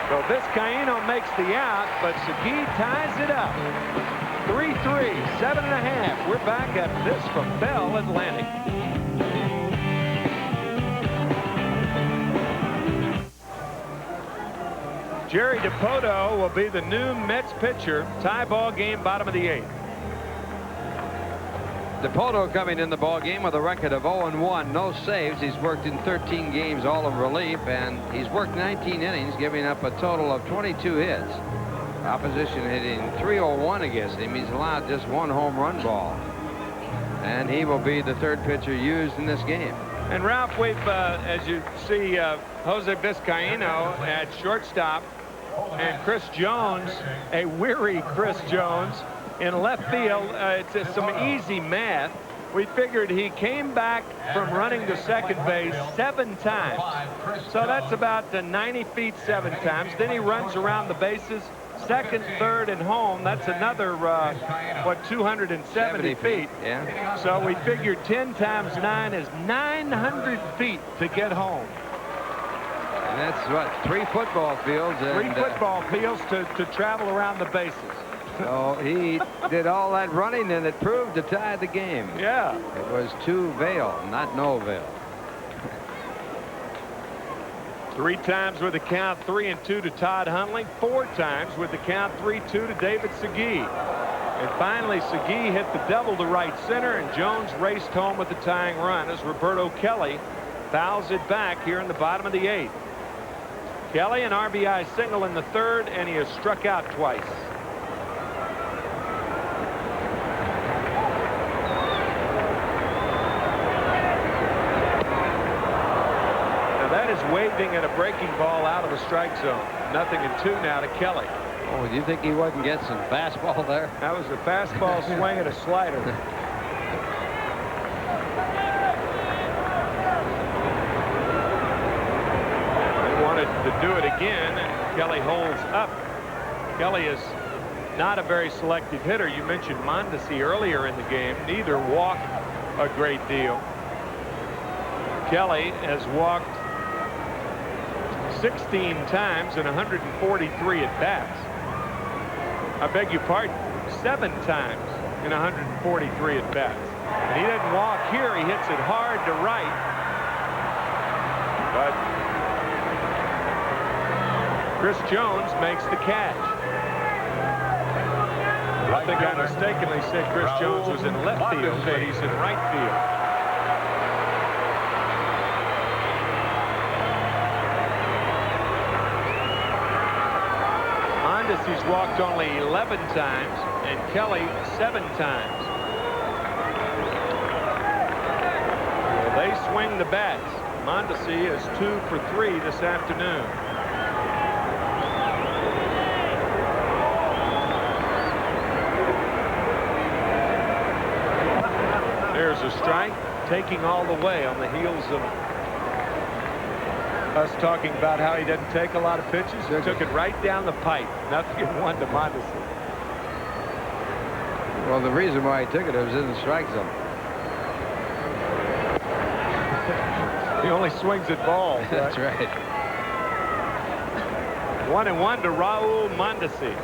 So Vizcaino makes the out, but Segui ties it up. 3-3, 7.5. We're back at this from Bell Atlantic. Jerry DiPoto will be the new Mets pitcher. Tie ball game, bottom of the 8th. DiPoto coming in the ball game with a record of 0-1, no saves. He's worked in 13 games, all in relief, and he's worked 19 innings, giving up a total of 22 hits. Opposition hitting .301 against him. He's allowed just 1 home run ball, and he will be the 3rd pitcher used in this game. And Ralph, we've, as you see, Jose Vizcaino at shortstop, and Chris Jones, a weary Chris Jones, in left field. It's just some easy math. We figured he came back from running to second base 7 times. So that's about 90 feet 7 times. Then he runs around the bases, second, third, and home. That's another, 270 feet. Yeah. So we figured 10 times 9 is 900 feet to get home. And that's what, 3 football fields. 3 football fields to travel around the bases. So he did all that running, and it proved to tie the game. Yeah. It was 2 Vail, not no Vail. 3 times with the count 3-2 to Todd Hundley. 4 times with the count 3-2 to David Segui. And finally, Segui hit the double to right center, and Jones raced home with the tying run as Roberto Kelly fouls it back here in the bottom of the 8th. Kelly an RBI single in the 3rd, and he has struck out twice. That is waving at a breaking ball out of the strike zone. 0-2 now to Kelly. Oh, do you think he wasn't getting some fastball there? That was a fastball swing at a slider. They wanted to do it again, and Kelly holds up. Kelly is not a very selective hitter. You mentioned Mondesi earlier in the game. Neither walk a great deal. Kelly has walked 16 times and 143 at bats. I beg your pardon, 7 times in 143 at bats. And he doesn't walk here. He hits it hard to right. But Chris Jones makes the catch. I think I mistakenly said Chris Jones was in left field, but he's in right field. He's walked only 11 times, and Kelly 7 times. Well, they swing the bats. Mondesi is 2 for 3 this afternoon. There's a strike, taking all the way on the heels of us talking about how he doesn't take a lot of pitches. He took it right down the pipe. 0-1 to Mondesi. Well, the reason why he took it was in the strike zone. He only swings at balls. That's right. 1-1 to Raul Mondesi.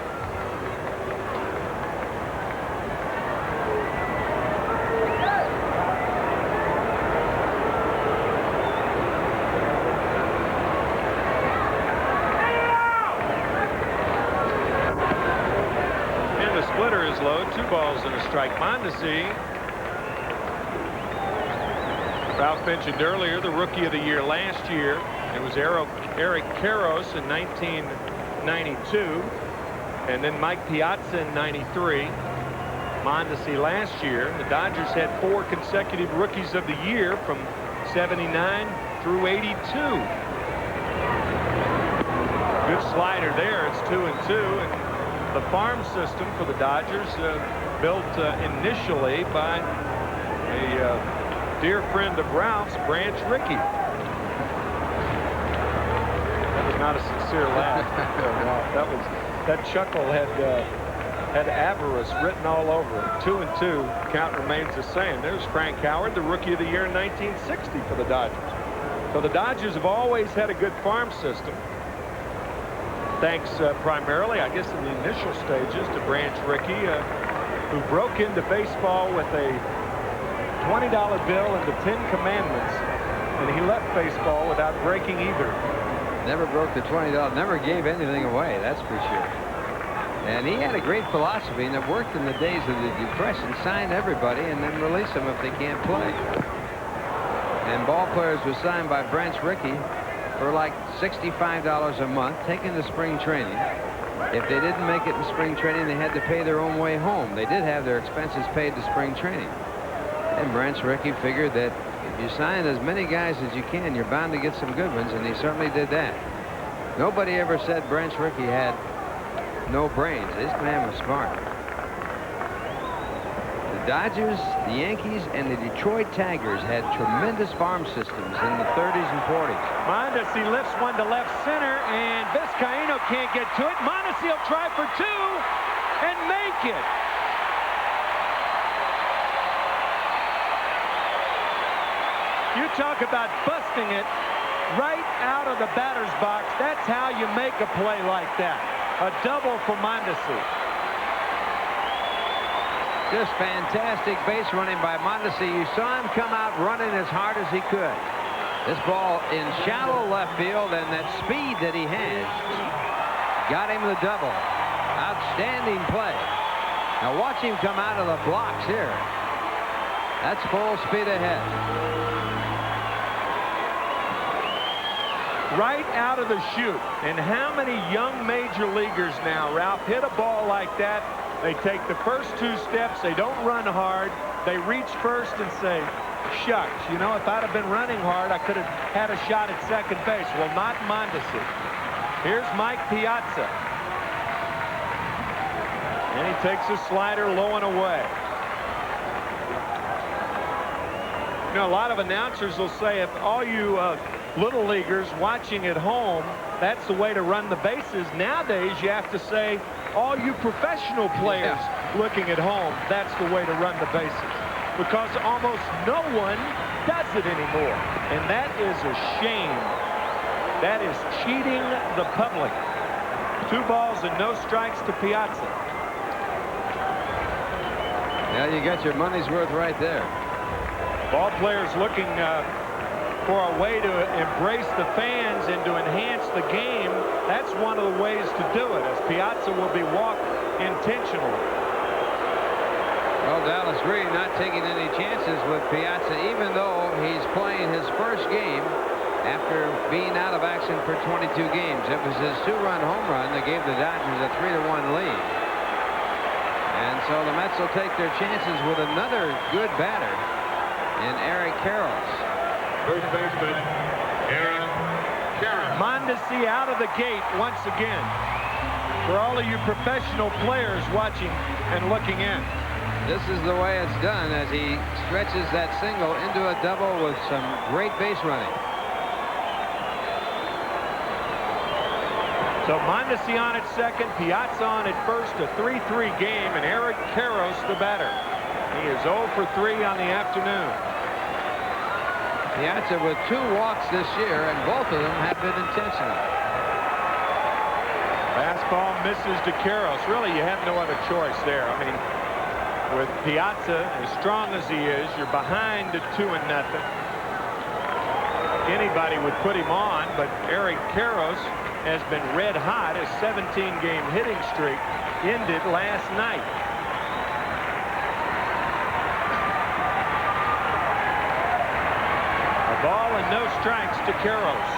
Low, 2 balls and a strike. Mondesi, Ralph mentioned earlier, the rookie of the year last year. It was Eric Karros in 1992, and then Mike Piazza in 93. Mondesi last year. The Dodgers had 4 consecutive rookies of the year from 79 through 82. Good slider there. It's 2-2. And the farm system for the Dodgers built initially by a dear friend of Ralph's, Branch Rickey. That was not a sincere laugh. That chuckle had avarice written all over it. 2-2. Count remains the same. There's Frank Howard, the Rookie of the Year in 1960 for the Dodgers. So the Dodgers have always had a good farm system. Thanks primarily, I guess, in the initial stages to Branch Rickey, who broke into baseball with a $20 bill and the 10 Commandments, and he left baseball without breaking either. Never broke the $20, never gave anything away, that's for sure. And he had a great philosophy, and it worked in the days of the Depression. Sign everybody and then release them if they can't play. And ball players were signed by Branch Rickey for like $65 a month, taken to spring training. If they didn't make it in spring training, they had to pay their own way home. They did have their expenses paid to spring training. And Branch Rickey figured that if you sign as many guys as you can, you're bound to get some good ones, and he certainly did that. Nobody ever said Branch Rickey had no brains. This man was smart. The Dodgers, the Yankees, and the Detroit Tigers had tremendous farm systems in the 30s and 40s. Mondesi lifts one to left center, and Vizcaíno can't get to it. Mondesi will try for two and make it. You talk about busting it right out of the batter's box. That's how you make a play like that. A double for Mondesi. Just fantastic base running by Mondesi. You saw him come out running as hard as he could. This ball in shallow left field, and that speed that he has got him the double. Outstanding play. Now watch him come out of the blocks here. That's full speed ahead. Right out of the chute. And how many young major leaguers now, Ralph, hit a ball like that? They take the first two steps. They don't run hard. They reach first and say, shucks, you know, if I'd have been running hard, I could have had a shot at second base. Well, not Mondesi. Here's Mike Piazza. And he takes a slider low and away. You know, a lot of announcers will say, if all you little leaguers watching at home, that's the way to run the bases. Nowadays, you have to say, all you professional players looking at home, that's the way to run the bases. Because almost no one does it anymore. And that is a shame. That is cheating the public. 2 balls and no strikes to Piazza. Yeah, you got your money's worth right there. Ball players looking for a way to embrace the fans and to enhance the game. That's one of the ways to do it, as Piazza will be walked intentionally. Well, Dallas really not taking any chances with Piazza, even though he's playing his first game after being out of action for 22 games. It was his 2-run home run that gave the Dodgers a 3-1 lead. And so the Mets will take their chances with another good batter in Eric Karros. First baseman, Eric Karros. Mondesi out of the gate once again. For all of you professional players watching and looking in. This is the way it's done as he stretches that single into a double with some great base running. So Mondesi on at second, Piazza on at first, a 3-3 game, and Eric Karros the batter. He is 0 for 3 on the afternoon. Piazza with 2 walks this year, and both of them have been intentional. Fastball misses to Karros. Really, you have no other choice there. I mean, with Piazza as strong as he is, you're behind at 2-0. Anybody would put him on, but Eric Karros has been red hot. His 17-game hitting streak ended last night. A ball and no strikes to Karros.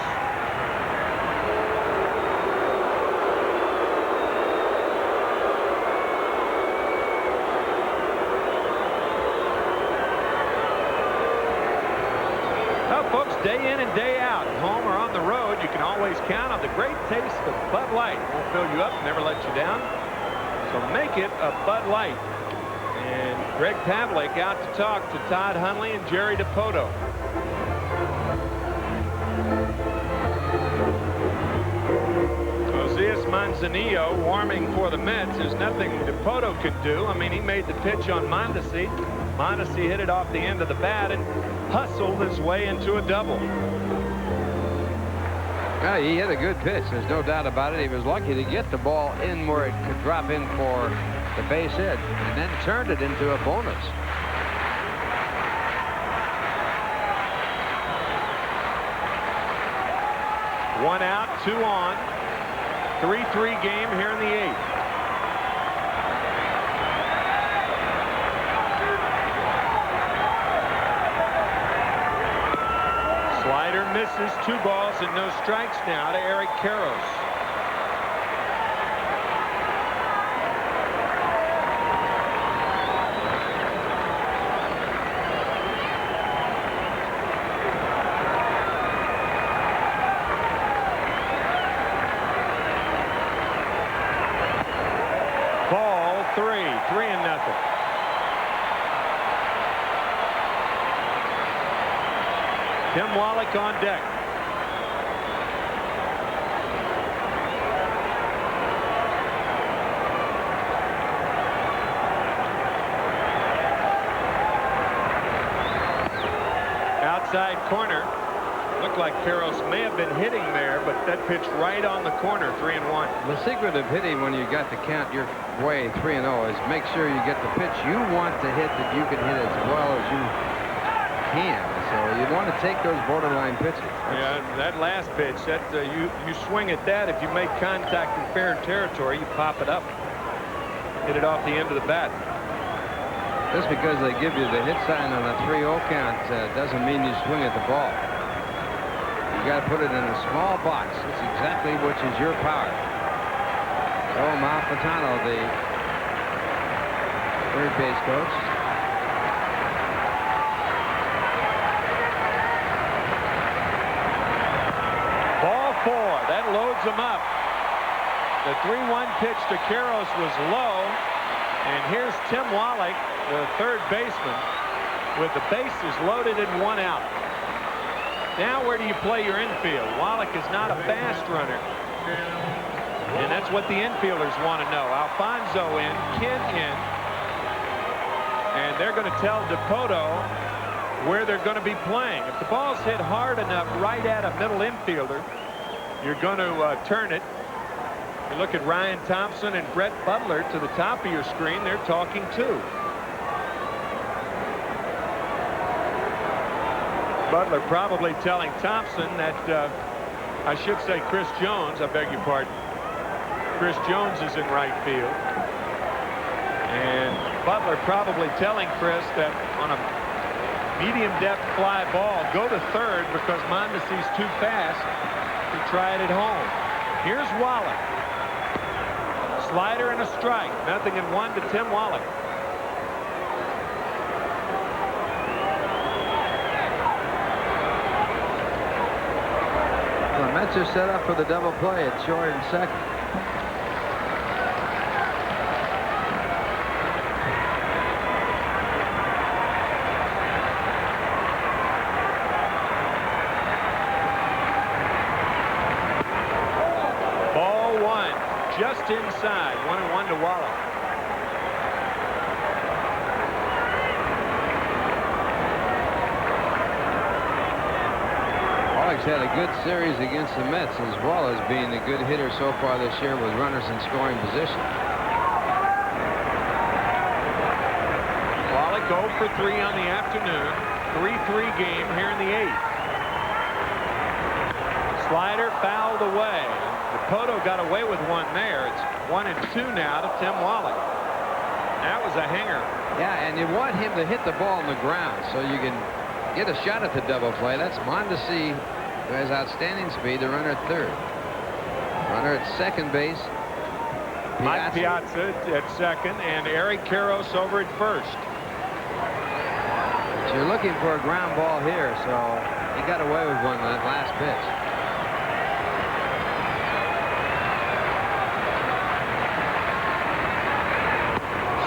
Folks, day in and day out, home or on the road, you can always count on the great taste of Bud Light. Won't fill you up, never let you down. So make it a Bud Light. And Greg Pavlik out to talk to Todd Hundley and Jerry DiPoto. Manzanillo warming for the Mets. There's nothing DiPoto could do. I mean, he made the pitch on Mondesi. Mondesi hit it off the end of the bat and hustled his way into a double. Yeah, he hit a good pitch. There's no doubt about it. He was lucky to get the ball in where it could drop in for the base hit and then turned it into a bonus. One out, 2 on. 3-3 game here in the 8th. Slider misses, 2 balls and no strikes now to Eric Karros. Ball 3, 3-0. Tim Wallach on deck. Outside corner. Looked like Karros may have been hitting there, but that pitch right on the corner, 3-1. The secret of hitting when you got to count your way 3-0 is make sure you get the pitch you want to hit that you can hit as well as you can. So you want to take those borderline pitches. Yeah, that last pitch, that you swing at that. If you make contact in fair territory, you pop it up, hit it off the end of the bat. Just because they give you the hit sign on a 3-0 count doesn't mean you swing at the ball. You got to put it in a small box. It's exactly which is your power. So Malfitano, the third base coach. Ball 4. That loads them up. The 3-1 pitch to Karros was low. And here's Tim Wallach, the third baseman, with the bases loaded and 1 out. Now where do you play your infield? Wallach is not a fast runner. And that's what the infielders want to know. Alfonso in, Ken in. And they're going to tell DiPoto where they're going to be playing. If the ball's hit hard enough right at a middle infielder, you're going to turn it. You look at Ryan Thompson and Brett Butler to the top of your screen. They're talking too. Butler probably telling Thompson that, I should say Chris Jones, I beg your pardon. Chris Jones is in right field. And Butler probably telling Chris that on a medium depth fly ball, go to third because Mondesi's too fast to try it at home. Here's Wallach. Slider and a strike. 0-1 to Tim Wallach. The Mets are set up for the double play at short and second. Ball 1, just inside. 1-1 to Wallach. Wallach's had a good series against the Mets as well as being a good hitter so far this year with runners in scoring position. Wallach 0 for 3 on the afternoon. 3-3 game here in the 8th. Slider fouled away. DiPoto got away with one there. It's 1-2 now to Tim Wallach. That was a hanger. Yeah, and you want him to hit the ball on the ground so you can get a shot at the double play. That's Mondesi, who has outstanding speed, the runner at third. Runner at second base. Mike Piazza at second, and Eric Karros over at first. But you're looking for a ground ball here, so he got away with one on that last pitch.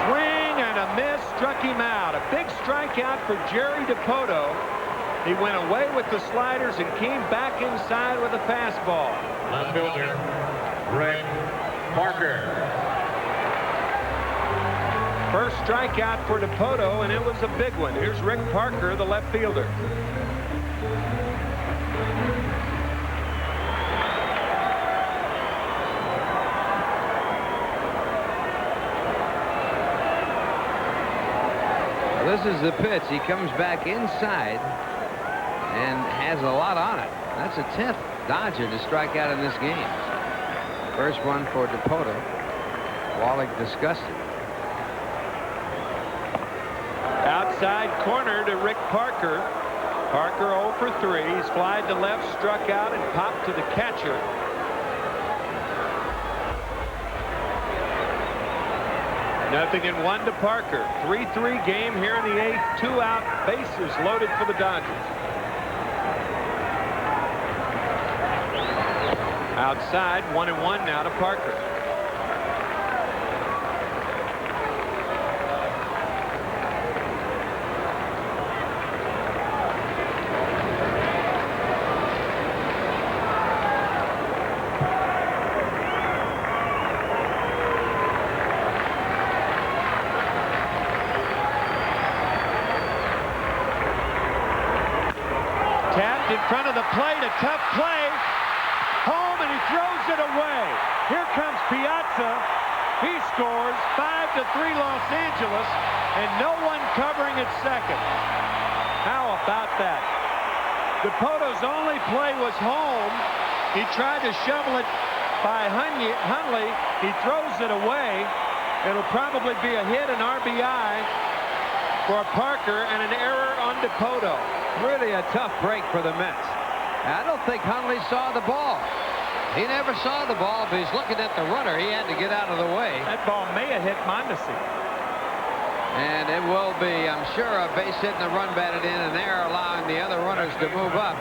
Swing and a miss, struck him out. A big strikeout for Jerry DiPoto. He went away with the sliders and came back inside with a fastball. Left fielder, Greg Parker. First strikeout for DiPoto, and it was a big one. Here's Rick Parker, the left fielder. Well, this is the pitch. He comes back inside and has a lot on it. That's a 10th Dodger to strike out in this game. First one for DiPoto. Wallach disgusted. Outside corner to Rick Parker. Parker 0 for 3. He's flied to left, struck out, and popped to the catcher. Nothing in 1 to Parker. 3-3 game here in the 8th. 2 out, bases loaded for the Dodgers. Outside, 1-1 now to Parker. Tapped in front of the plate, a tough play. Home, and he throws it away. Here comes Piazza. He scores. 5-3 Los Angeles, and no one covering at second. How about that? DiPoto's only play was home. He tried to shovel it by Hundley. He throws it away. It'll probably be a hit, an RBI for Parker, and an error on DiPoto. Really a tough break for the Mets. I don't think Hundley saw the ball. He never saw the ball, but he's looking at the runner. He had to get out of the way. That ball may have hit Mondesi. And it will be, I'm sure, a base hit and a run batted in, and they're allowing the other runners to move up.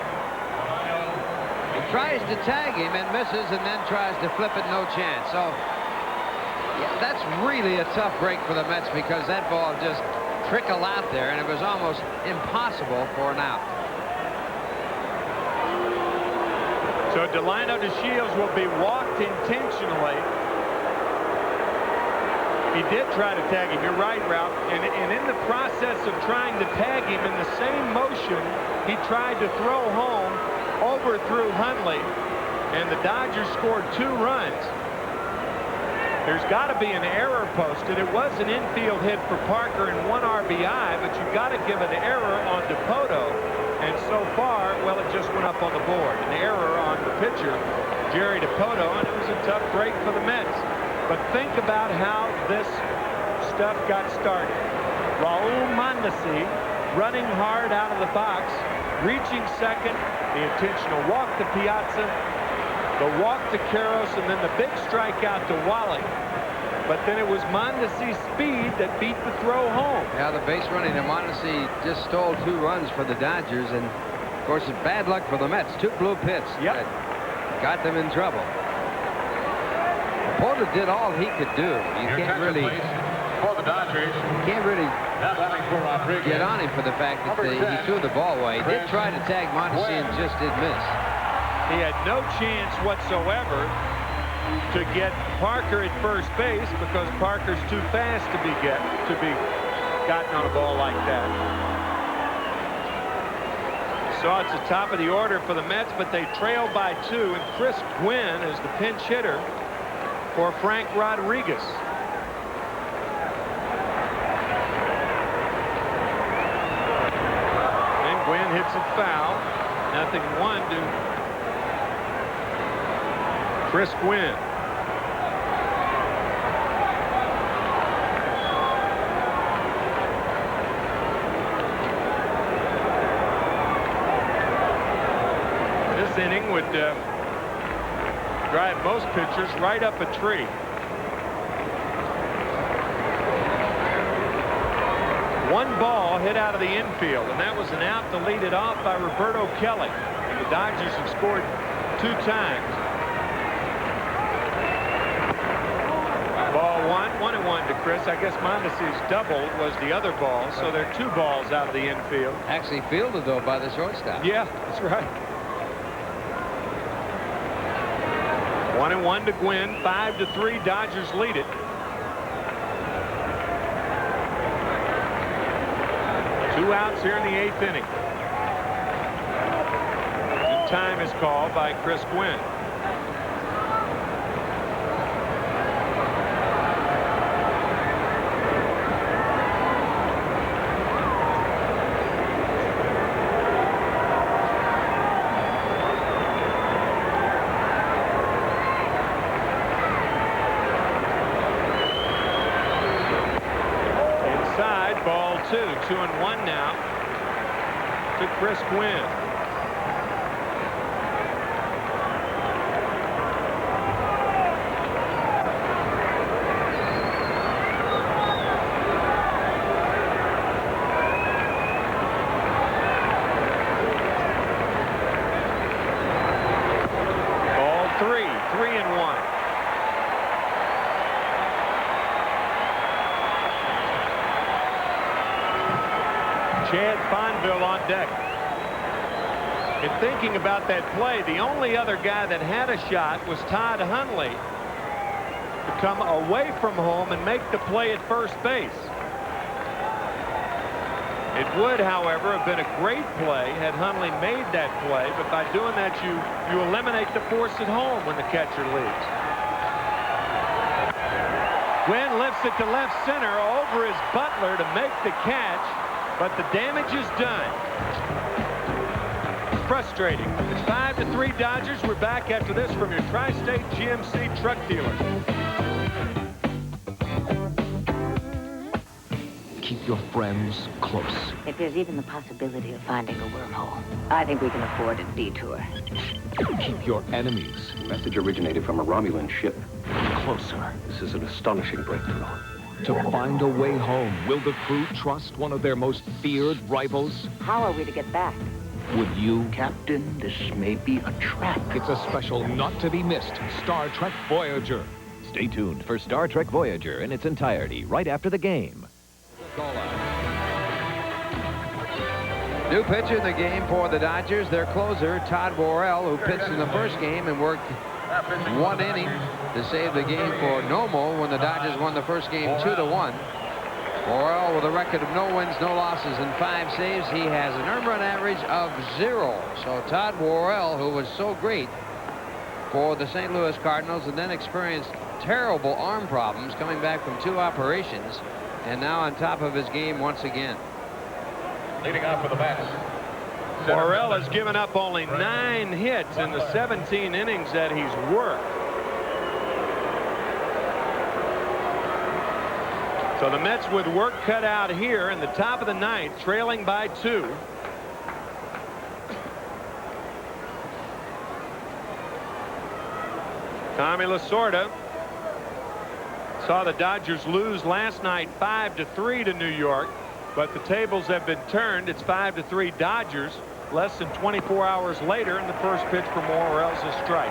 He tries to tag him and misses, and then tries to flip it, no chance. So, yeah, that's really a tough break for the Mets, because that ball just trickled out there, and it was almost impossible for an out. So Delino DeShields will be walked intentionally. He did try to tag him. You're right, Ralph. And in the process of trying to tag him, in the same motion, he tried to throw home, overthrew Hundley, and the Dodgers scored 2 runs. There's got to be an error posted. It was an infield hit for Parker and 1 RBI, but you've got to give an error on DiPoto. And so far, well, it just went up on the board. An error on the pitcher, Jerry DiPoto, and it was a tough break for the Mets. But think about how this stuff got started. Raul Mondesi running hard out of the box, reaching second, the intentional walk to Piazza, the walk to Karros, and then the big strikeout to Wally. But then it was Mondesi's speed that beat the throw home. Yeah, the base running to Mondesi just stole 2 runs for the Dodgers, and of course it's bad luck for the Mets. 2 blue pits that got them in trouble. DiPoto did all he could do. You can't really for the Dodgers. Can't really get on him for the fact that he threw the ball away. He did try to tag Mondesi and just did miss. He had no chance whatsoever to get Parker at first base, because Parker's too fast to be gotten on a ball like that. So it's the top of the order for the Mets, but they trail by 2, and Chris Gwynn is the pinch hitter for Frank Rodriguez. And Gwynn hits it foul. 0-1 to Chris Gwynn. This inning would drive most pitchers right up a tree. One ball hit out of the infield, and that was an out to lead it off by Roberto Kelly. And the Dodgers have scored 2 times. Ball 1-1 to Chris. I guess Mondesi's double was the other ball, so there are 2 balls out of the infield. Actually fielded, though, by the shortstop. Yeah, that's right. 1-1 to Gwynn. 5-3. Dodgers lead it. 2 outs here in the 8th inning. Good time is called by Chris Gwynn. Ball 2. 2-1 now to Chris Gwynn. Ball 3. 3-1. Chad Fonville on deck. In thinking about that play, the only other guy that had a shot was Todd Hundley to come away from home and make the play at first base. It would, however, have been a great play had Hundley made that play, but by doing that, you eliminate the force at home when the catcher leaves. Gwynn lifts it to left center over his Butler to make the catch. But the damage is done. Frustrating. It's 5-3 Dodgers. We're back after this from your Tri-State GMC truck dealer. Keep your friends close. If there's even the possibility of finding a wormhole, I think we can afford a detour. Keep your enemies Message originated from a Romulan ship. closer. This is an astonishing breakthrough. To find a way home, will the crew trust one of their most feared rivals? How are we to get back? Would you? Captain, this may be a trap. It's a special not-to-be-missed Star Trek Voyager. Stay tuned for Star Trek Voyager in its entirety right after the game. New pitcher in the game for the Dodgers, their closer, Todd Worrell, who pitched in the first game and worked 1 inning to save the game for Nomo when the Dodgers won the first game 2-1. Worrell with a record of no wins, no losses, and 5 saves. He has an earned run average of 0. So Todd Worrell, who was so great for the St. Louis Cardinals and then experienced terrible arm problems coming back from 2 operations, and now on top of his game once again. Leading off for the Mets. Worrell has given up only 9 hits in the 17 innings that he's worked. So the Mets with work cut out here in the top of the 9th, trailing by 2. Tommy Lasorda saw the Dodgers lose last night 5-3 to New York, but the tables have been turned. It's 5-3 Dodgers. Less than 24 hours later, and the first pitch from Worrell's a strike.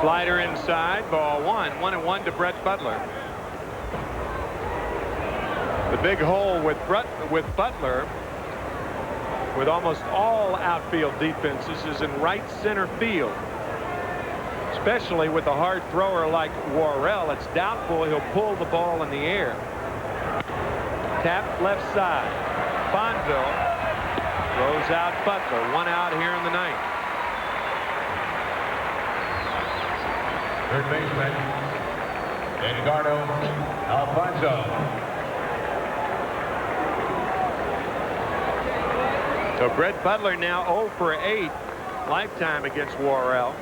Slider inside, ball 1. 1-1 to Brett Butler. The big hole with Butler, with almost all outfield defenses, is in right center field. Especially with a hard thrower like Worrell, it's doubtful he'll pull the ball in the air. Tap left side. Fonville throws out Butler. 1 out here in the 9th. Third baseman, Edgardo Alfonso. So Brett Butler now 0 for 8 lifetime against Worrell.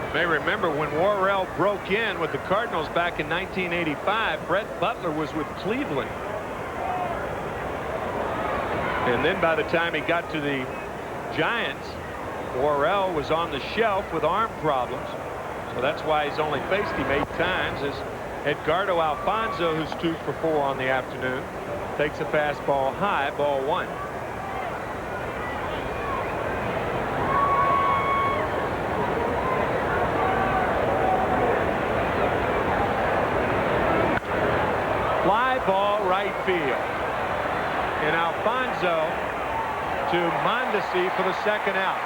You may remember when Worrell broke in with the Cardinals back in 1985, Brett Butler was with Cleveland. And then by the time he got to the Giants, Worrell was on the shelf with arm problems. So that's why he's only faced him 8 times. As Edgardo Alfonso, who's 2 for 4 on the afternoon, takes a fastball high, ball 1. right field. And Alfonso to Mondesi for the second out.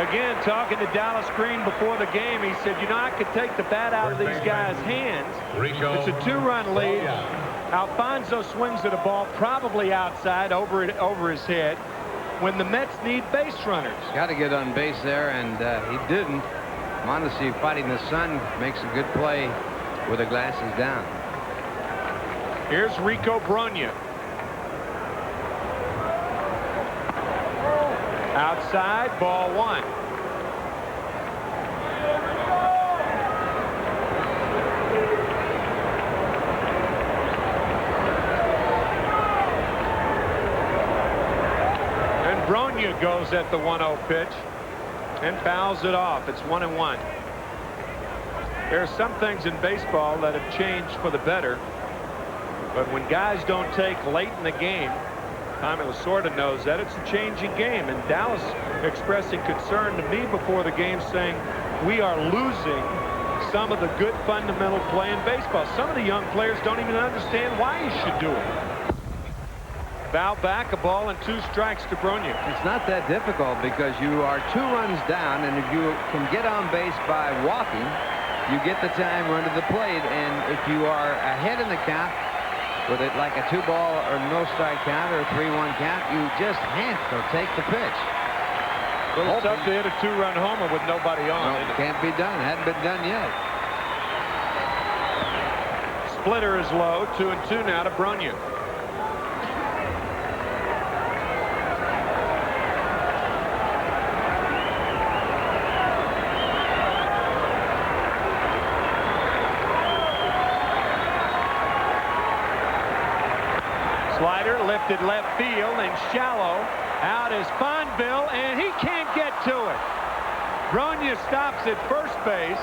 Again, talking to Dallas Green before the game, he said, you know, I could take the bat out of these guys' hands. It's a 2-run lead. Alfonso swings at a ball probably outside over his head when the Mets need base runners. Got to get on base there, and he didn't. Mondesi fighting the sun makes a good play with the glasses down. Here's Rico Brogna. Outside, ball 1. And Brogna goes at the 1-0 pitch and fouls it off. It's 1-1. There are some things in baseball that have changed for the better, but when guys don't take late in the game, Tommy Lasorda knows that it's a changing game, and Dallas expressing concern to me before the game, saying we are losing some of the good fundamental play in baseball. Some of the young players don't even understand why you should do it. Foul back, a ball and 2 strikes to Brogna. It's not that difficult because you are 2 runs down, and if you can get on base by walking, you get the time run to the plate, and if you are ahead in the count, with it like a 2-ball or no strike count or a 3-1 count, you just have to take the pitch. A little tough to hit a 2-run homer with nobody on. No, it can't be done. Hadn't been done yet. Splitter is low. 2-2 now to Brogna. Slider lifted left field and shallow. Out is Fonville, and he can't get to it. Brogna stops at first base.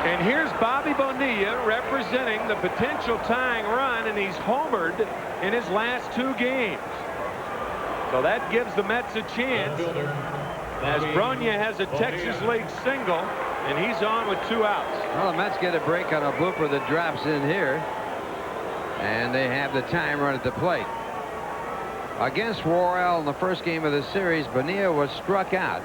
And here's Bobby Bonilla representing the potential tying run, and he's homered in his last 2 games. So that gives the Mets a chance, as Brogna has a Texas League single, and he's on with 2 outs. Well, the Mets get a break on a blooper that drops in here, and they have the time run at the plate. Against Worrell in the first game of the series, Bonilla was struck out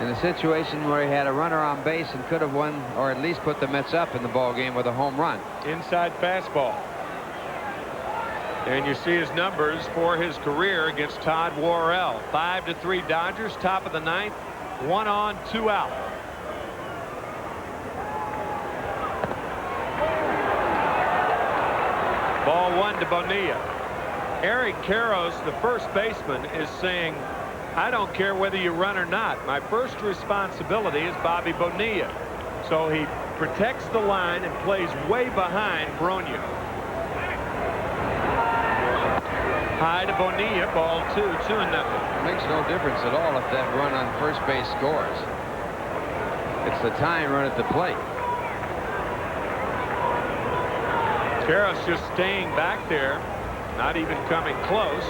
in a situation where he had a runner on base and could have won, or at least put the Mets up in the ball game with a home run. Inside fastball. And you see his numbers for his career against Todd Worrell. 5-3 Dodgers, top of the 9th, 1 on, 2 out. Ball 1 to Bonilla. Eric Karros, the first baseman, is saying, I don't care whether you run or not. My first responsibility is Bobby Bonilla. So he protects the line and plays way behind Brogna. High to Bonilla, ball 2, 2-0. It makes no difference at all if that run on first base scores. It's the time run at the plate. Karros just staying back there, not even coming close.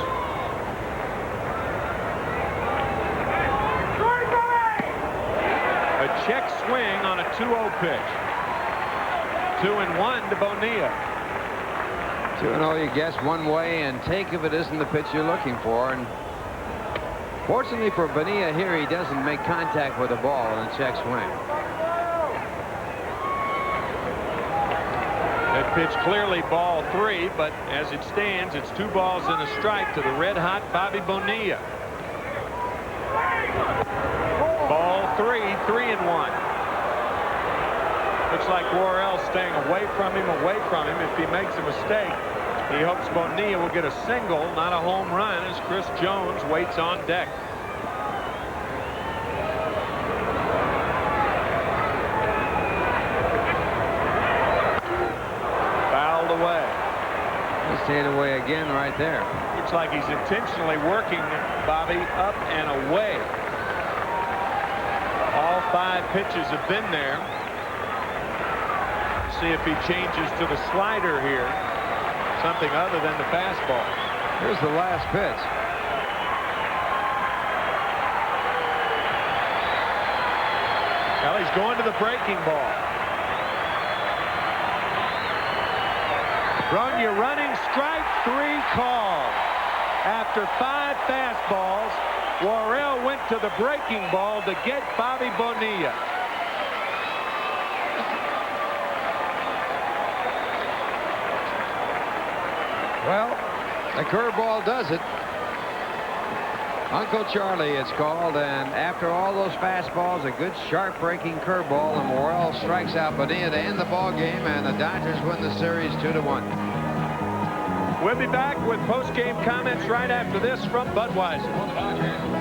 A check swing on a 2-0 pitch. 2-1 to Bonilla. 2-0, you guess one way and take if it isn't the pitch you're looking for. And fortunately for Bonilla here, he doesn't make contact with the ball on a check swing. That pitch clearly ball 3, but as it stands, it's 2 balls and a strike to the red-hot Bobby Bonilla. Ball 3, 3-1. Looks like Worrell staying away from him. If he makes a mistake, he hopes Bonilla will get a single, not a home run, as Chris Jones waits on deck. Stayed away again right there. Looks like he's intentionally working Bobby up and away. All 5 pitches have been there. See if he changes to the slider here. Something other than the fastball. Here's the last pitch. he's going to the breaking ball. Run, you're running, strike 3 call. After 5 fastballs, Worrell went to the breaking ball to get Bobby Bonilla. Well, the curveball does it. Uncle Charlie, it's called, and after all those fastballs, a good sharp breaking curveball, and Worrell strikes out Bonilla to end the ball game, and the Dodgers win the series 2-1. We'll be back with post-game comments right after this from Budweiser.